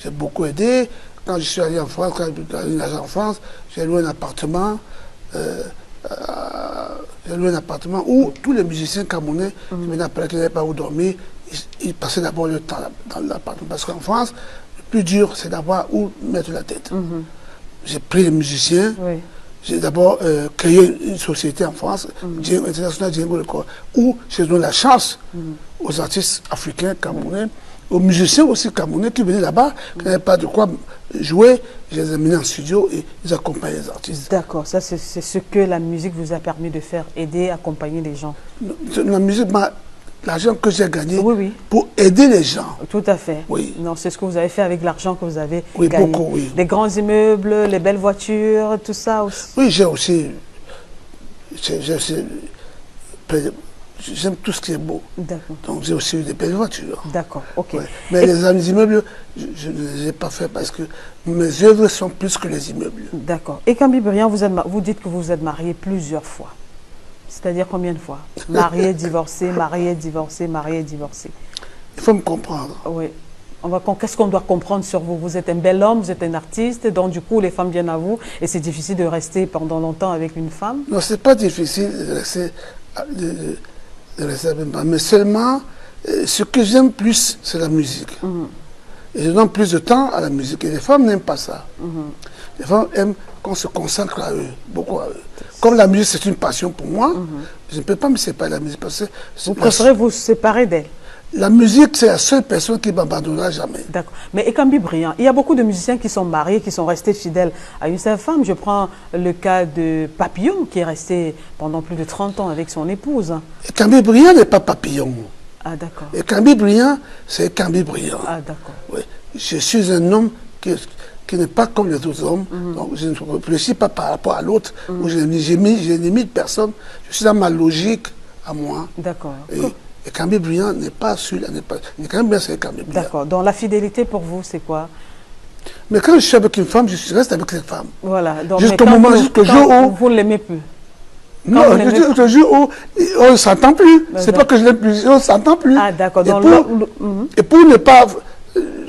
J'ai beaucoup aidé. Quand je suis allé en France, quand je suis allé en France, j'ai loué un appartement. J'ai loué un appartement où tous les musiciens camerounais, maintenant après qu'ils n'avaient pas où dormir, ils passaient d'abord le temps dans l'appartement. Parce qu'en France, le plus dur, c'est d'avoir où mettre la tête. J'ai pris les musiciens. J'ai d'abord créé une société en France, International Django Record, où j'ai donné la chance aux artistes africains, camerounais, aux musiciens aussi camerounais qui venaient là-bas, qui n'avaient pas de quoi jouer. Je les ai menés en studio et ils accompagnaient les artistes. D'accord, ça c'est ce que la musique vous a permis de faire, aider, accompagner les gens. La musique m'a... L'argent que j'ai gagné pour aider les gens. Tout à fait. Oui. Non, c'est ce que vous avez fait avec l'argent que vous avez oui, gagné. Beaucoup, oui. Les grands immeubles, les belles voitures, tout ça aussi. Oui, j'ai aussi... J'aime tout ce qui est beau. D'accord. Donc j'ai aussi eu des belles voitures. D'accord, ok. Ouais. Mais les immeubles, je ne les ai pas fait parce que mes œuvres sont plus que les immeubles. D'accord. Et Cambi Briand, vous dites que vous vous êtes marié plusieurs fois. C'est-à-dire combien de fois? Marié, divorcé, marié, divorcé, marié, divorcé. Il faut me comprendre. Oui. Qu'est-ce qu'on doit comprendre sur vous? Vous êtes un bel homme, vous êtes un artiste, donc du coup les femmes viennent à vous et c'est difficile de rester pendant longtemps avec une femme? Non, c'est pas difficile de rester avec une femme, mais seulement ce que j'aime plus, c'est la musique. Et je donne plus de temps à la musique et les femmes n'aiment pas ça. Les femmes aiment qu'on se consacre à eux, beaucoup à eux. Comme la musique, c'est une passion pour moi, je ne peux pas me séparer de la musique. Parce que vous préférez vous séparer d'elle? La musique, c'est la seule personne qui ne m'abandonnera jamais. D'accord. Mais Cambi Briand, il y a beaucoup de musiciens qui sont mariés, qui sont restés fidèles à une seule femme. Je prends le cas de Papillon, qui est resté pendant plus de 30 ans avec son épouse. Cambi Briand n'est pas Papillon. Ah, d'accord. Et Cambi Briand, c'est Cambi Briand. Ah, d'accord. Oui. Je suis un homme qui n'est pas comme les autres hommes. Donc, je ne réfléchis pas par rapport à l'autre, où je n'imite personne. Je suis dans ma logique à moi. D'accord. Et Cambi Briand n'est pas celui-là. Cambi Briand, c'est Cambi Briand. D'accord. Donc, la fidélité pour vous, c'est quoi? Mais quand je suis avec une femme, je reste avec cette femme. Voilà. Jusqu'au moment, jusqu'au jour où... Vous ne l'aimez plus. Non, jusqu'au jour où on ne s'entend plus. C'est pas que je l'aime plus, on ne s'entend plus. Ah, d'accord. Et pour ne pas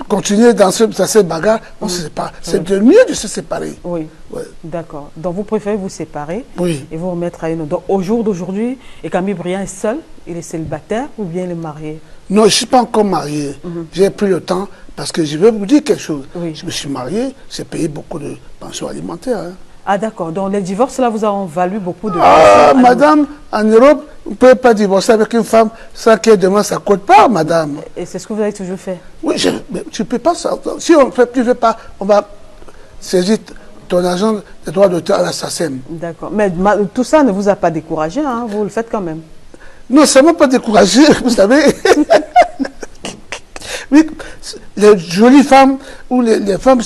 continuer dans cette bagarre, on se sépare. C'est le mieux de se séparer. Oui. Ouais. D'accord. Donc vous préférez vous séparer et vous remettre à une autre. Donc au jour d'aujourd'hui, Ekambi Briand est seul, il est célibataire ou bien il est marié? Non, je ne suis pas encore marié. J'ai pris le temps parce que je vais vous dire quelque chose. Je me suis marié, j'ai payé beaucoup de pensions alimentaires. Hein. Ah d'accord, donc les divorces là vous ont valu beaucoup de... Ah madame, en Europe, vous ne pouvez pas divorcer avec une femme sans qu'elle demande sa quote-part, madame. Et c'est ce que vous avez toujours fait? Oui, tu ne peux pas ça. Si on ne fait, tu ne fais pas, on va saisir ton agent de droit d'auteur à la SACEM. D'accord, mais tout ça ne vous a pas découragé, hein? Vous le faites quand même? Non, ça ne m'a pas découragé, vous savez. Oui, les jolies femmes ou les femmes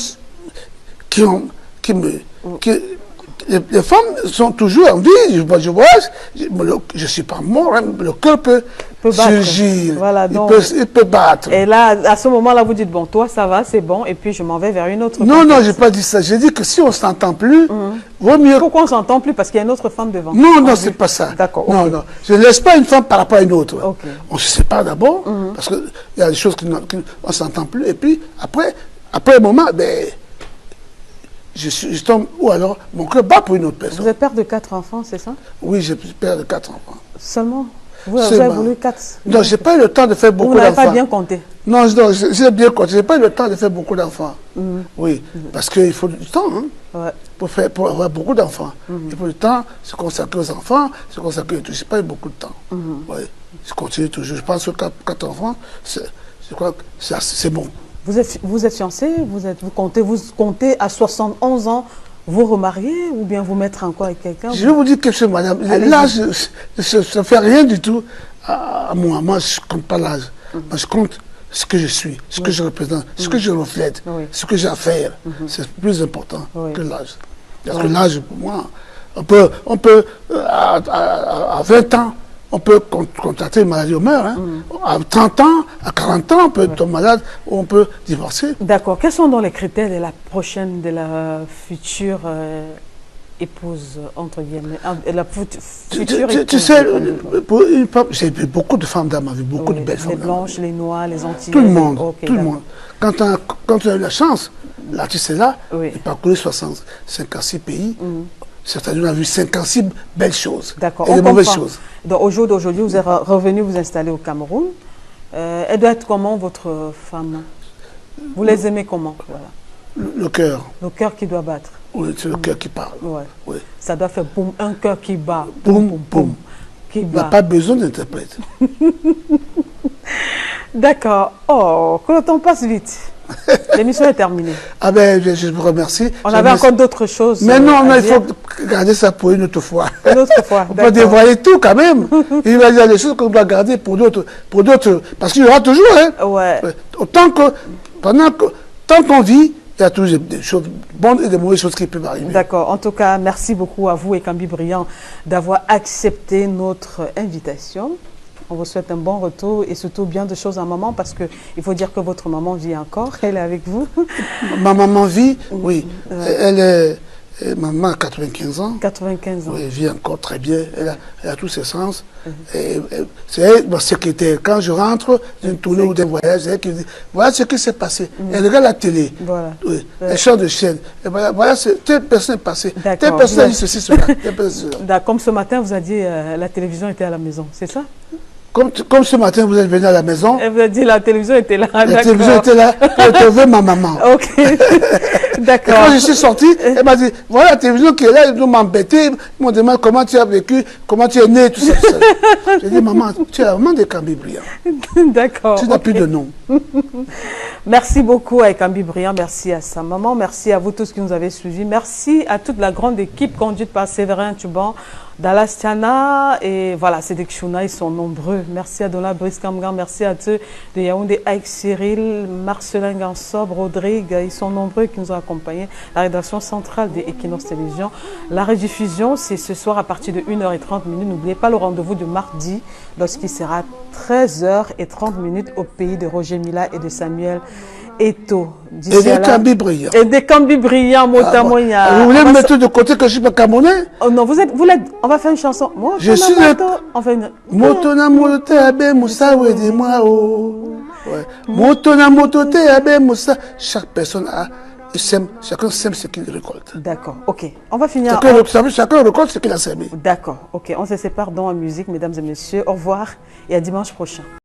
les femmes sont toujours en vie, je vois, je ne suis pas mort, hein, le cœur peut surgir, voilà, donc, il peut battre. Et là, à ce moment-là, vous dites, bon, toi ça va, c'est bon, et puis je m'en vais vers une autre Non, non, je n'ai pas dit ça, j'ai dit que si on ne s'entend plus, vaut mieux... Pourquoi on ne s'entend plus? Parce qu'il y a une autre femme devant. Non, non, c'est pas ça. D'accord. Non, non, je ne laisse pas une femme par rapport à une autre. On se sépare d'abord, parce qu'il y a des choses qu'on ne s'entend plus, et puis après un moment, ben... Je tombe, ou alors mon cœur bat pour une autre personne. Vous êtes père de 4 enfants, c'est ça? Oui, je suis père de 4 enfants. Seulement? Vous avez voulu 4? Non, je n'ai pas eu le temps de faire beaucoup d'enfants. Vous n'avez pas bien compté? Non, j'ai bien compté. Je n'ai pas eu le temps de faire beaucoup d'enfants. Oui, parce qu'il faut du temps pour avoir beaucoup d'enfants. Il faut du temps, se consacrer aux enfants, se consacrer à tout. Je n'ai pas eu beaucoup de temps. Oui, je continue toujours. Je pense que 4 enfants, je crois que c'est bon. Vous êtes fiancé, vous comptez à 71 ans vous remarier ou bien vous mettre encore avec quelqu'un? Je vais vous dire quelque chose, madame. Là, je ne fais rien du tout à moi. Moi, je ne compte pas l'âge. Moi, je compte ce que je suis, ce que je représente, ce que je reflète, ce que j'ai à faire. C'est plus important que l'âge. Parce que l'âge, pour moi, on peut à 20 ans, on peut contracter une maladie, on meurt. Hein. À 30 ans, à 40 ans, on peut tomber malade ou on peut divorcer. D'accord. Quels sont donc les critères de la prochaine, de la future épouse, entre guillemets, la future épouse? Tu sais, pour une femme, j'ai vu beaucoup de femmes dans ma vie, beaucoup de belles femmes. Les blanches, les noires, les antillaises. Tout le monde, tout le monde. Quand tu as eu la chance, l'artiste est là, il parcourt 56 pays. C'est-à-dire, on a vu 56 belles choses et de mauvaises choses. Donc, au jour d'aujourd'hui, vous êtes revenu vous installer au Cameroun. Elle doit être comment, votre femme? Vous les aimez comment? Voilà. Le cœur. Le cœur qui doit battre. Oui, c'est le cœur qui parle. Oui. Ça doit faire boum, un cœur qui bat. Boum, boum, boum. Qui bat. On n'a pas besoin d'interprète. D'accord. Oh, que le temps passe vite. L'émission est terminée. Ah ben, je vous remercie. On avait encore d'autres choses. Mais non, il faut garder ça pour une autre fois. Une autre fois. On peut dévoiler tout quand même. Il y a des choses qu'on doit garder pour d'autres. Parce qu'il y aura toujours. Hein. Ouais. Tant qu'on vit, il y a toujours des choses bonnes et des mauvaises choses qui peuvent arriver. D'accord. En tout cas, merci beaucoup à vous, Ekambi Briand, d'avoir accepté notre invitation. On vous souhaite un bon retour et surtout bien de choses à maman parce qu'il faut dire que votre maman vit encore. Elle est avec vous. Ma maman vit, oui. Elle est... Maman a 95 ans. 95 ans. Oui, elle vit encore très bien. Elle a tous ses sens. C'est elle, ma secrétaire. Quand je rentre d'une tournée ou d'un voyage, c'est elle qui dit voilà ce qui s'est passé. Elle regarde la télé. Voilà. Oui. Elle change de chaîne. Et voilà telle personne est passée. Telle personne a dit ceci, cela. Comme ce matin, vous avez dit la télévision était à la maison. C'est ça? Comme ce matin, vous êtes venu à la maison. Elle vous a dit la télévision était là. La télévision était là pour trouver ma maman. Ok. D'accord. Quand je suis sorti, elle m'a dit voilà la télévision qui est là, ils nous m'embêter. Ils m'ont demandé comment tu as vécu, comment tu es né, tout ça. J'ai dit maman, tu es la maman d'Ekambi Briand. D'accord. Tu n'as plus de nom. Merci beaucoup à Ekambi Briand, merci à sa maman, merci à vous tous qui nous avez suivis, merci à toute la grande équipe conduite par Séverin Tuban, Dallas Tiana et voilà, Cédric Chouna, ils sont nombreux. Merci à Donald Brice Kamgan, merci à ceux de Yaoundé, Aïk Cyril, Marcelin Gansob, Rodrigue, ils sont nombreux qui nous ont accompagnés. La rédaction centrale de Equinox Télévision. La rediffusion, c'est ce soir à partir de 1h30. N'oubliez pas le rendez-vous de mardi, lorsqu'il sera 13h30 au pays de Roger Mila et de Samuel Eto. Et des cambis brillants. Et des cambis brillants, Motamoya. Vous voulez me mettre de côté que je suis pas camerounais? Oh non, on va faire une chanson. Je suis on fait une... Motona motote abe Moussa ou aidez-moi oh. Motona motote abe Moussa. Chaque personne a chacun sème ce qu'il récolte. D'accord, ok. On va finir. Chacun récolte ce qu'il a semé. D'accord, ok. On se sépare donc en musique, mesdames et messieurs. Au revoir et à dimanche prochain.